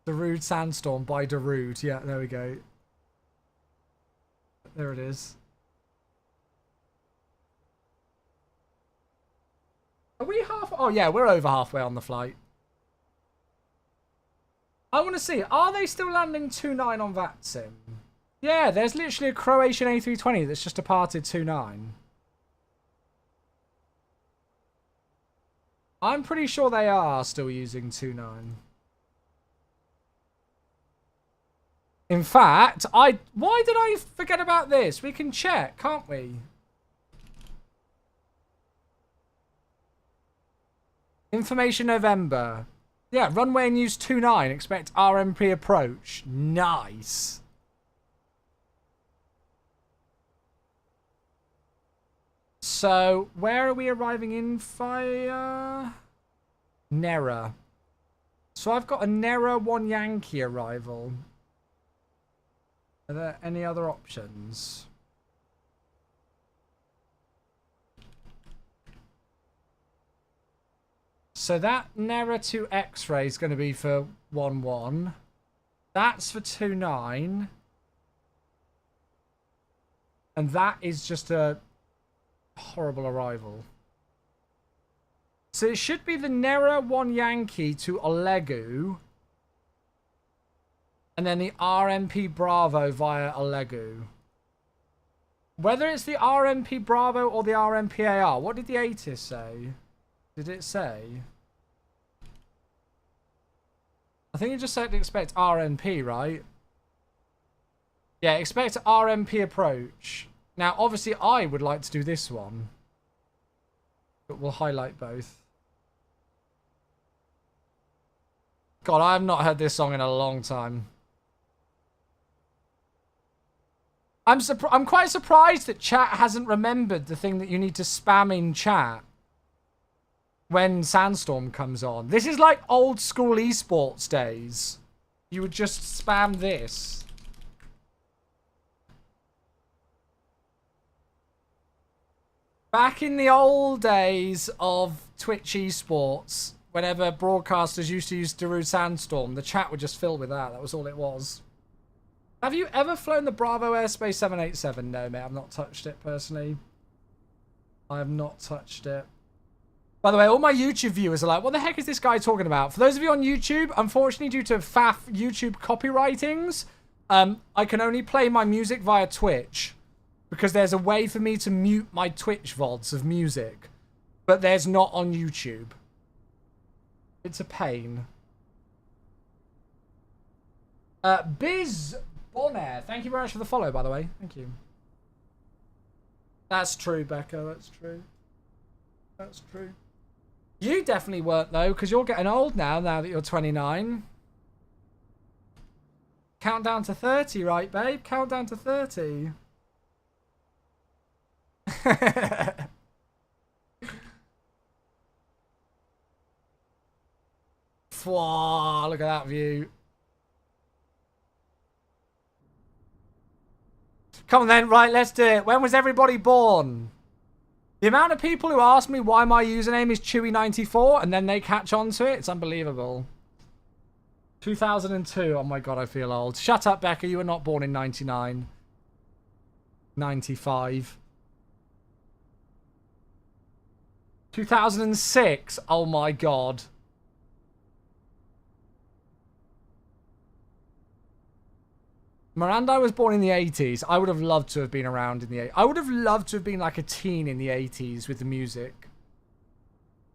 Speaker 1: Darude Sandstorm by Darude. Yeah, there we go. There it is. Are we half? Oh yeah, we're over halfway on the flight. I want to see, are they still landing 29 on VATSIM? Yeah, there's literally a Croatian A320 that's just departed 29. I'm pretty sure they are still using 29. In fact, why did I forget about this? We can check, can't we? Information November. Yeah, runway and use 29. Expect RMP approach. Nice. So, where are we arriving in via? Nera. So I've got a Nera 1 Yankee arrival. Are there any other options? So that Nera 2 X-ray is going to be for 1-1. That's for 2-9. And that is just a horrible arrival. So it should be the Nera 1 Yankee to Olegu. And then the RMP Bravo via Olegu. Whether it's the RMP Bravo or the RMP AR, what did the ATIS say? Did it say? I think it just said to expect RMP, right? Yeah, expect RMP approach. Now, obviously, I would like to do this one. But we'll highlight both. God, I have not heard this song in a long time. I'm quite surprised that chat hasn't remembered the thing that you need to spam in chat when Sandstorm comes on. This is like old school esports days. You would just spam this. Back in the old days of Twitch esports, whenever broadcasters used to use Darude Sandstorm, the chat would just fill with that. That was all it was. Have you ever flown the Bravo Airspace 787? No, mate, I've not touched it personally. I have not touched it. By the way, all my YouTube viewers are like, what the heck is this guy talking about? For those of you on YouTube, unfortunately, due to faff YouTube copywritings, I can only play my music via Twitch. Because there's a way for me to mute my Twitch VODs of music. But there's not on YouTube. It's a pain. Biz Bonaire, thank you very much for the follow, by the way. Thank you. That's true, Becca. That's true. That's true. You definitely weren't, though, because you're getting old now that you're 29. Countdown to 30, right, babe? Countdown to 30. Wow, look at that view. Come on then, right, let's do it. When was everybody born? The amount of people who ask me why my username is Chewy94 and then they catch on to it, it's unbelievable. 2002, oh my god, I feel old. Shut up, Becca, you were not born in 99. 95. 2006, oh my god. Miranda was born in the 80s. I would have loved to have been around in the 80s. I would have loved to have been like a teen in the 80s with the music.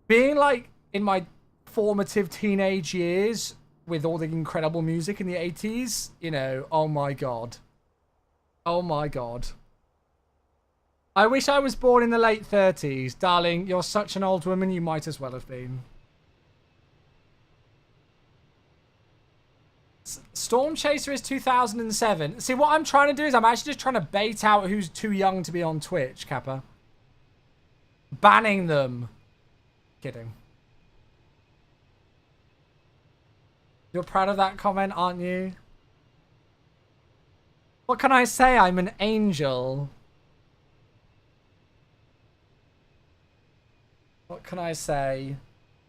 Speaker 1: Being like in my formative teenage years with all the incredible music in the 80s, you know, oh my god. Oh my god. I wish I was born in the late 30s. Darling, you're such an old woman, you might as well have been. Storm Chaser is 2007. See, what I'm trying to do is I'm actually just trying to bait out who's too young to be on Twitch, Kappa. Banning them. Kidding. You're proud of that comment, aren't you? What can I say? I'm an angel. What can I say?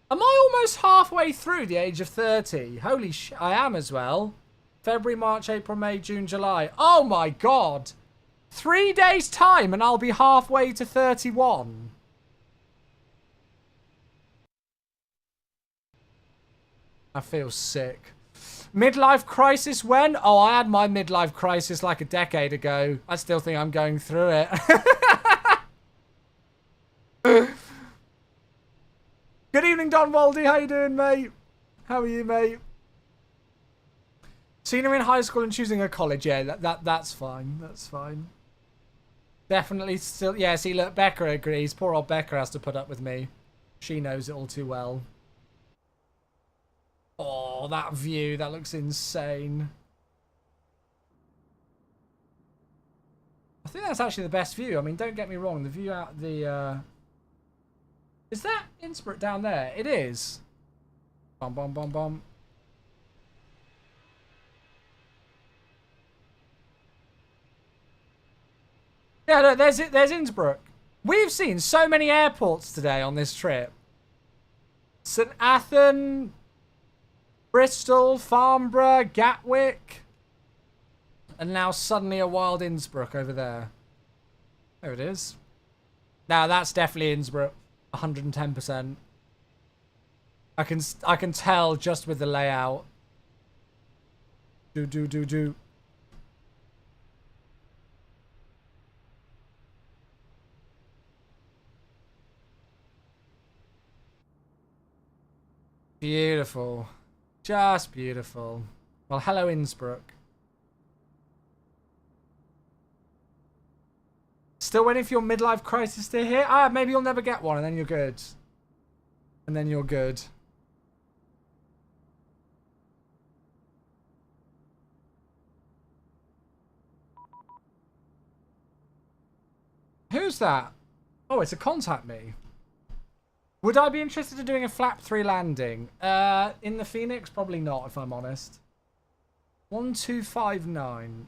Speaker 1: Am I almost halfway through the age of 30? Holy shit, I am as well. February, March, April, May, June, July. Oh my god. 3 days time and I'll be halfway to 31. I feel sick. Midlife crisis when? Oh, I had my midlife crisis like a decade ago. I still think I'm going through it. Good evening, Don Waldy. How you doing, mate? How are you, mate? Senior in high school and choosing a college. Yeah, that's fine. That's fine. Definitely still... Yeah, see, look, Becca agrees. Poor old Becca has to put up with me. She knows it all too well. Oh, that view. That looks insane. I think that's actually the best view. I mean, don't get me wrong. The view out the... Is that Innsbruck down there? It is. Bum, bum, bum, bum. Yeah, look, there's Innsbruck. We've seen so many airports today on this trip. St. Athan, Bristol, Farnborough, Gatwick. And now suddenly a wild Innsbruck over there. There it is. Now that's definitely Innsbruck. 110%. I can tell just with the layout. Do. Beautiful. Just beautiful. Well, hello, Innsbruck. Still waiting for your midlife crisis to hit? Ah, maybe you'll never get one and then you're good. And then you're good. Who's that? Oh, it's a contact me. Would I be interested in doing a flap 3 landing? In the Phoenix? Probably not, if I'm honest. 1259.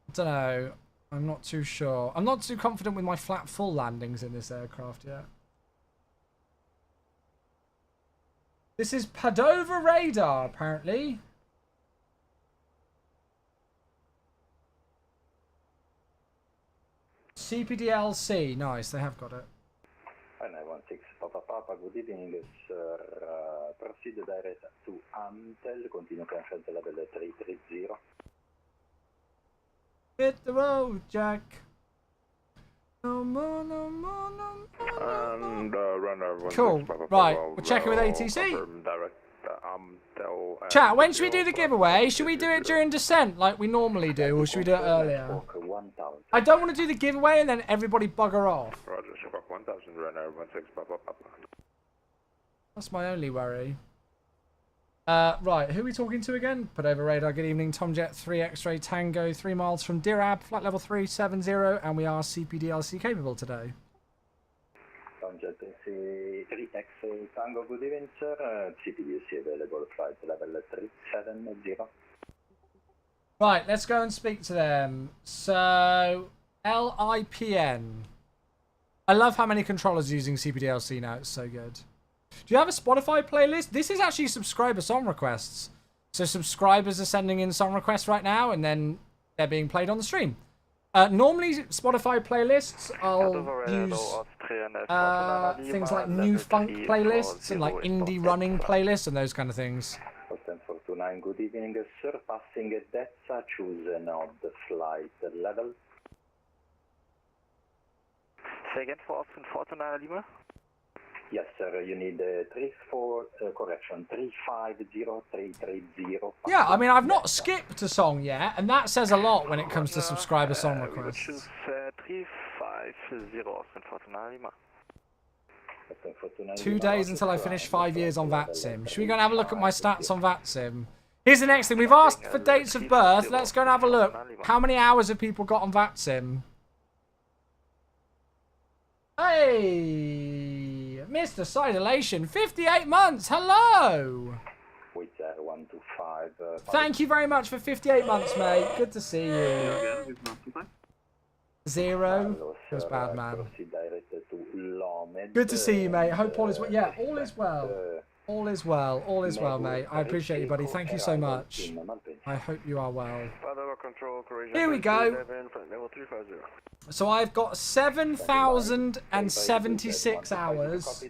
Speaker 1: I don't know. I'm not too sure. I'm not too confident with my flat full landings in this aircraft yet. This is Padova radar, apparently. CPDLC. Nice, they have got it.
Speaker 7: And 16 Papa, good evening, sir. Proceed direct to Amtel, continue conference level 330.
Speaker 1: Hit the road, Jack. No more, no more, no more.
Speaker 8: And runner
Speaker 1: Cool. Right, we're checking with ATC. Chat, when should we do the giveaway? Should we do it during descent like we normally do, or should we do it earlier? I don't want to do the giveaway and then everybody bugger off.
Speaker 8: Roger, Shabak 1000, runner 16 Papa.
Speaker 1: That's my only worry. Right, who are we talking to again? Put over radar. Good evening, Tomjet 3 X-Ray Tango, 3 miles from Dirab, flight level 370, and we are CPDLC capable today.
Speaker 7: Tomjet 3 X-Ray Tango, good evening, sir. CPDC available, flight level 370.
Speaker 1: Right, let's go and speak to them. So, LIPN. I love how many controllers are using CPDLC now. It's so good. Do you have a Spotify playlist? This is actually subscriber song requests. So subscribers are sending in song requests right now, and then they're being played on the stream. Normally, Spotify playlists, I'll use things like new funk playlists and like indie running playlists and those kind of things.
Speaker 7: 1049, good evening, sir. Passing Detza, choose an odd flight level.
Speaker 5: Say again for Austin Fortuna Lima?
Speaker 7: Yes, sir. You need 350330.
Speaker 1: Yeah, I mean, I've not skipped a song yet, and that says a lot when it comes to subscriber song requests.
Speaker 5: Choose 350 Austin Fortuna Lima.
Speaker 1: 2 days until I finish 5 years on VATSIM. Should we go and have a look at my stats on VATSIM? Here's the next thing. We've asked for dates of birth. Let's go and have a look. How many hours have people got on VATSIM? Hey, Mr. Sidulation, 58 months. Hello. Thank you very much for 58 months, mate. Good to see you. 0. Feels bad, man. Good to see you, mate. Hope all is well. Yeah, all is well. All is well. All is well, mate. I appreciate you, buddy. Thank you so much. I hope you are well. Here we go. So I've got 7,076 hours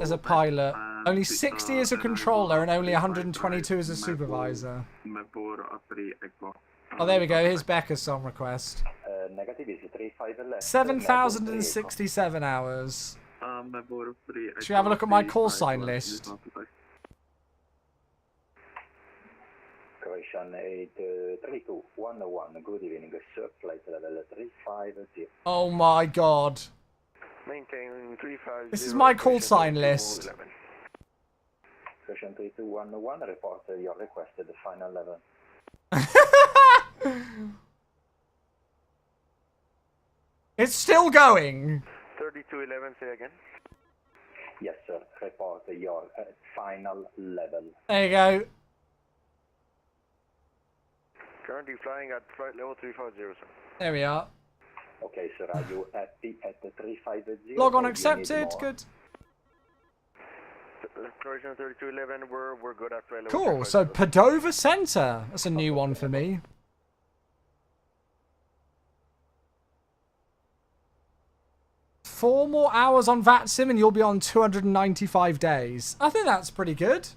Speaker 1: as a pilot, only 60 as a controller, and only 122 as a supervisor. Oh, there we go. Here's Becca's song request. 7,067 hours. Should we have a look at my call sign list?
Speaker 7: Croatian 83211, good evening, sir, flight level 350.
Speaker 1: Oh my god.
Speaker 5: Maintain 350.
Speaker 1: This is my call sign list.
Speaker 7: Croatian 3211, report your requested final level.
Speaker 1: It's still going.
Speaker 5: 3211, say again.
Speaker 7: Yes, sir, report your final level.
Speaker 1: There you go.
Speaker 5: Currently flying at flight level 350, sir.
Speaker 1: There we are.
Speaker 7: Okay, sir, are you happy at the 350?
Speaker 1: Log on accepted. Good.
Speaker 5: Croatian 3211, we're good at flight level.
Speaker 1: Cool. So Padova Center. That's a new one for me. Four more hours on VATSIM and you'll be on 295 days. I think that's pretty good.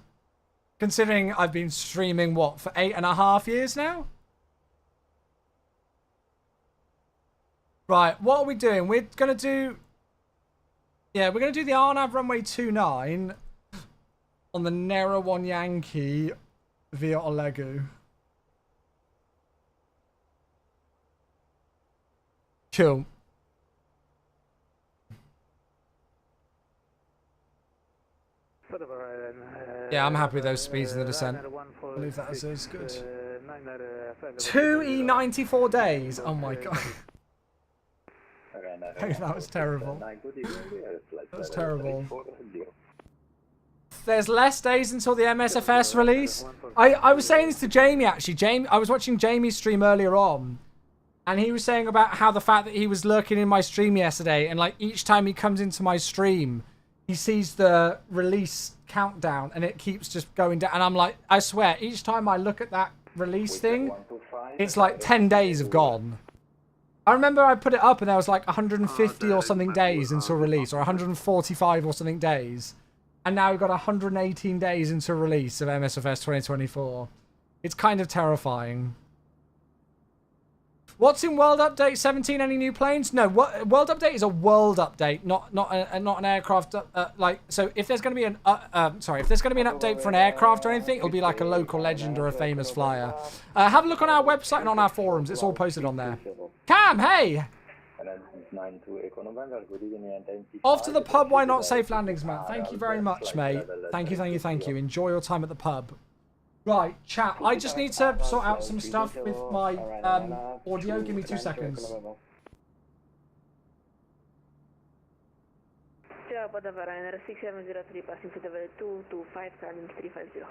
Speaker 1: Considering I've been streaming, what, for 8.5 years now? Right, what are we doing? We're going to do... Yeah, we're going to do the Arnav runway 29 on the Nera 1 Yankee via Olegu. Cool. Yeah, I'm happy with those speeds in the descent. I believe that is good. 2E94 days. Oh my god. That was terrible. That was terrible. There's less days until the MSFS release. I was saying this to Jamie actually. I was watching Jamie's stream earlier on, and he was saying about how the fact that he was lurking in my stream yesterday, and like each time he comes into my stream, he sees the release countdown and it keeps just going down. And I'm like, I swear, each time I look at that release thing, it's like 10 days have gone. I remember I put it up and there was like 150 or something days until release, or 145 or something days. And now we've got 118 days until release of MSFS 2024. It's kind of terrifying. What's in World Update 17? Any new planes? No, World Update is a world update, not an aircraft. So if there's going to be if there's going to be an update for an aircraft or anything, it'll be like a local legend or a famous flyer. Have a look on our website and on our forums. It's all posted on there. Cam, hey! Off to the pub, why not? Safe landings, man. Thank you very much, mate. Thank you. Enjoy your time at the pub. Right, chat, I just need to sort out some stuff with my audio. Give me 2 seconds.
Speaker 9: Padova Ryanair 6703, passing to level 225, climbing 350.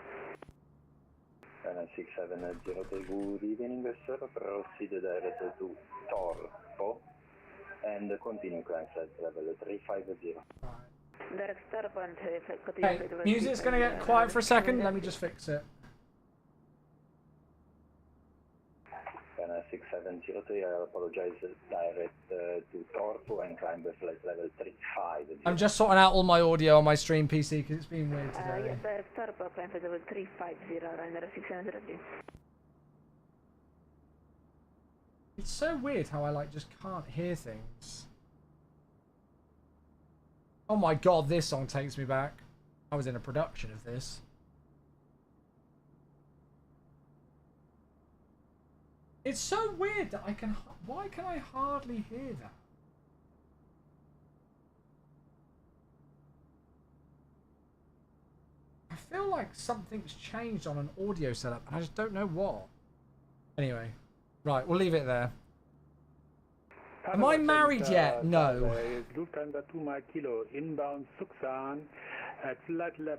Speaker 7: Ryanair 6703, good evening, sir. Proceed direct to Torpo and continue climb flight level 350.
Speaker 9: Direct starboard,
Speaker 1: Okay, music's going to get quiet for a second. Let me just fix it.
Speaker 7: 6703, I apologize, direct to Torpo and climb the flight level 350.
Speaker 1: I'm just sorting out all my audio on my stream PC because it's been weird today.
Speaker 9: Yes, direct starboard, climb flight level 350, Ryanair 6703.
Speaker 1: It's so weird how I like just can't hear things. Oh my god, this song takes me back. I was in a production of this. It's so weird that I can... Why can I hardly hear that? I feel like something's changed on an audio setup, and I just don't know what. Anyway, right, we'll leave it there. Am I married yet? No.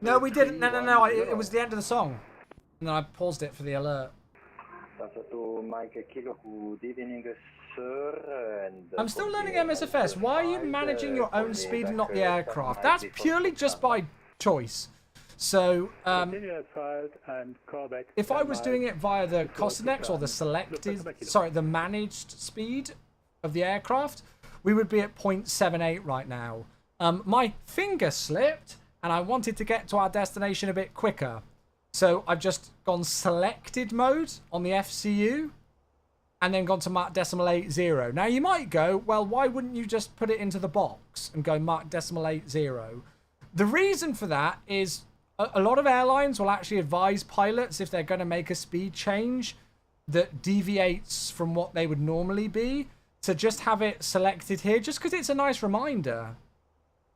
Speaker 1: No, we didn't. No. It was the end of the song. And then I paused it for the alert. I'm still learning MSFS. Why are you managing your own speed and not the aircraft? That's purely just by choice. So, if I was doing it via the Costinex or the the managed speed of the aircraft, we would be at 0.78 right now. My finger slipped and I wanted to get to our destination a bit quicker. So I've just gone selected mode on the FCU and then gone to mark decimal 80. Now you might go, well, why wouldn't you just put it into the box and go mark decimal 80? The reason for that is a lot of airlines will actually advise pilots if they're going to make a speed change that deviates from what they would normally be to just have it selected here, just because it's a nice reminder,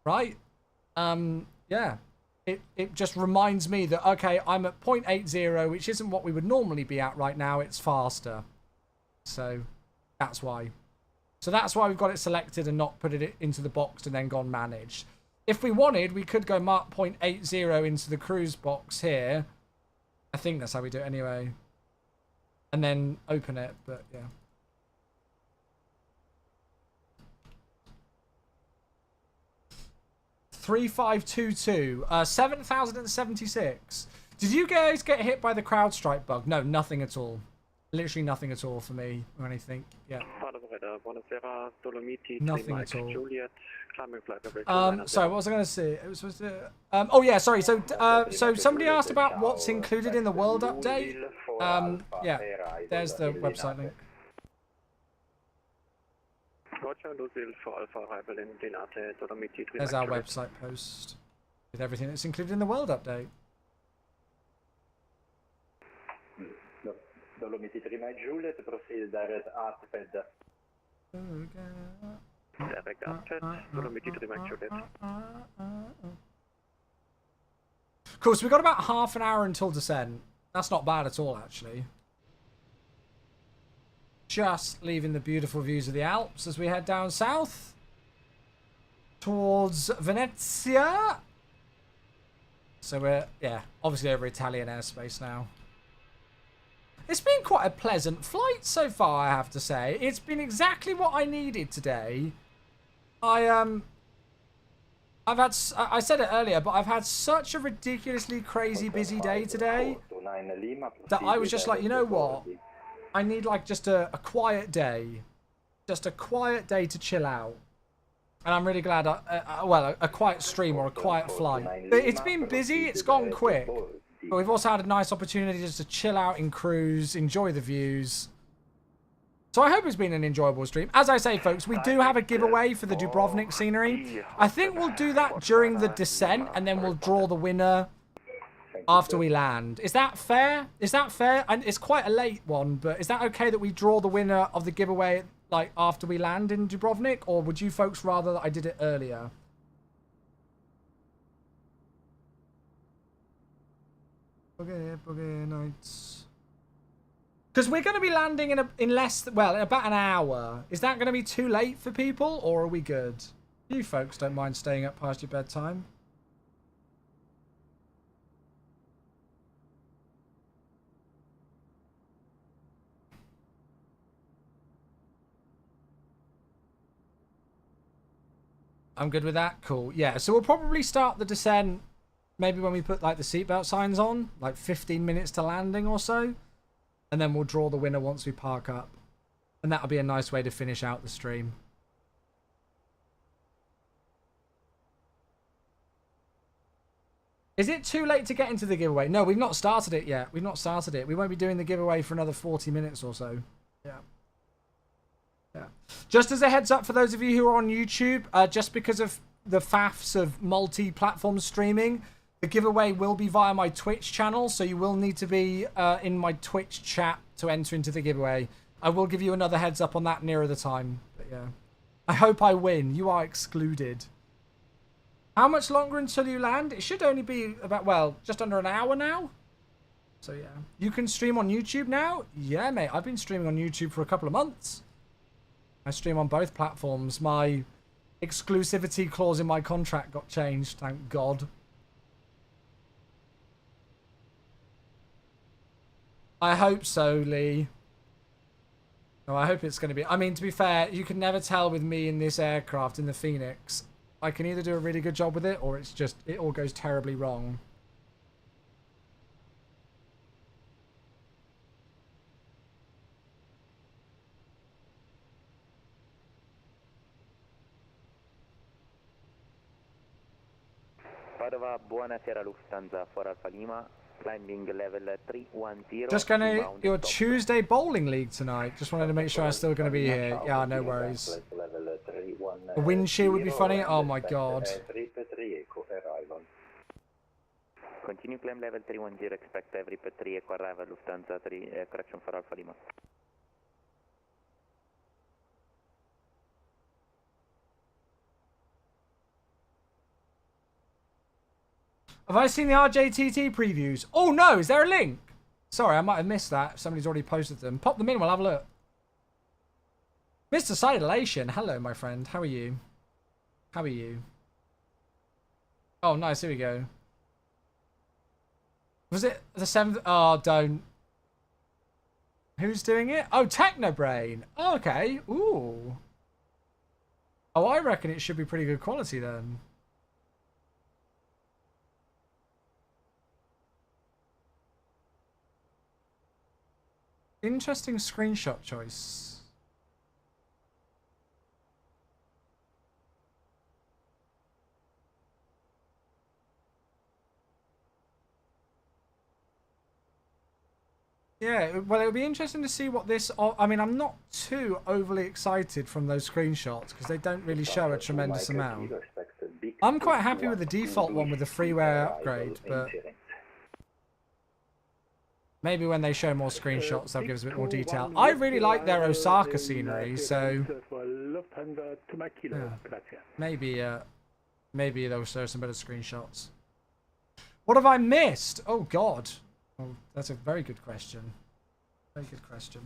Speaker 1: right? Yeah. It just reminds me that, okay, I'm at 0.80, which isn't what we would normally be at right now. It's faster. So that's why. So that's why we've got it selected and not put it into the box and then gone managed. If we wanted, we could go mark 0.80 into the cruise box here. I think that's how we do it anyway. And then open it, but yeah. $3,522, 7,076. Did you guys get hit by the CrowdStrike bug? No, nothing at all. Literally nothing at all for me or anything. Yeah. Nothing at all. Sorry, what was I going to say? It was supposed to. Oh yeah, sorry. So somebody asked about what's included in the world update. Yeah. There's the website link. There's our website post with everything that's included in the world update.
Speaker 7: Dolomiti 3 Mike Juliet, proceed direct Artped.
Speaker 5: Direct Artped, Dolomiti 3 Mike Juliet.
Speaker 1: Cool, so we've got about half an hour until descent. That's not bad at all, actually. Just leaving the beautiful views of the Alps as we head down south towards Venezia. So we're, yeah, obviously over Italian airspace now. It's been quite a pleasant flight so far, I have to say. It's been exactly what I needed today. I said it earlier, but I've had such a ridiculously crazy busy day today that I was just like, you know what? I need like just a quiet day. Just a quiet day to chill out. And I'm really glad, well, a quiet stream or a quiet flight. It's been busy, it's gone quick. But we've also had a nice opportunity just to chill out in cruise, enjoy the views. So I hope it's been an enjoyable stream. As I say, folks, we do have a giveaway for the Dubrovnik scenery. I think we'll do that during the descent, and then we'll draw the winner after we land. Is that fair? Is that fair? And it's quite a late one, but is that okay that we draw the winner of the giveaway like after we land in Dubrovnik, or would you folks rather that I did it earlier? Boogie nights. Because we're going to be landing in less, well, in about an hour. Is that going to be too late for people, or are we good? You folks don't mind staying up past your bedtime. I'm good with that. Cool. Yeah, so we'll probably start the descent maybe when we put like the seatbelt signs on, like 15 minutes to landing or so. And then we'll draw the winner once we park up. And that'll be a nice way to finish out the stream. Is it too late to get into the giveaway? No, we've not started it yet. We've not started it. We won't be doing the giveaway for another 40 minutes or so. Yeah. Yeah. Just as a heads up for those of you who are on YouTube, just because of the faffs of multi-platform streaming, the giveaway will be via my Twitch channel, so you will need to be in my Twitch chat to enter into the giveaway. I will give you another heads up on that nearer the time. But yeah. I hope I win. You are excluded. How much longer until you land? It should only be about, well, just under an hour now. So yeah. You can stream on YouTube now? Yeah, mate. I've been streaming on YouTube for a couple of months. I stream on both platforms. My exclusivity clause in my contract got changed, thank God. I hope so, Lee. No, I hope it's going to be... I mean, to be fair, you can never tell with me in this aircraft, in the Phoenix. I can either do a really good job with it, or it's just... It all goes terribly wrong.
Speaker 5: Padova, buonasera Lufthansa for Alfa Lima, climbing level 310.
Speaker 1: Just going to your Tuesday bowling league tonight. Just wanted to make sure I'm still going to be here. Yeah, no worries. A wind shear would be funny. Oh my God.
Speaker 5: Continue climb level 310, expect every 3 echo arrival Lufthansa 3, correction for Alfa Lima.
Speaker 1: Have I seen the RJTT previews? Oh no, is there a link? Sorry, I might have missed that. Somebody's already posted them. Pop them in, we'll have a look. Mr. Sidulation, hello my friend. How are you? How are you? Oh nice, here we go. Was it the 7th? Oh, don't. Who's doing it? Oh, Technobrain. Oh, okay. Ooh. Oh, I reckon it should be pretty good quality then. Interesting screenshot choice. Yeah, well, it'll be interesting to see what this... I mean, I'm not too overly excited from those screenshots because they don't really show a tremendous amount. I'm quite happy with the default one with the freeware upgrade, but... maybe when they show more screenshots, they'll give us a bit more detail. I really like their Osaka scenery, so... yeah. Maybe they'll show some better screenshots. What have I missed? Oh, God. Oh, that's a very good question. Very good question.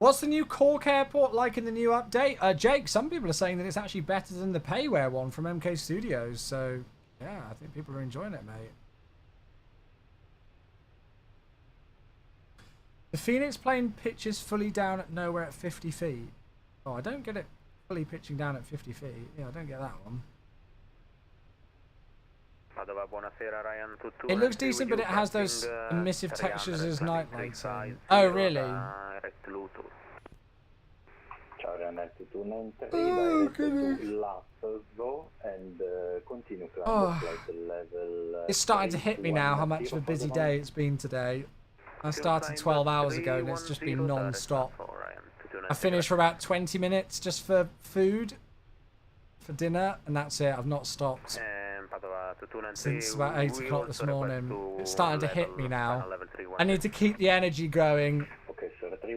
Speaker 1: What's the new Cork Airport like in the new update? Jake, some people are saying that it's actually better than the Payware one from MK Studios. So, yeah, I think people are enjoying it, mate. The Phoenix plane pitches fully down at nowhere at 50 feet. Oh, I don't get it fully pitching down at 50 feet. Yeah, I don't get that one. It looks decent, but it has those emissive textures as night lighting. Oh, really?
Speaker 7: Ciao Ryanair 2293, direct to Lazio and continue climb flight level.
Speaker 1: It's starting to hit me now how much of a busy day it's been today. I started 12 hours ago and it's just been non-stop. I finished for about 20 minutes just for food, for dinner, and that's it. I've not stopped since about 8 o'clock this morning. It's starting to hit me now. I need to keep the energy going,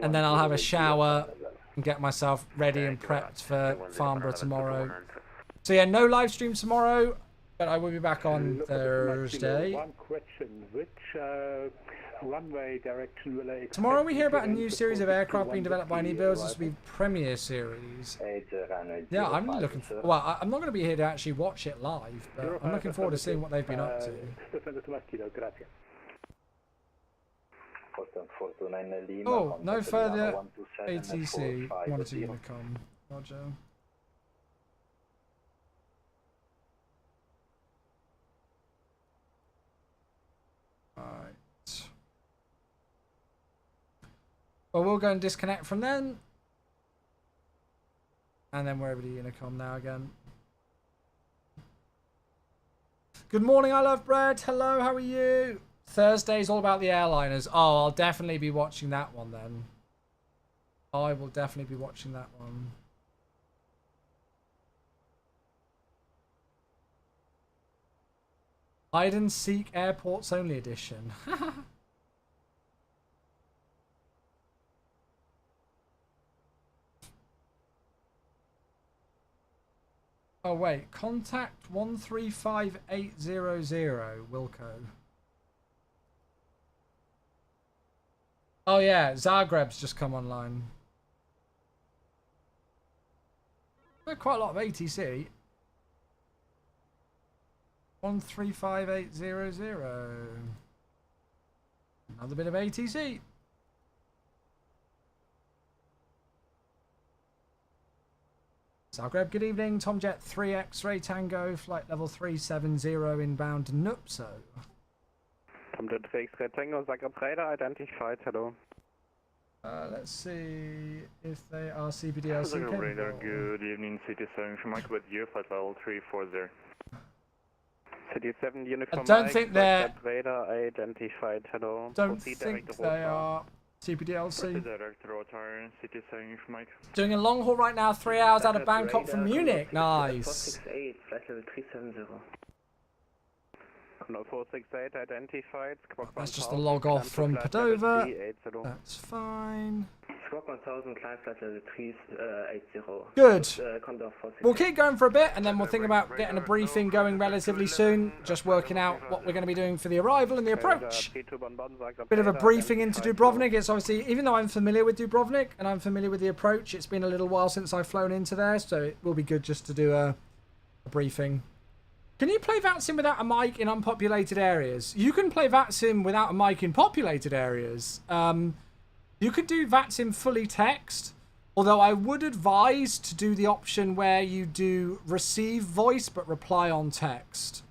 Speaker 1: and then I'll have a shower and get myself ready and prepped for Farnborough tomorrow. So yeah, no live stream tomorrow, but I will be back on Thursday.
Speaker 6: One question, which runway direction will I...
Speaker 1: Tomorrow we hear about a new series of aircraft being developed by iniBuilds. This will be Premiere Series. Yeah, I'm really looking for... Well, I'm not going to be here to actually watch it live, but I'm looking forward to seeing what they've been up to. Oh, no further ATC. 1-2 Unicom. Roger. Alright. Well, we'll go and disconnect from then. And then we're over to Unicom now again. Good morning, I love bread. Hello, how are you? Thursday's all about the airliners. Oh, I'll definitely be watching that one then. I will definitely be watching that one. Hide and Seek Airports Only Edition. Oh wait, contact 135800 Wilco. Oh yeah, Zagreb's just come online. There's quite a lot of ATC. 135800. Another bit of ATC. Zagreb, good evening. Tomjet 3 X-Ray Tango, flight level 370 inbound to Nupso.
Speaker 6: Tomjet 3 X-Ray Tango, Zagreb radar identified, hello.
Speaker 1: Let's see if they are CPDLC capable.
Speaker 4: Radar, good evening, CT7 from Mike with you, flight level 340.
Speaker 6: CT7 uniform.
Speaker 1: I don't think they're...
Speaker 6: Radar identified, hello.
Speaker 1: Don't think they are CPDLC. Doing a long haul right now, 3 hours out of Bangkok from Munich. Nice.
Speaker 6: 468, flight level 370. 468 identified.
Speaker 1: That's just a log off from Padova. That's fine. Good. We'll keep going for a bit and then we'll think about getting a briefing going relatively soon. Just working out what we're going to be doing for the arrival and the approach. Bit of a briefing into Dubrovnik. It's obviously, even though I'm familiar with Dubrovnik and I'm familiar with the approach, it's been a little while since I've flown into there, so it will be good just to do a briefing. Can you play VATSIM without a mic in unpopulated areas? You can play VATSIM without a mic in populated areas. You could do VATSIM fully text, although I would advise to do the option where you do receive voice but reply on text.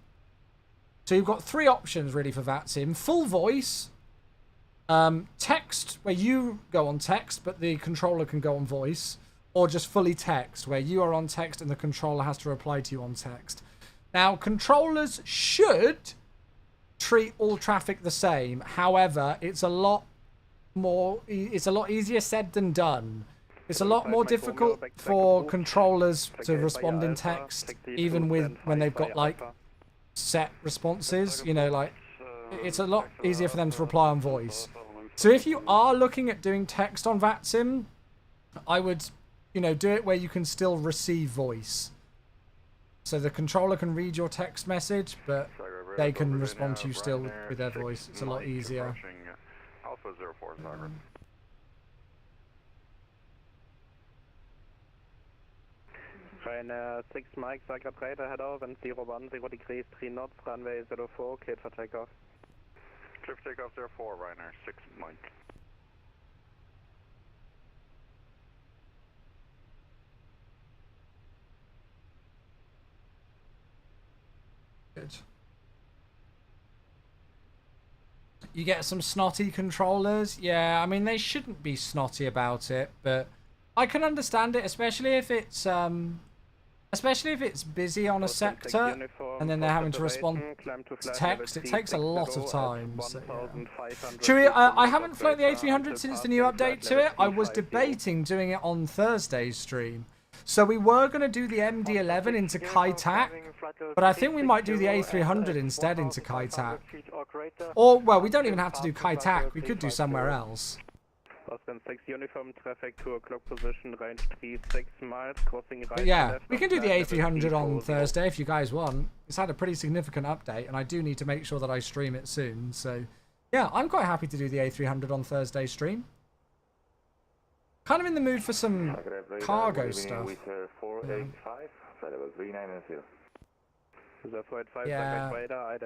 Speaker 1: So you've got 3 options really for VATSIM. Full voice, text where you go on text but the controller can go on voice, or just fully text where you are on text and the controller has to reply to you on text. Now, controllers should treat all traffic the same. However, it's a lot easier said than done. It's a lot more difficult for controllers to respond in text, even when they've got like set responses. You know, like it's a lot easier for them to reply on voice. So if you are looking at doing text on VATSIM, I would, do it where you can still receive voice. So the controller can read your text message, but they can respond to you still with their voice. It's a lot easier.
Speaker 4: Alpha 04 Zagreb.
Speaker 6: Ryanair 6 Mike, Zagreb radar, hello, wind 01, 0 degrees, 3 knots, runway 04, cleared for takeoff.
Speaker 4: Clear for takeoff 04, Ryanair 6 Mike.
Speaker 1: Good. You get some snotty controllers. Yeah, I mean, they shouldn't be snotty about it, but I can understand it, especially if it's busy on a sector and then they're having to respond to text. It takes a lot of time. So, yeah. Chewie, I haven't flown the A300 since the new update to it. I was debating doing it on Thursday's stream. So we were going to do the MD-11 into Kai Tak, but I think we might do the A300 instead into Kai Tak. Or, well, we don't even have to do Kai Tak. We could do somewhere else. But yeah, we can do the A300 on Thursday if you guys want. It's had a pretty significant update, and I do need to make sure that I stream it soon. So, yeah, I'm quite happy to do the A300 on Thursday's stream. Kind of in the mood for some cargo stuff. Yeah.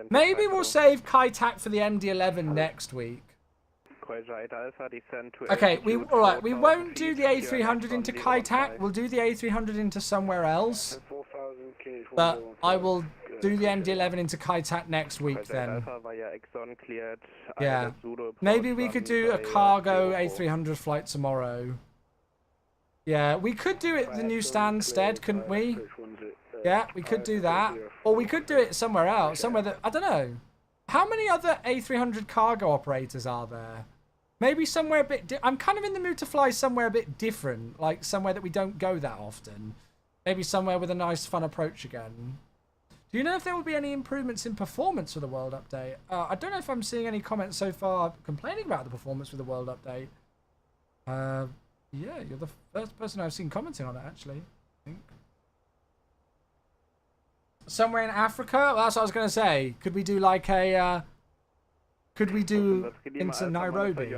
Speaker 1: Maybe we'll save Kai Tak for the MD-11 next week. Okay, alright, we won't do the A300 into Kai Tak. We'll do the A300 into somewhere else. But I will do the MD-11 into Kai Tak next week then. Yeah. Maybe we could do a cargo A300 flight tomorrow. Yeah, we could do it the new Stansted, couldn't we? Yeah, we could do that. Or we could do it somewhere else. Somewhere that, I don't know. How many other A300 cargo operators are there? Maybe somewhere a bit... I'm kind of in the mood to fly somewhere a bit different. Like somewhere that we don't go that often. Maybe somewhere with a nice, fun approach again. Do you know if there will be any improvements in performance for the World Update? I don't know if I'm seeing any comments so far complaining about the performance with the World Update. Yeah, you're the first person I've seen commenting on it, actually. I think. Somewhere in Africa? Well, that's what I was going to say. Could we do like a... could we do into Nairobi?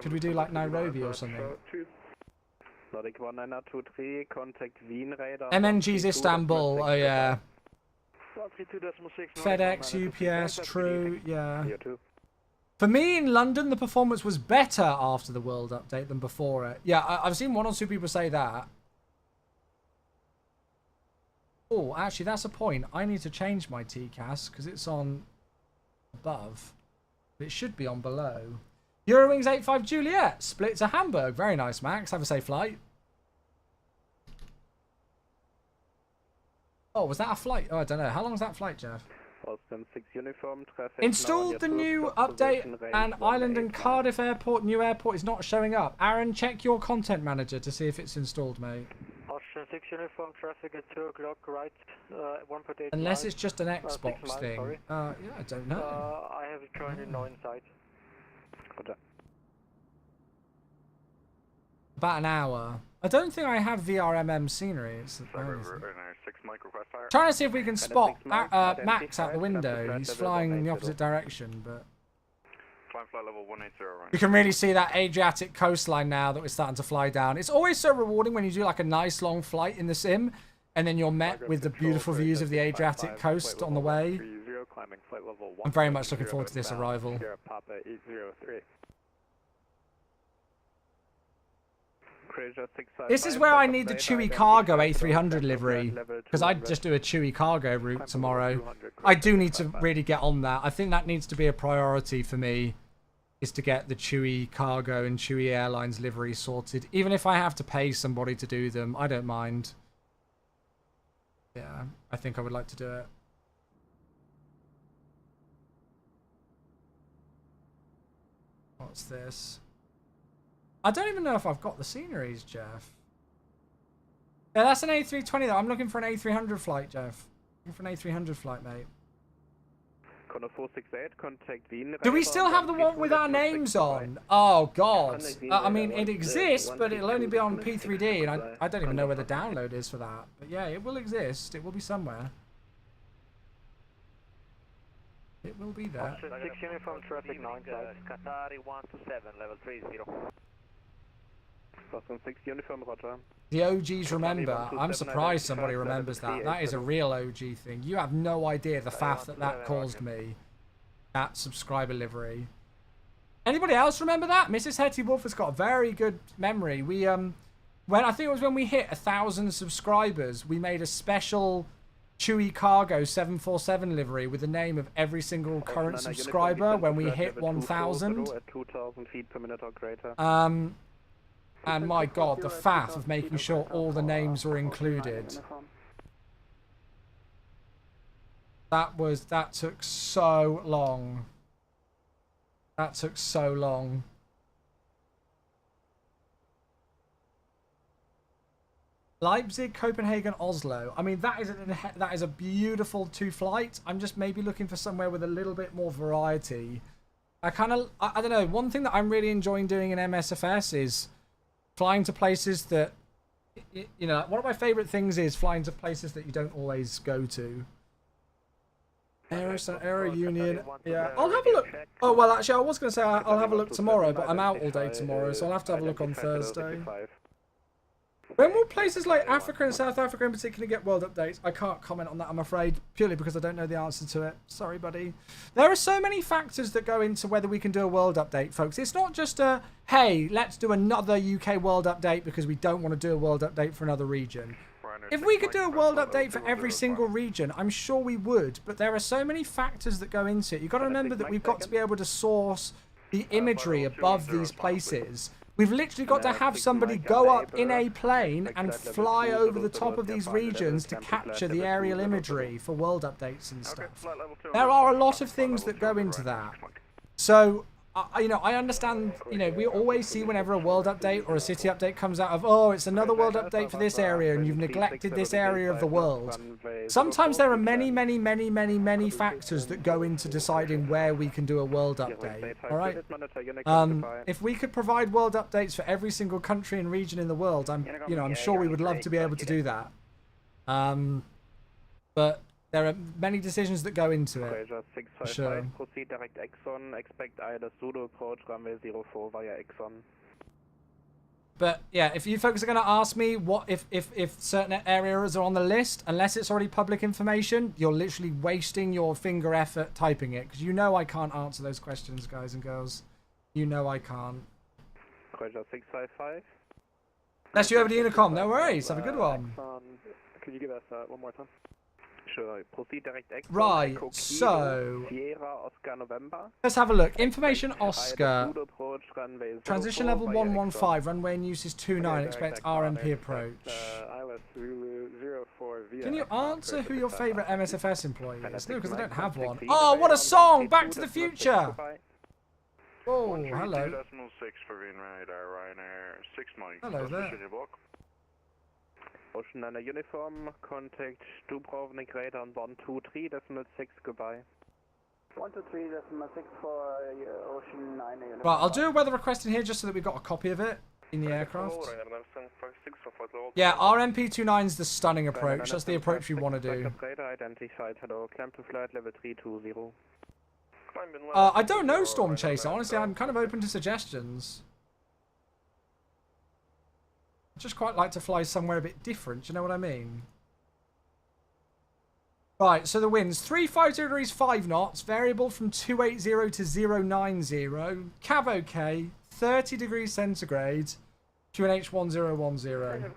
Speaker 1: Could we do like Nairobi or something? MNG's Istanbul, oh yeah. FedEx, UPS, true, yeah. For me in London, the performance was better after the World Update than before it. Yeah, I've seen one or two people say that. Oh, actually, that's a point. I need to change my TCAS because it's on above. But it should be on below. Eurowings 85 Juliet. Split to Hamburg. Very nice, Max. Have a safe flight. Oh, was that a flight? Oh, I don't know. How long was that flight, Jeff? Installed the new update and Ireland and Cardiff Airport, new airport is not showing up. Aaron, check your content manager to see if it's installed, mate.
Speaker 6: Austrian 6 uniform traffic at 2 o'clock, right, 1.8.
Speaker 1: Unless it's just an Xbox thing. Yeah, I don't know.
Speaker 6: I have it currently now inside.
Speaker 1: About an hour. I don't think I have VRMM scenery. It's trying to see if we can spot Max out the window. He's flying in the opposite direction, but you can really see that Adriatic coastline now that we're starting to fly down. It's always so rewarding when you do like a nice long flight in the sim, and then you're met with the beautiful views of the Adriatic coast on the way. I'm very much looking forward to this arrival. This is where I need the Chewy Cargo A300 livery, because I'd just do a Chewy Cargo route tomorrow. I do need to really get on that. I think that needs to be a priority for me, is to get the Chewy Cargo and Chewy Airlines livery sorted. Even if I have to pay somebody to do them, I don't mind. Yeah, I think I would like to do it. What's this? I don't even know if I've got the sceneries, Jeff. Yeah, that's an A320 though. I'm looking for an A300 flight, Jeff. Looking for an A300 flight, mate. Do we still have the one with our names on? Oh, God. I mean, it exists, but it'll only be on P3D, and I don't even know where the download is for that. But yeah, it will exist. It will be somewhere. It will be there.
Speaker 6: 6 uniform traffic now inside.
Speaker 5: Qatari 127, level 30.
Speaker 1: The OGs remember. I'm surprised somebody remembers that. That is a real OG thing. You have no idea the faff that caused me. That subscriber livery. Anybody else remember that? Mrs. Hetty Wolf has got a very good memory. When I think it was when we hit 1,000 subscribers, we made a special Chewy Cargo 747 livery with the name of every single current subscriber when we hit 1,000.
Speaker 6: At 2,000 feet per minute or greater.
Speaker 1: And my God, the faff of making sure all the names were included. That took so long. That took so long. Leipzig, Copenhagen, Oslo. I mean, that is a beautiful 2 flights. I'm just maybe looking for somewhere with a little bit more variety. I don't know. One thing that I'm really enjoying doing in MSFS is flying to places that, you know, one of my favorite things is flying to places that you don't always go to. Aero Union. Yeah, I'll have a look. Oh, well, actually, I was going to say I'll have a look tomorrow, but I'm out all day tomorrow, so I'll have to have a look on Thursday. When will places like Africa and South Africa in particular get world updates? I can't comment on that, I'm afraid, purely because I don't know the answer to it. Sorry, buddy. There are so many factors that go into whether we can do a world update, folks. It's not just a, hey, let's do another UK world update because we don't want to do a world update for another region. If we could do a world update for every single region, I'm sure we would, but there are so many factors that go into it. You've got to remember that we've got to be able to source the imagery above these places. We've literally got to have somebody go up in a plane and fly over the top of these regions to capture the aerial imagery for world updates and stuff. There are a lot of things that go into that. So, you know, I understand, you know, we always see whenever a world update or a city update comes out of, oh, it's another world update for this area and you've neglected this area of the world. Sometimes there are many factors that go into deciding where we can do a world update, all right? If we could provide world updates for every single country and region in the world, I'm sure we would love to be able to do that. But there are many decisions that go into it. Sure.
Speaker 6: Proceed direct Exxon. Expect either pseudo approach runway 04 via Exxon.
Speaker 1: But yeah, if you folks are going to ask me what if certain areas are on the list, unless it's already public information, you're literally wasting your finger effort typing it, because you know I can't answer those questions, guys and girls. You know I can't.
Speaker 6: Roger 655.
Speaker 1: Unless you over the intercom, no worries. Have a good one.
Speaker 6: Can you give us one more time? Sure. Proceed direct Exxon.
Speaker 1: Right, so
Speaker 6: Sierra Oscar November.
Speaker 1: Let's have a look. Information Oscar. Transition level 115. Runway in use is 29. Expect RMP approach. Can you answer who your favourite MSFS employee is? No, because I don't have one. Oh, what a song! Back to the Future! Oh, hello. Hello there.
Speaker 6: Ocean 9 uniform, contact Dubrovnik radar on 123.6, goodbye. 123.6 for Ocean 9 uniform.
Speaker 1: Right, I'll do a weather request in here just so that we've got a copy of it in the aircraft. Yeah, RMP29 is the stunning approach. That's the approach we want to do.
Speaker 6: Radar identified, hello, climb to flight level 320.
Speaker 1: I don't know, Storm Chaser. Honestly, I'm kind of open to suggestions. Just quite like to fly somewhere a bit different, you know what I mean? Right, so the winds 350 degrees 5 knots, variable from 280 to 090, cav OK, 30 degrees centigrade, QNH 1010.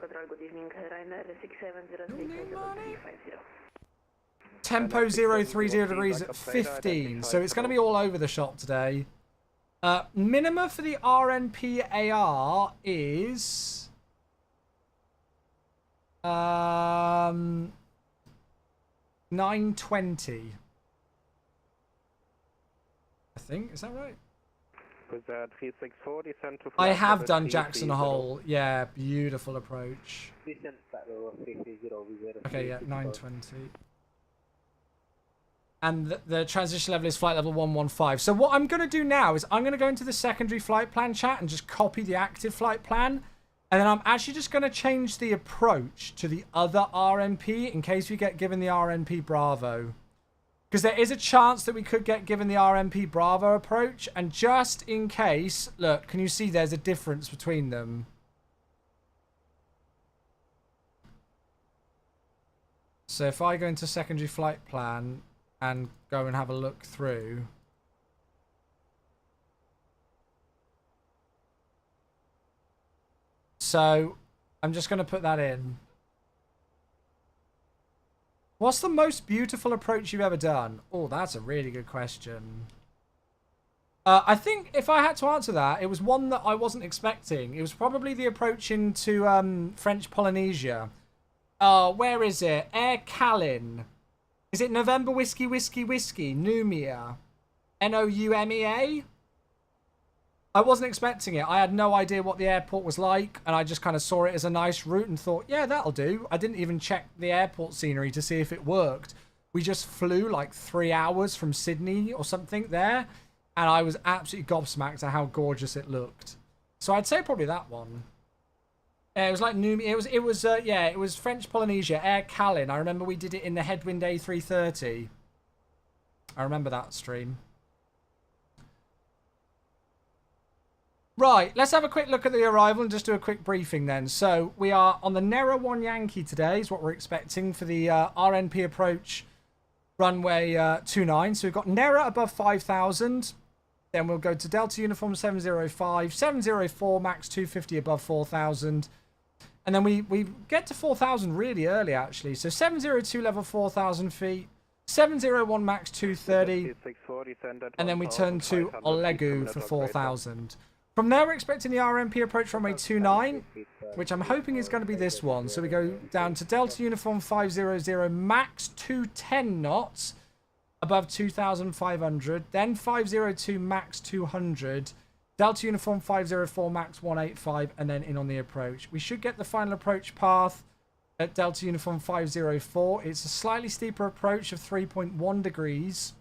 Speaker 1: Tempo 030 degrees at 15, so it's going to be all over the shop today. Minima for the RNP AR is 920. I think, is that right? I have done Jackson Hole. Yeah, beautiful approach. Okay, yeah, 920. And the transition level is flight level 115. So what I'm going to do now is I'm going to go into the secondary flight plan chat and just copy the active flight plan. And then I'm actually just going to change the approach to the other RMP in case we get given the RMP Bravo. Because there is a chance that we could get given the RMP Bravo approach. And just in case, look, can you see there's a difference between them? So if I go into secondary flight plan and go and have a look through. So I'm just going to put that in. What's the most beautiful approach you've ever done? Oh, that's a really good question. I think if I had to answer that, it was one that I wasn't expecting. It was probably the approach into French Polynesia. Where is it? Air Calin. Is it November Whiskey Whiskey Whiskey? Noumea. Noumea? I wasn't expecting it. I had no idea what the airport was like, and I just kind of saw it as a nice route and thought, yeah, that'll do. I didn't even check the airport scenery to see if it worked. We just flew like 3 hours from Sydney or something there, and I was absolutely gobsmacked at how gorgeous it looked. So I'd say probably that one. Yeah, it was like Noumea. It was French Polynesia, Air Calin. I remember we did it in the Headwind A330. I remember that stream. Right, let's have a quick look at the arrival and just do a quick briefing then. So we are on the Nera 1 Yankee today is what we're expecting for the RNP approach runway 29. So we've got Nera above 5,000. Then we'll go to Delta Uniform 705, 704 max 250 above 4,000. And then we get to 4,000 really early actually. So 702 level 4,000 feet, 701 max 230. And then we turn to Olegu for 4,000. From there, we're expecting the RMP approach runway 29, which I'm hoping is going to be this one. So we go down to Delta Uniform 500, max 210 knots, above 2,500. Then 502, max 200. Delta Uniform 504, max 185, and then in on the approach. We should get the final approach path at Delta Uniform 504. It's a slightly steeper approach of 3.1 degrees.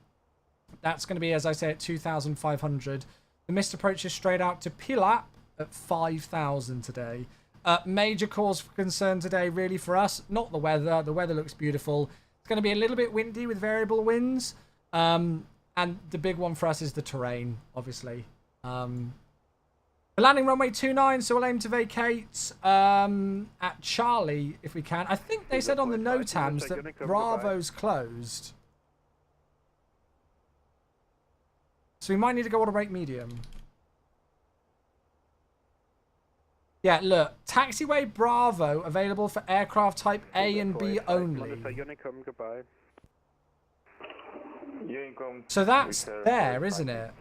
Speaker 1: That's going to be, as I say, at 2,500. The missed approach is straight out to Pilap at 5,000 today. Major cause for concern today, really, for us, not the weather. The weather looks beautiful. It's going to be a little bit windy with variable winds. And the big one for us is the terrain, obviously. We're landing runway 29, so we'll aim to vacate at Charlie if we can. I think they said on the NOTAMs that Bravo's closed. So we might need to go auto brake medium. Yeah, look. Taxiway Bravo available for aircraft type A and B only. So that's there, isn't it?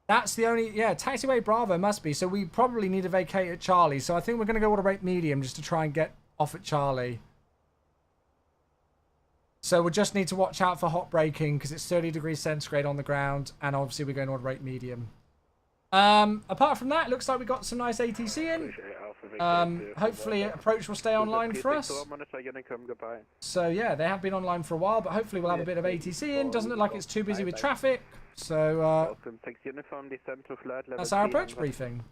Speaker 1: That's the only... Yeah, Taxiway Bravo must be. So we probably need to vacate at Charlie. So I think we're going to go auto brake medium just to try and get off at Charlie. So we'll just need to watch out for hot braking because it's 30 degrees centigrade on the ground. And obviously we're going to auto brake medium. Apart from that, it looks like we got some nice ATC in. Hopefully approach will stay online for us. So yeah, they have been online for a while, but hopefully we'll have a bit of ATC in. Doesn't look like it's too busy with traffic. So that's our approach briefing.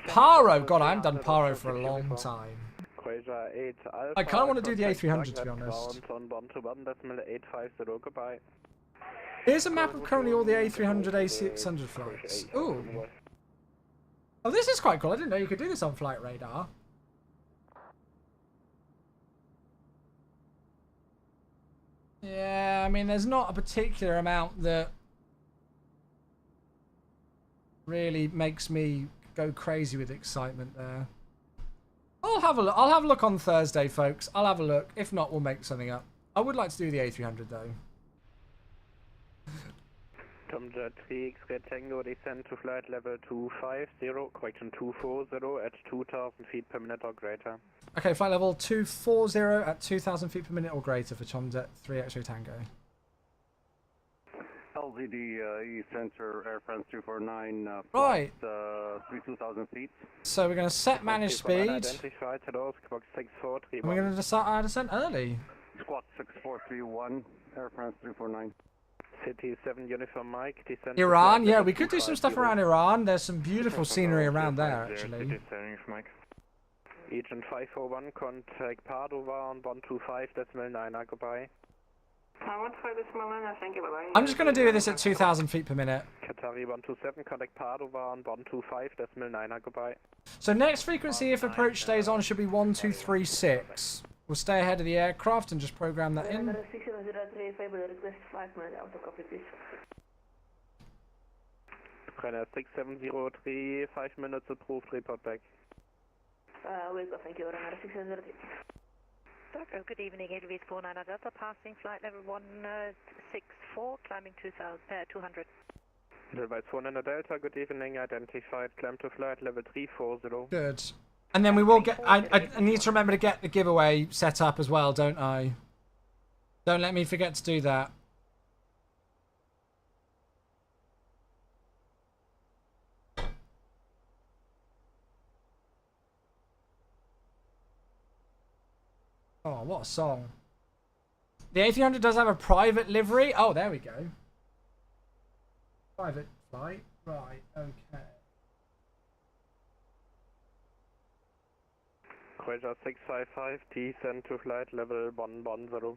Speaker 1: Paro, God, I haven't done Paro for a long time. I kind of want to do the A300 to be honest. Here's a map of currently all the A300, A600 flights. Ooh. Oh, this is quite cool. I didn't know you could do this on Flight Radar. Yeah, I mean, there's not a particular amount that really makes me go crazy with excitement there. I'll have a look. I'll have a look on Thursday, folks. I'll have a look. If not, we'll make something up. I would like to do the A300 though.
Speaker 6: Tomjet 3X Tango, descend to flight level 250, correction 240 at 2,000 feet per minute or greater.
Speaker 1: Okay, flight level 240 at 2,000 feet per minute or greater for Tomjet 3X Tango.
Speaker 10: LDDU center Air France 249,
Speaker 1: right.
Speaker 10: 32,000 feet.
Speaker 1: So we're going to set managed speed. And we're going to start our descent early.
Speaker 10: Squawk 6431, Air France 349.
Speaker 6: City 7 Uniform Mike, descend
Speaker 1: Iran, yeah, we could do some stuff around Iran. There's some beautiful scenery around there, actually.
Speaker 6: Agent 541, contact Padova on 125.9, goodbye.
Speaker 1: I'm just going to do this at 2,000 feet per minute.
Speaker 6: Qatari 127, contact Padova on 125.9, goodbye.
Speaker 1: So next frequency, if approach stays on, should be 1236. We'll stay ahead of the aircraft and just program that in.
Speaker 6: 6703, 5 minutes approved, report back.
Speaker 9: Wake up, thank you, runner 6703.
Speaker 2: Takeoff, good evening, LDDU 49 Delta, passing flight level 164, climbing 200.
Speaker 6: Level 1 Delta, good evening, identified, climb to flight level 340.
Speaker 1: Good. And then we will get... I need to remember to get the giveaway set up as well, don't I? Don't let me forget to do that. Oh, what a song. The A300 does have a private livery. Oh, there we go. Private flight. Right, okay.
Speaker 6: Quasar 655, descend to flight level 110.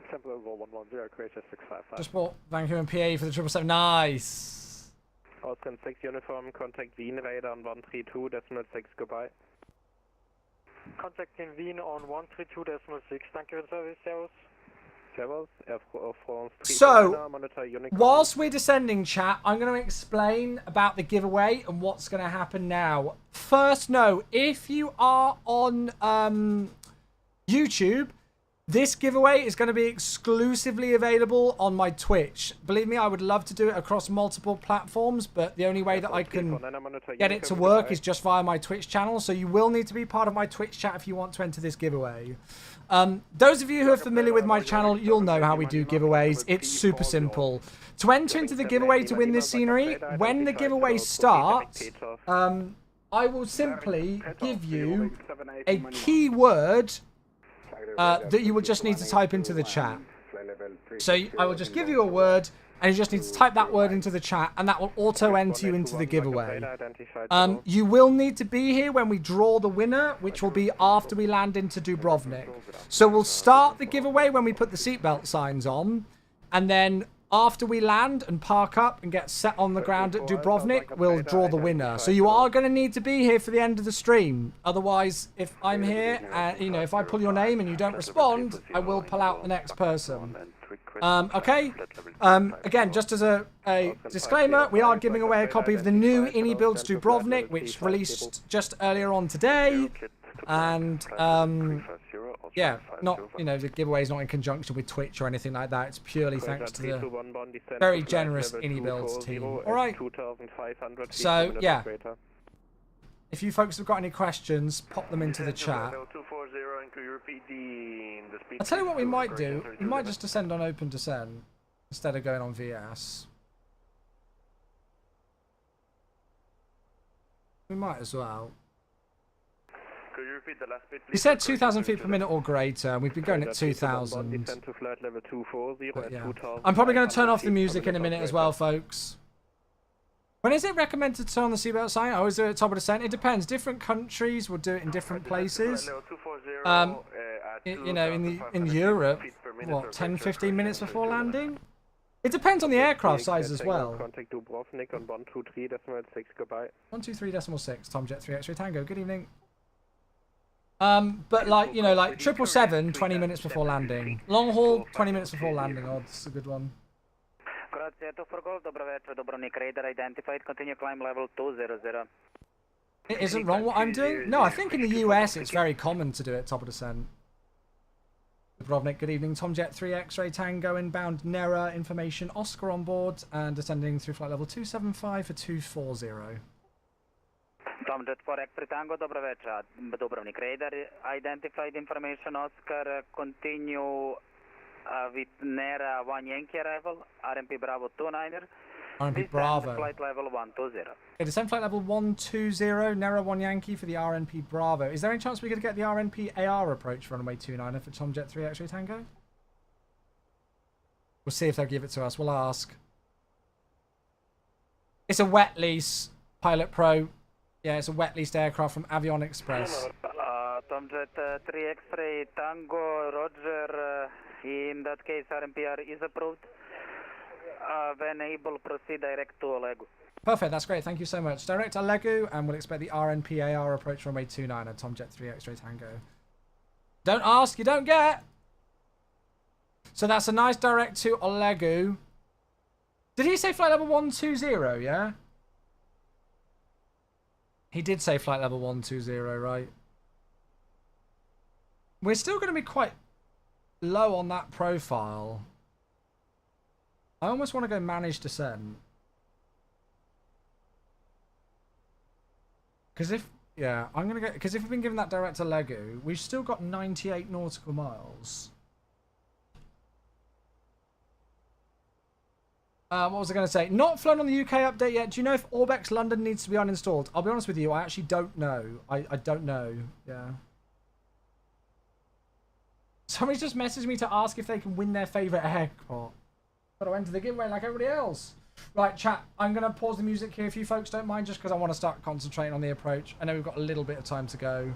Speaker 6: Sample over 110, Quasar 655.
Speaker 1: Just bought Vancouver and PA for the 777. Nice.
Speaker 6: Austrian 6 uniform, contact Wien, radar on 132.6, goodbye.
Speaker 11: Contacting Wien on 132.6. Thank you for service, Servus.
Speaker 6: Servus, Air France 3.
Speaker 1: So, whilst we're descending, chat, I'm going to explain about the giveaway and what's going to happen now. First, no, if you are on YouTube, this giveaway is going to be exclusively available on my Twitch. Believe me, I would love to do it across multiple platforms, but the only way that I can get it to work is just via my Twitch channel. So you will need to be part of my Twitch chat if you want to enter this giveaway. Those of you who are familiar with my channel, you'll know how we do giveaways. It's super simple. To enter into the giveaway to win this scenery, when the giveaway starts, I will simply give you a keyword that you will just need to type into the chat. So I will just give you a word, and you just need to type that word into the chat, and that will auto-enter you into the giveaway. You will need to be here when we draw the winner, which will be after we land into Dubrovnik. So we'll start the giveaway when we put the seatbelt signs on, and then after we land and park up and get set on the ground at Dubrovnik, we'll draw the winner. So you are going to need to be here for the end of the stream. Otherwise, if I'm here, and if I pull your name and you don't respond, I will pull out the next person. Okay? Again, just as a disclaimer, we are giving away a copy of the new iniBuilds Dubrovnik, which released just earlier on today. And yeah, not the giveaway is not in conjunction with Twitch or anything like that. It's purely thanks to the very generous iniBuilds team. All right. So yeah, if you folks have got any questions, pop them into the chat. I'll tell you what we might do. We might just descend on open descent instead of going on VS. We might as well. He said 2,000 feet per minute or greater, and we've been going at 2,000. Yeah. I'm probably going to turn off the music in a minute as well, folks. When is it recommended to turn on the seatbelt sign? I always do it at top of descent. It depends. Different countries will do it in different places. In Europe, what, 10, 15 minutes before landing? It depends on the aircraft size as well.
Speaker 6: Contact Dubrovnik on 123.6, goodbye.
Speaker 1: 123.6, Tomjet 3 X-ray Tango. Good evening. But like 777, 20 minutes before landing. Long haul, 20 minutes before landing. Oh, that's a good one. It isn't wrong what I'm doing? No, I think in the US it's very common to do it top of descent. Dubrovnik, good evening. Tomjet 3 X-ray Tango inbound Nera information. Oscar on board and descending through flight level 275 for 240.
Speaker 12: Tomjet 4 X-ray Tango, dobro večer. Dubrovnik radar identified information. Oscar continue with Nera 1 Yankee arrival. RMP Bravo 29er.
Speaker 1: RMP Bravo.
Speaker 12: Flight level 120.
Speaker 1: Okay, descend flight level 120. Nera 1 Yankee for the RNP Bravo. Is there any chance we could get the RNP AR approach for runway 29er for Tomjet 3 X-ray Tango? We'll see if they'll give it to us. We'll ask. It's a wet lease, Pilot Pro. Yeah, it's a wet leased aircraft from Avion Express.
Speaker 12: Tomjet 3 X-ray Tango, Roger. In that case, RMPR is approved. When able, proceed direct to Olegu.
Speaker 1: Perfect, that's great. Thank you so much. Direct to Olegu, and we'll expect the RNPAR approach runway 29 at Tomjet 3 X-ray Tango. Don't ask, you don't get. So that's a nice direct to Olegu. Did he say flight level 120, yeah? He did say flight level 120, right? We're still going to be quite low on that profile. I almost want to go manage descent. Because if, yeah, I'm going to go, because if we've been given that direct to Legu, we've still got 98 nautical miles. What was I going to say? Not flown on the UK update yet. Do you know if Orbex London needs to be uninstalled? I'll be honest with you, I actually don't know. I don't know. Yeah. Somebody just messaged me to ask if they can win their favourite airport. Got to enter the giveaway like everybody else. Right, chat. I'm going to pause the music here if you folks don't mind, just because I want to start concentrating on the approach. I know we've got a little bit of time to go.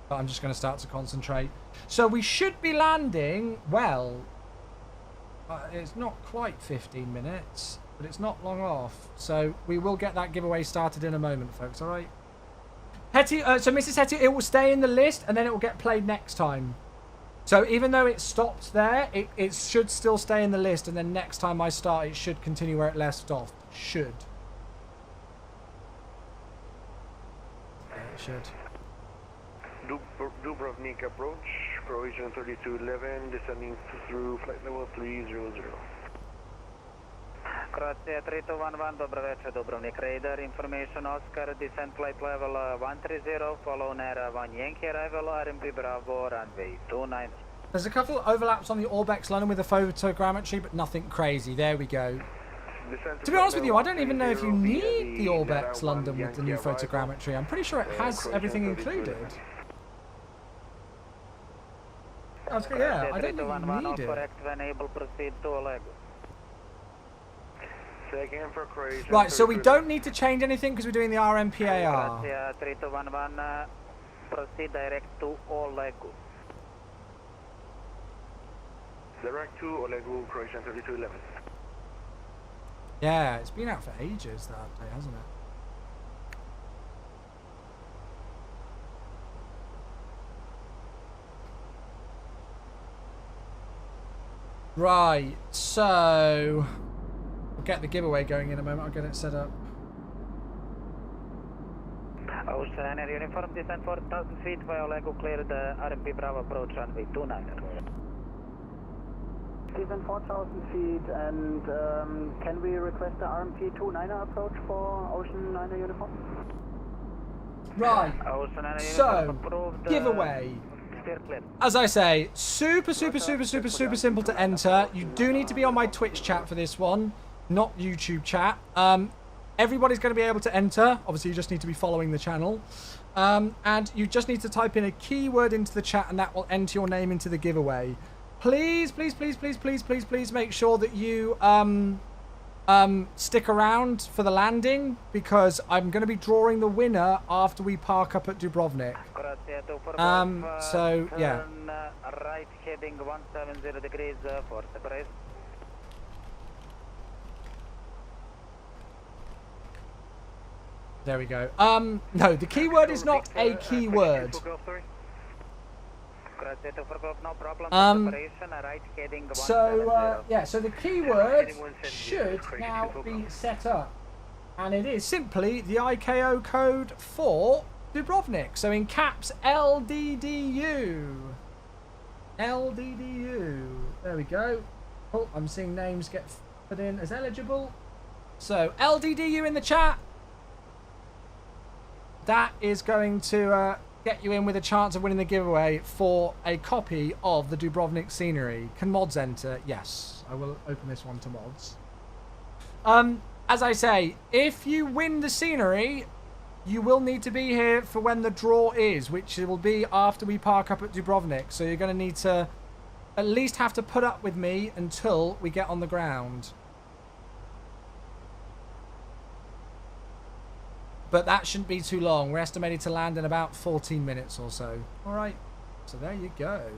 Speaker 1: But I'm just going to start to concentrate. So we should be landing, well... it's not quite 15 minutes, but it's not long off. So we will get that giveaway started in a moment, folks, all right? Hetty, so Mrs. Hetty, it will stay in the list, and then it will get played next time. So even though it stops there, it should still stay in the list, and then next time I start, it should continue where it left off. Should. Yeah, it should.
Speaker 13: Dubrovnik approach, Croatian 3211, descending through flight level 300.
Speaker 12: Croatia 3211, dobro večer, Dubrovnik Radar, information Oscar, descent flight level 130, follow Nera 1 Yankee arrival, RMP Bravo, runway 29.
Speaker 1: There's a couple of overlaps on the Orbex London with the photogrammetry, but nothing crazy. There we go. To be honest with you, I don't even know if you need the Orbex London with the new photogrammetry. I'm pretty sure it has everything included. Yeah, I don't think you need it.
Speaker 12: Correct when able, proceed to Oleg.
Speaker 1: Right, so we don't need to change anything because we're doing the RMPAR.
Speaker 12: 3211, proceed direct to Olegu.
Speaker 13: Direct to Olegu, Croatian 3211.
Speaker 1: Yeah, it's been out for ages, that update, hasn't it? Right, so we'll get the giveaway going in a moment. I'll get it set up.
Speaker 12: Ocean Air uniform descent 4,000 feet via Olegu, clear the RMP Bravo approach runway 29.
Speaker 6: Descent 4,000 feet, and can we request the RMP 29er approach for Ocean Niner uniform?
Speaker 1: Right, so giveaway. As I say, super simple to enter. You do need to be on my Twitch chat for this one, not YouTube chat. Everybody's going to be able to enter. Obviously, you just need to be following the channel. And you just need to type in a keyword into the chat, and that will enter your name into the giveaway. Please make sure that you stick around for the landing, because I'm going to be drawing the winner after we park up at Dubrovnik. So yeah.
Speaker 12: Right heading 170 degrees for separation.
Speaker 1: There we go. No, the keyword is not a keyword. So yeah, so the keyword should now be set up, and it is simply the ICAO code for Dubrovnik. So in caps, LDDU. LDDU. There we go. Oh, I'm seeing names get put in as eligible. So LDDU in the chat. That is going to get you in with a chance of winning the giveaway for a copy of the Dubrovnik scenery. Can mods enter? Yes. I will open this one to mods. As I say, if you win the scenery, you will need to be here for when the draw is, which will be after we park up at Dubrovnik. So you're going to need to at least have to put up with me until we get on the ground. But that shouldn't be too long. We're estimated to land in about 14 minutes or so. All right. So there you go.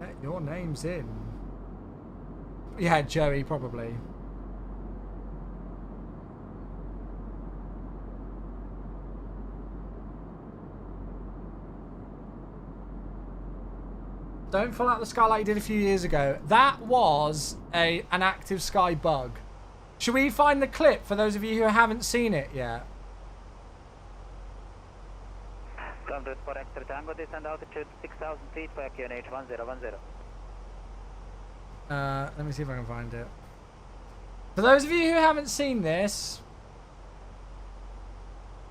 Speaker 1: Get your name's in. Yeah, Joey, probably. Don't fall out the sky like you did a few years ago. That was an active sky bug. Should we find the clip for those of you who haven't seen it yet?
Speaker 12: Download for extra Tango, descend altitude 6,000 feet for QNH 1010.
Speaker 1: Let me see if I can find it. For those of you who haven't seen this...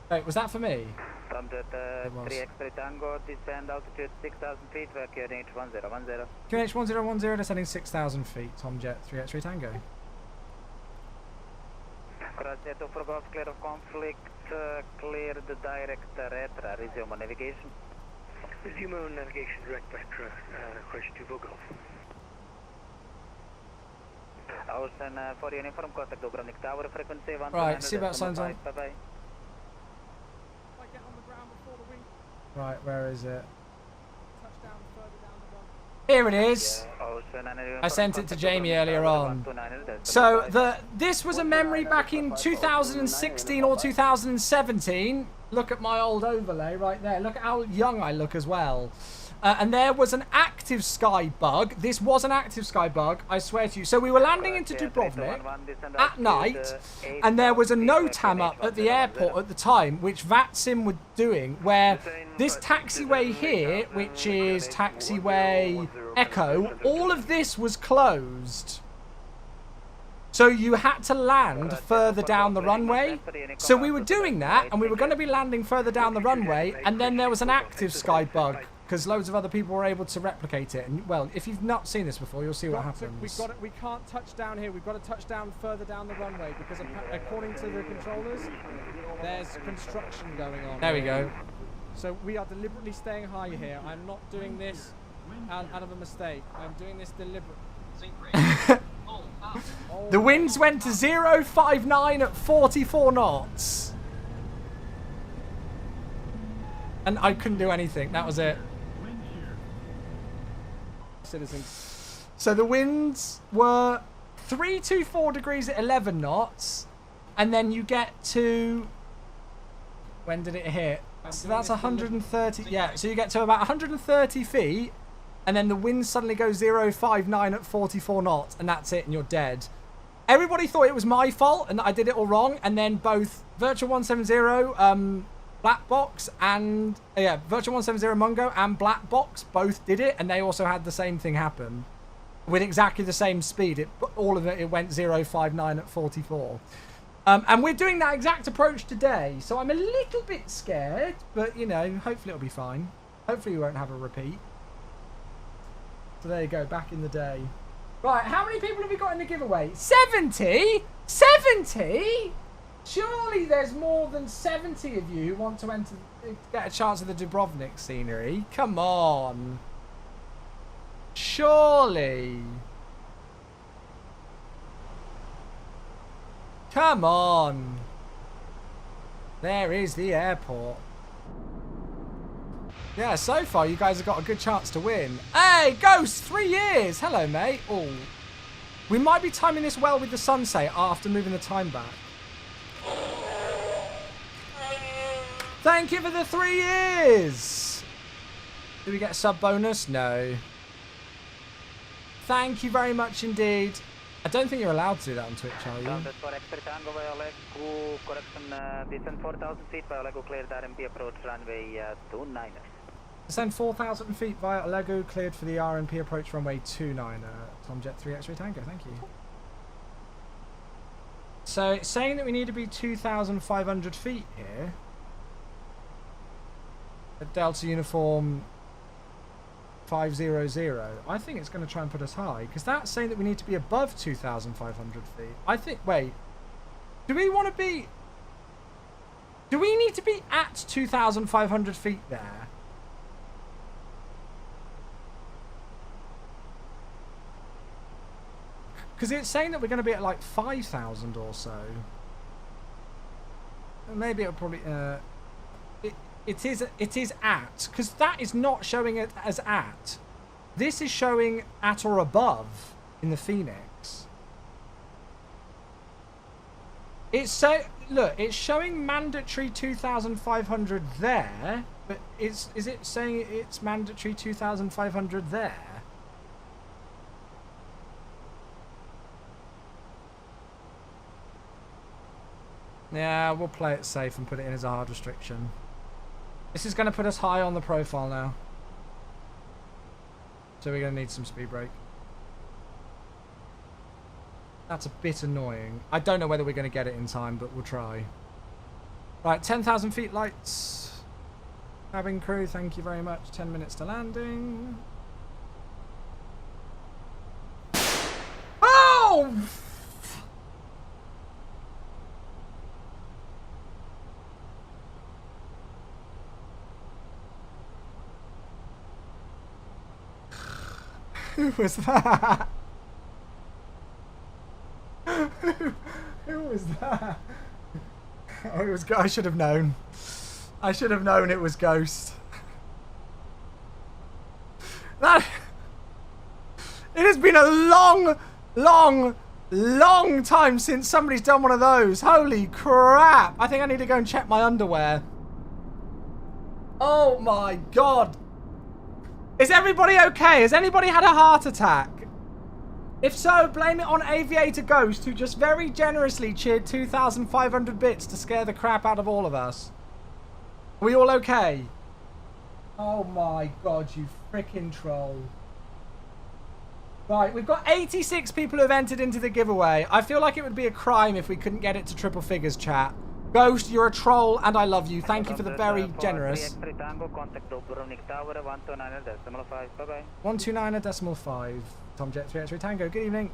Speaker 1: Wait, was that for me?
Speaker 12: Download 3 extra Tango, descend altitude 6,000 feet for QNH 1010.
Speaker 1: QNH 1010, descending 6,000 feet. Tomjet 3 X-ray Tango.
Speaker 12: Cross-Seto for Golf, clear of conflict, clear the direct retro, resume on navigation.
Speaker 13: Resume on navigation, direct retro, question 2 for Golf.
Speaker 12: Ocean for uniform, contact Dubrovnik Tower, frequency 129.
Speaker 1: Right, seatbelt signs on.
Speaker 12: Bye-bye.
Speaker 1: Right, where is it? Here it is. I sent it to Jamie earlier on. So this was a memory back in 2016 or 2017. Look at my old overlay right there. Look at how young I look as well. And there was an active sky bug. This was an active sky bug, I swear to you. So we were landing into Dubrovnik at night, and there was a NOTAM up at the airport at the time, which VATSIM were doing, where this taxiway here, which is taxiway Echo, all of this was closed. So you had to land further down the runway. So we were doing that, and we were going to be landing further down the runway, and then there was an active sky bug, because loads of other people were able to replicate it. And well, if you've not seen this before, you'll see what happens. We can't touch down here. We've got to touch down further down the runway, because according to the controllers, there's construction going on. There we go. So we are deliberately staying high here. I'm not doing this out of a mistake. I'm doing this deliberately. The winds went to 059 at 44 knots. And I couldn't do anything. That was it. Citizens. So the winds were 324 degrees at 11 knots. And then you get to... When did it hit? So that's 130... Yeah, so you get to about 130 feet. And then the wind suddenly goes 059 at 44 knots. And that's it, and you're dead. Everybody thought it was my fault and I did it all wrong. And then both Virtual 170... Black Box and Virtual 170 Mungo and Black Box both did it, and they also had the same thing happen with exactly the same speed. All of it went 059 at 44. And we're doing that exact approach today, so I'm a little bit scared, but you know, hopefully it'll be fine. Hopefully we won't have a repeat. So there you go, back in the day. Right, how many people have we got in the giveaway? 70? 70? Surely there's more than 70 of you who want to get a chance of the Dubrovnik scenery. Come on. Surely. Come on. There is the airport. Yeah, so far you guys have got a good chance to win. Hey, Ghost, 3 years. Hello, mate. Oh, we might be timing this well with the sunset after moving the time back. Thank you for the 3 years. Do we get a sub bonus? No. Thank you very much indeed. I don't think you're allowed to do that on Twitch, are you?
Speaker 12: Descend 4,000 feet via Lego cleared RMP approach runway 29er.
Speaker 1: Descend 4,000 feet via Lego cleared for the RMP approach runway 29er. Tomjet 3 X-ray Tango, thank you. So it's saying that we need to be 2,500 feet here. At Delta Uniform 500. I think it's going to try and put us high, because that's saying that we need to be above 2,500 feet. I think, wait. Do we want to be... Do we need to be at 2,500 feet there? Because it's saying that we're going to be at like 5,000 or so. Maybe it'll probably... It is at, because that is not showing it as at. This is showing at or above in the Phoenix. It's so look, it's showing mandatory 2,500 there, but is it saying it's mandatory 2,500 there? Yeah, we'll play it safe and put it in as a hard restriction. This is going to put us high on the profile now. So we're going to need some speed brake. That's a bit annoying. I don't know whether we're going to get it in time, but we'll try. Right, 10,000 feet lights. Cabin crew, thank you very much. 10 minutes to landing. Oh! Who was that? Who was that? Oh, it was. I should have known. I should have known it was Ghost. That. It has been a long time since somebody's done one of those. Holy crap! I think I need to go and check my underwear. Oh my god. Is everybody okay? Has anybody had a heart attack? If so, blame it on Aviator Ghost, who just very generously cheered 2,500 bits to scare the crap out of all of us. Are we all okay? Oh my god, you freaking troll. Right, we've got 86 people who have entered into the giveaway. I feel like it would be a crime if we couldn't get it to triple figures, chat. Ghost, you're a troll, and I love you. Thank you for the very generous. 129.5. Tomjet 3 X-ray Tango. Good evening.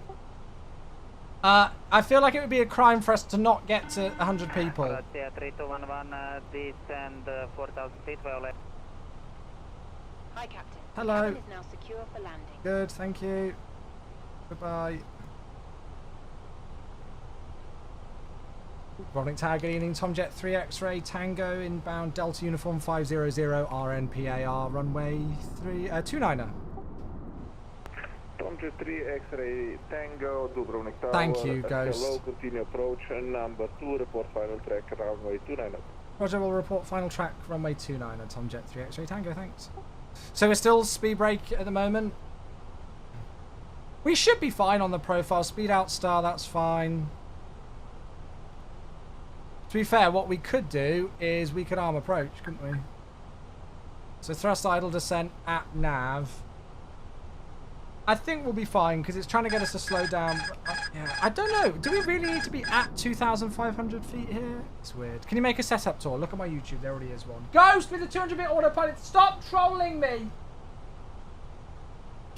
Speaker 1: I feel like it would be a crime for us to not get to 100 people.
Speaker 3: Hi, Captain.
Speaker 1: Hello.
Speaker 3: The cabin is now secure for landing.
Speaker 1: Good, thank you. Goodbye. Dubrovnik Tower, good evening. Tomjet 3 X-ray Tango inbound Delta Uniform 500 RNPAR runway 29er.
Speaker 8: Tomjet 3 X-ray Tango Dubrovnik Tower.
Speaker 1: Thank you, Ghost.
Speaker 8: Hello, continue approach and number 2, report final track runway 29er.
Speaker 1: Roger, will report final track runway 29er. Tomjet 3 X-ray Tango, thanks. So we're still speed brake at the moment. We should be fine on the profile. Speed out star, that's fine. To be fair, what we could do is we could arm approach, couldn't we? So thrust idle descent at nav. I think we'll be fine because it's trying to get us to slow down. Yeah, I don't know. Do we really need to be at 2,500 feet here? It's weird. Can you make a setup tour? Look at my YouTube. There already is one. Ghost with the 200-bit autopilot. Stop trolling me.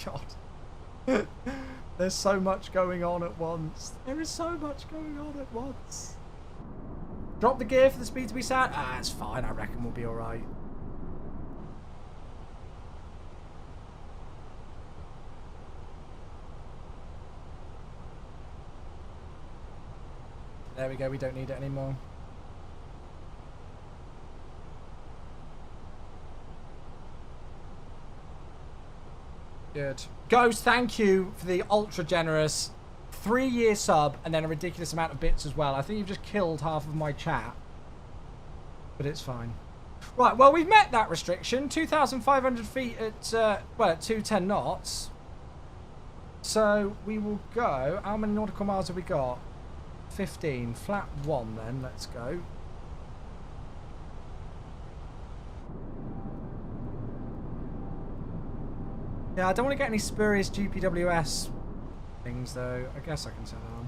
Speaker 1: God. There's so much going on at once. There is so much going on at once. Drop the gear for the speed to be sat. Ah, it's fine. I reckon we'll be all right. There we go. We don't need it anymore. Good. Ghost, thank you for the ultra generous 3-year sub and then a ridiculous amount of bits as well. I think you've just killed half of my chat. But it's fine. Right, well, we've met that restriction. 2,500 feet at, at 210 knots. So we will go. How many nautical miles have we got? 15. Flat 1 then. Let's go. Yeah, I don't want to get any spurious GPWS things though. I guess I can turn it on.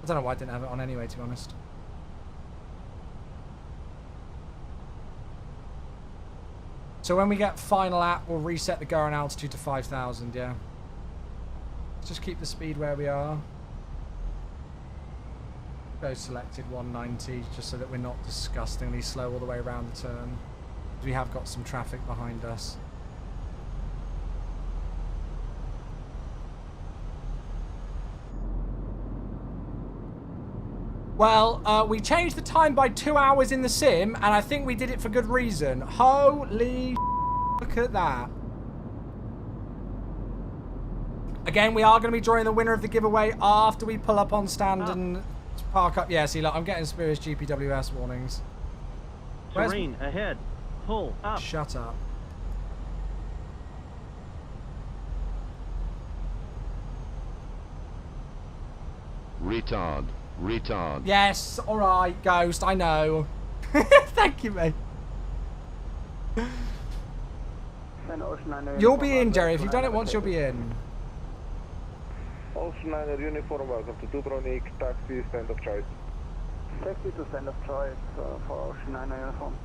Speaker 1: I don't know why I didn't have it on anyway, to be honest. So when we get final app, we'll reset the going altitude to 5,000, yeah. Let's just keep the speed where we are. Go selected 190, just so that we're not disgustingly slow all the way around the turn. We have got some traffic behind us. Well, we changed the time by 2 hours in the sim, and I think we did it for good reason. Holy look at that. Again, we are going to be drawing the winner of the giveaway after we pull up on stand and park up. Yeah, see, look, I'm getting spurious GPWS warnings.
Speaker 14: Terrain ahead. Pull up.
Speaker 1: Shut up.
Speaker 15: Retard. Retard.
Speaker 1: Yes, alright, Ghost, I know. Thank you, mate. You'll be in, Jerry. If you've done it once, you'll be in.
Speaker 8: Ocean Niner uniform, welcome to Dubrovnik, taxi, stand of choice.
Speaker 6: Taxi to stand of choice for Ocean Niner uniform.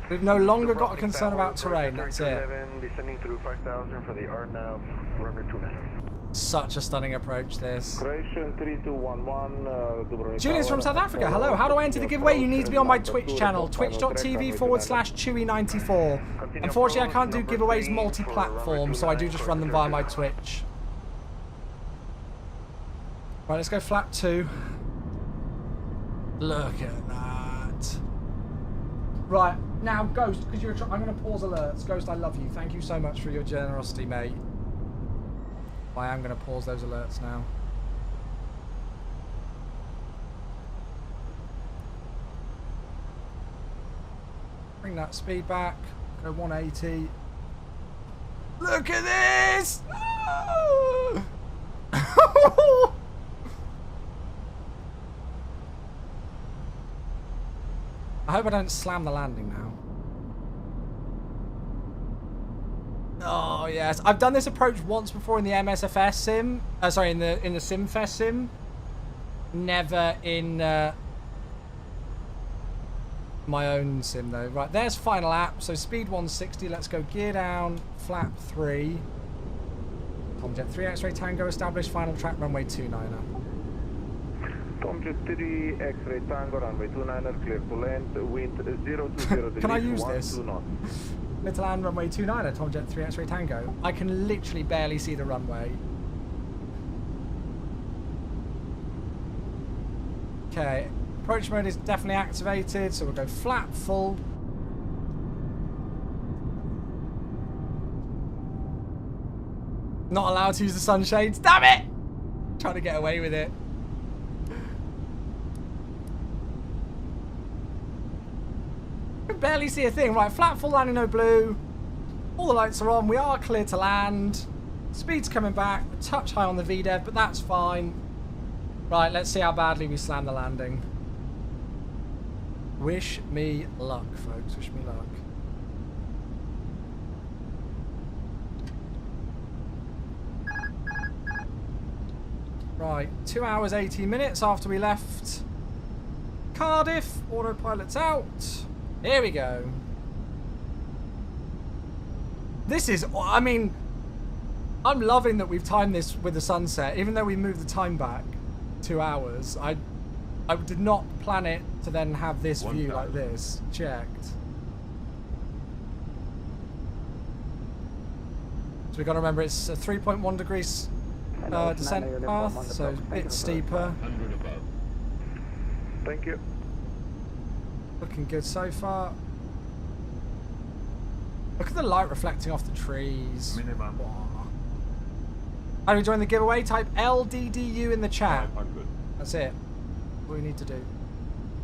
Speaker 1: We've no longer got a concern about terrain, that's it.
Speaker 13: Descending through 5000 for the RNAV, runway 29.
Speaker 1: Such a stunning approach, this.
Speaker 8: Croatian 3211, Dubrovnik.
Speaker 1: Julian's from South Africa. Hello, how do I enter the giveaway? You need to be on my Twitch channel, twitch.tv/Chewy94. Unfortunately, I can't do giveaways multi-platform, so I do just run them via my Twitch. Right, let's go flap 2. Look at that. Right, now Ghost, because you're I'm going to pause alerts. Ghost, I love you. Thank you so much for your generosity, mate. I am going to pause those alerts now. Bring that speed back. Go 180. Look at this! I hope I don't slam the landing now. Oh yes, I've done this approach once before in the MSFS sim. Sorry, in the SimFest sim. Never in my own sim though. Right, there's final app. So speed 160. Let's go gear down. Flap 3. Tomjet 3 X-ray Tango. Established final track runway 29er.
Speaker 8: Tomjet 3 X-ray Tango runway 29er clear to land. Wind 020
Speaker 1: Can I use this?
Speaker 8: 2 knots.
Speaker 1: Little land runway 29er, Tomjet 3 X-ray Tango. I can literally barely see the runway. Okay, approach mode is definitely activated, so we'll go flat full. Not allowed to use the sunshades. Damn it! Trying to get away with it. Barely see a thing. Right, flat full landing, no blue. All the lights are on. We are clear to land. Speed's coming back. A touch high on the VDEV, but that's fine. Right, let's see how badly we slam the landing. Wish me luck, folks. Wish me luck. Right, 2 hours 18 minutes after we left Cardiff. Autopilot's out. Here we go. This is, I mean, I'm loving that we've timed this with the sunset, even though we moved the time back 2 hours. I did not plan it to then have this view like this. Checked. So we've got to remember it's a 3.1 degrees descent path, so a bit steeper.
Speaker 8: Thank you.
Speaker 1: Looking good so far. Look at the light reflecting off the trees.
Speaker 15: Minimum.
Speaker 1: How do we join the giveaway? Type LDDU in the chat.
Speaker 15: 500.
Speaker 1: That's it. What we need to do.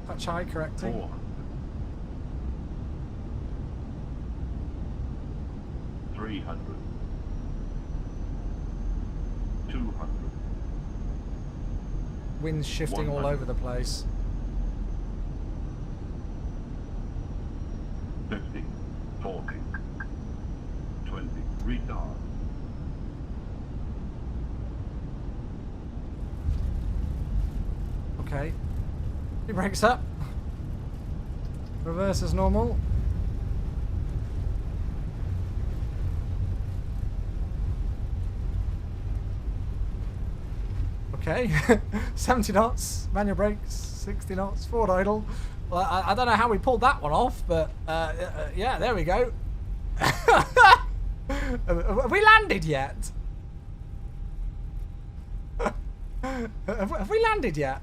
Speaker 1: Touch high, correcting.
Speaker 15: 400. 300. 200.
Speaker 1: Wind's shifting all over the place.
Speaker 15: 50, 40, 20, retard.
Speaker 1: Okay. He brakes up. Reverse as normal. Okay. 70 knots, manual brakes, 60 knots, forward idle. Well, I don't know how we pulled that one off, but yeah, there we go. Have we landed yet? Have we landed yet?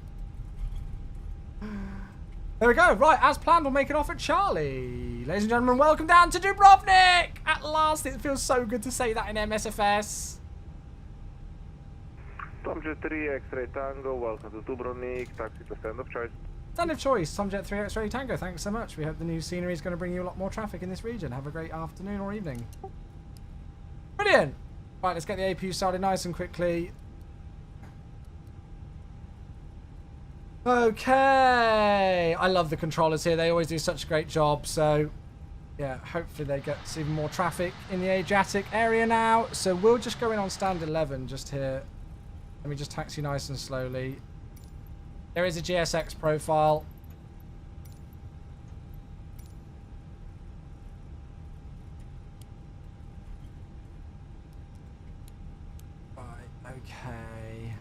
Speaker 1: There we go. Right, as planned, we'll make it off at Charlie. Ladies and gentlemen, welcome down to Dubrovnik. At last, it feels so good to say that in MSFS.
Speaker 8: Tomjet 3 X-ray Tango, welcome to Dubrovnik, taxi to stand of choice.
Speaker 1: Stand of choice, Tomjet 3 X-ray Tango, thanks so much. We hope the new scenery is going to bring you a lot more traffic in this region. Have a great afternoon or evening. Brilliant. Right, let's get the APU started nice and quickly. Okay. I love the controllers here. They always do such a great job. So, yeah, hopefully they get even more traffic in the Adriatic area now. So we'll just go in on stand 11 just here. Let me just taxi nice and slowly. There is a GSX profile. Right, okay.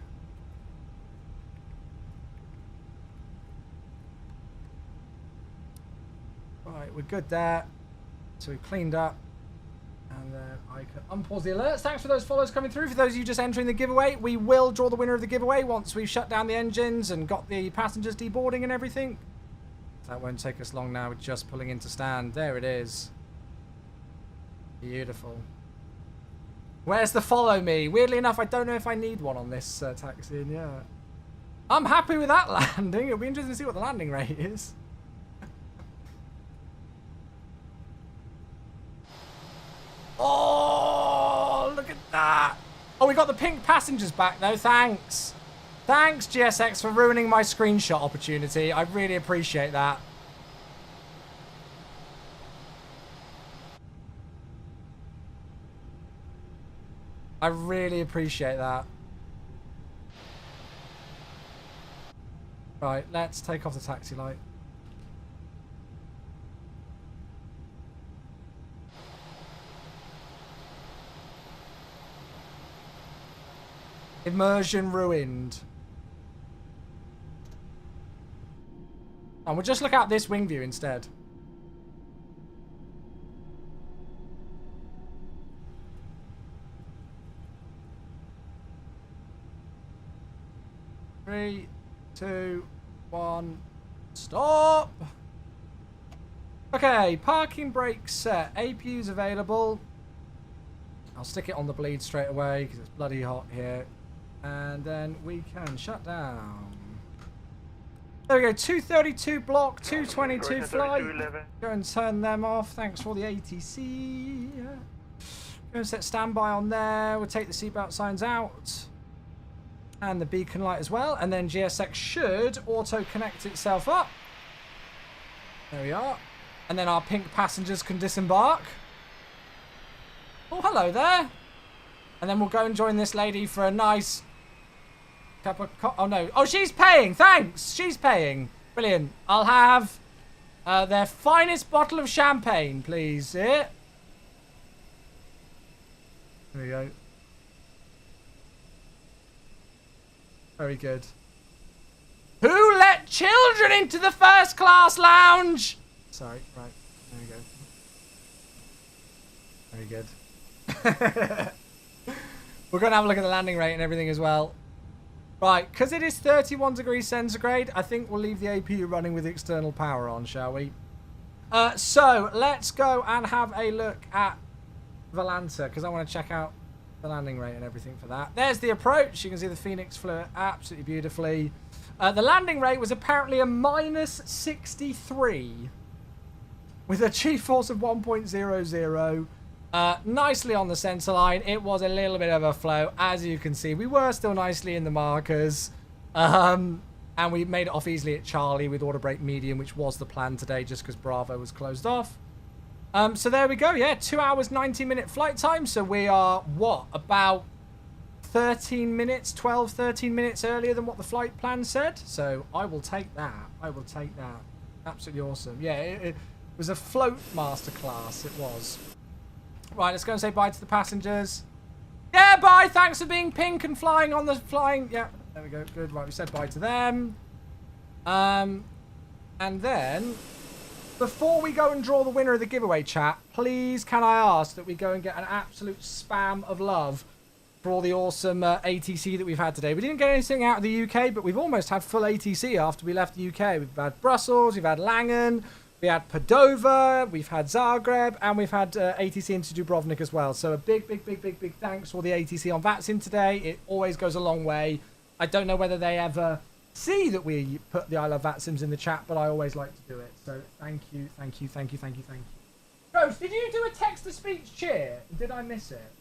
Speaker 1: Right, we're good there. So we've cleaned up. And then I can unpause the alerts. Thanks for those follows coming through. For those of you just entering the giveaway, we will draw the winner of the giveaway once we've shut down the engines and got the passengers deboarding and everything. That won't take us long now. We're just pulling into stand. There it is. Beautiful. Where's the follow me? Weirdly enough, I don't know if I need one on this taxi. Yeah. I'm happy with that landing. It'll be interesting to see what the landing rate is. Oh, look at that. Oh, we got the pink passengers back, though. Thanks. Thanks, GSX, for ruining my screenshot opportunity. I really appreciate that. I really appreciate that. Right, let's take off the taxi light. Immersion ruined. And we'll just look out this wing view instead. Three, 2, 1, stop! Okay, parking brake set. APU's available. I'll stick it on the bleed straight away because it's bloody hot here. And then we can shut down. There we go, 232 block, 222 flight. Go and turn them off. Thanks for all the ATC. Go and set standby on there. We'll take the seatbelt signs out. And the beacon light as well. And then GSX should auto-connect itself up. There we are. And then our pink passengers can disembark. Oh, hello there. And then we'll go and join this lady for a nice cup of oh, no. Oh, she's paying. Thanks. She's paying. Brilliant. I'll have their finest bottle of champagne, please. Yeah. There we go. Very good. Who let children into the first class lounge? Sorry, right. There we go. Very good. We're going to have a look at the landing rate and everything as well. Right, because it is 31 degrees centigrade, I think we'll leave the APU running with external power on, shall we? So, let's go and have a look at Valanta, because I want to check out the landing rate and everything for that. There's the approach. You can see the Phoenix flew absolutely beautifully. The landing rate was apparently a minus 63 with a G-force of 1.00. Nicely on the center line. It was a little bit of a flow, as you can see. We were still nicely in the markers. And we made it off easily at Charlie with auto brake medium, which was the plan today just because Bravo was closed off. So there we go. Yeah, 2 hours, 90-minute flight time. So we are, what, about 13 minutes, 12, 13 minutes earlier than what the flight plan said. So I will take that. I will take that. Absolutely awesome. Yeah, it was a float masterclass. It was. Right, let's go and say bye to the passengers. Yeah, bye. Thanks for being pink and flying on the flying. Yeah, there we go. Good. Right, we said bye to them. And then, before we go and draw the winner of the giveaway, chat, please can I ask that we go and get an absolute spam of love for all the awesome ATC that we've had today. We didn't get anything out of the UK, but we've almost had full ATC after we left the UK. We've had Brussels, we've had Langen, we had Padova, we've had Zagreb, and we've had ATC into Dubrovnik as well. So a big thanks for the ATC on VATSIM today. It always goes a long way. I don't know whether they ever see that we put the I Love VATSIMs in the chat, but I always like to do it. So thank you. Ghost, did you do a text-to-speech cheer? Did I miss it?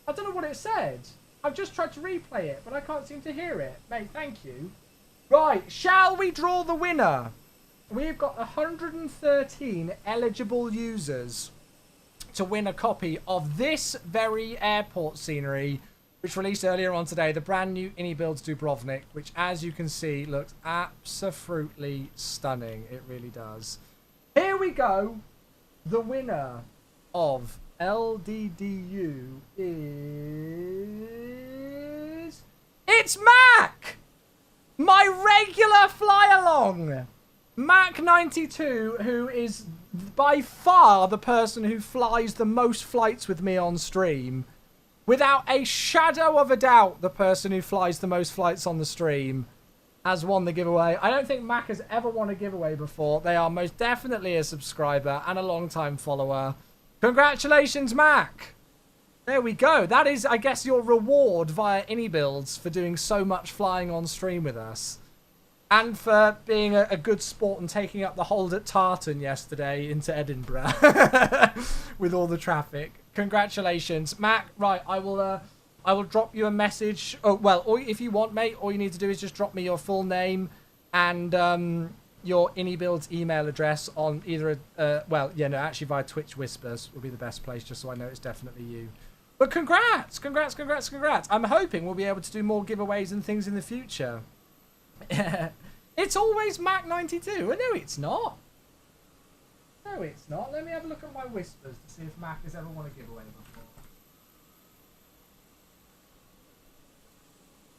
Speaker 1: I don't know what it said. I've just tried to replay it, but I can't seem to hear it. Mate, thank you. Right, shall we draw the winner we've got 113 eligible users to win a copy of this very airport scenery, which released earlier on today, the brand new iniBuilds Dubrovnik, which, as you can see, looks absolutely stunning. It really does. Here we go. The winner of LDDU is... It's Mac! My regular fly-along! Mac92, who is by far the person who flies the most flights with me on stream. Without a shadow of a doubt, the person who flies the most flights on the stream has won the giveaway. I don't think Mac has ever won a giveaway before. They are most definitely a subscriber and a long-time follower. Congratulations, Mac! There we go. That is, I guess, your reward via iniBuilds for doing so much flying on stream with us. And for being a good sport and taking up the hold at Tartan yesterday into Edinburgh with all the traffic. Congratulations, Mac. Right, I will drop you a message. Oh well, or if you want, mate, all you need to do is just drop me your full name and your iniBuilds email address on either actually via Twitch Whispers will be the best place, just so I know it's definitely you. But congrats. I'm hoping we'll be able to do more giveaways and things in the future. It's always Mac92. No, it's not. No, it's not. Let me have a look at my whispers to see if Mac has ever won a giveaway before.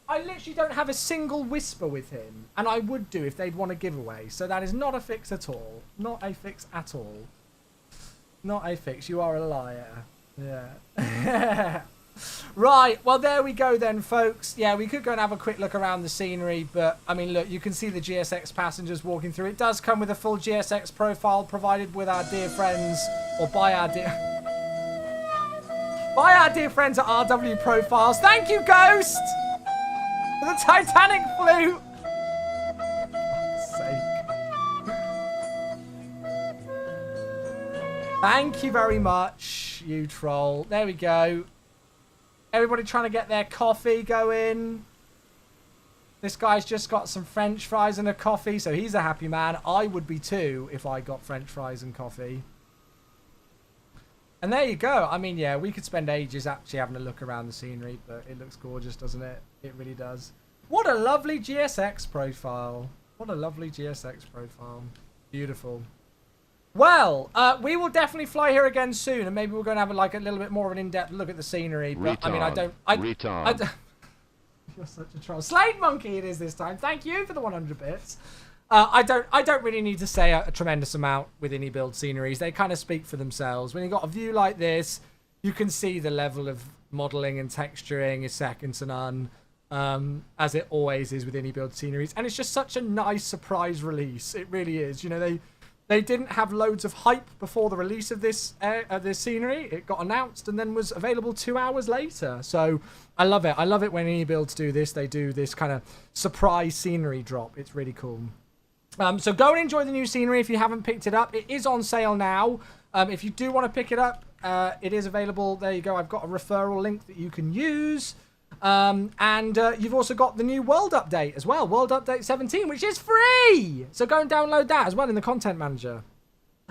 Speaker 1: I literally don't have a single whisper with him, and I would do if they'd won a giveaway. So that is not a fix at all. Not a fix at all. Not a fix. You are a liar. Yeah. Right, well, there we go then, folks. Yeah, we could go and have a quick look around the scenery, but, I mean, look, you can see the GSX passengers walking through. It does come with a full GSX profile provided with our dear friends, or by our dear friends at RW Profiles. Thank you, Ghost, for the Titanic flute. Thank you very much, you troll. There we go. Everybody trying to get their coffee going. This guy's just got some French fries and a coffee, so he's a happy man. I would be too if I got French fries and coffee. And there you go. I mean, yeah, we could spend ages actually having a look around the scenery, but it looks gorgeous, doesn't it? It really does. What a lovely GSX profile. What a lovely GSX profile. Beautiful. Well, we will definitely fly here again soon, and maybe we're going to have a little bit more of an in-depth look at the scenery. But I mean, I don't. You're such a troll. Slade Monkey, it is this time. Thank you for the 100 bits. I don't really need to say a tremendous amount with iniBuild sceneries. They kind of speak for themselves. When you've got a view like this, you can see the level of modeling and texturing is second to none, as it always is with iniBuild sceneries. And it's just such a nice surprise release. It really is. You know, They didn't have loads of hype before the release of this scenery. It got announced and then was available 2 hours later. So I love it. I love it when iniBuilds do this. They do this kind of surprise scenery drop. It's really cool. So go and enjoy the new scenery if you haven't picked it up. It is on sale now. If you do want to pick it up, it is available. There you go. I've got a referral link that you can use. And you've also got the new World Update as well, World Update 17, which is free! So go and download that as well in the Content Manager.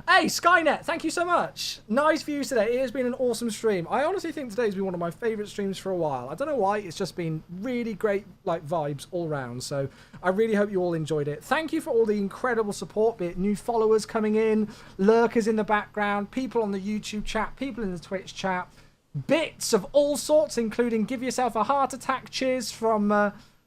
Speaker 1: Hey, Skynet, thank you so much. Nice views today. It has been an awesome stream. I honestly think today's been one of my favourite streams for a while. I don't know why, it's just been really great vibes all round. So I really hope you all enjoyed it. Thank you for all the incredible support, be it new followers coming in, lurkers in the background, people on the YouTube chat, people in the Twitch chat. Bits of all sorts, including Give Yourself a Heart Attack cheers from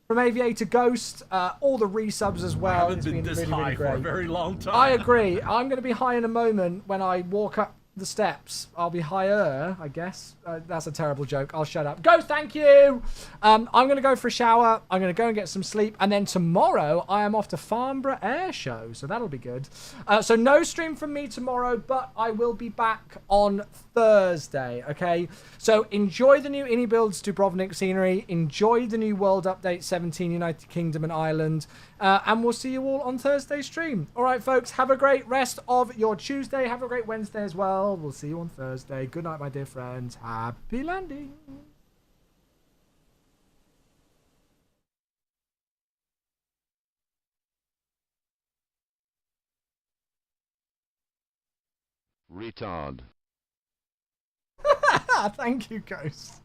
Speaker 1: Aviator Ghost, all the resubs as well.
Speaker 16: I haven't been this high for a very long time.
Speaker 1: I agree. I'm going to be high in a moment when I walk up the steps. I'll be higher, I guess. That's a terrible joke. I'll shut up. Ghost, thank you. I'm going to go for a shower. I'm going to go and get some sleep. And then tomorrow, I am off to Farnborough Air Show. So that'll be good. So no stream from me tomorrow, but I will be back on Thursday. Okay. So enjoy the new iniBuilds Dubrovnik scenery. Enjoy the new World Update 17 United Kingdom and Ireland. And we'll see you all on Thursday's stream. All right, folks. Have a great rest of your Tuesday. Have a great Wednesday as well. We'll see you on Thursday. Good night, my dear friends. Happy landing.
Speaker 17: Retard.
Speaker 1: Thank you, Ghost.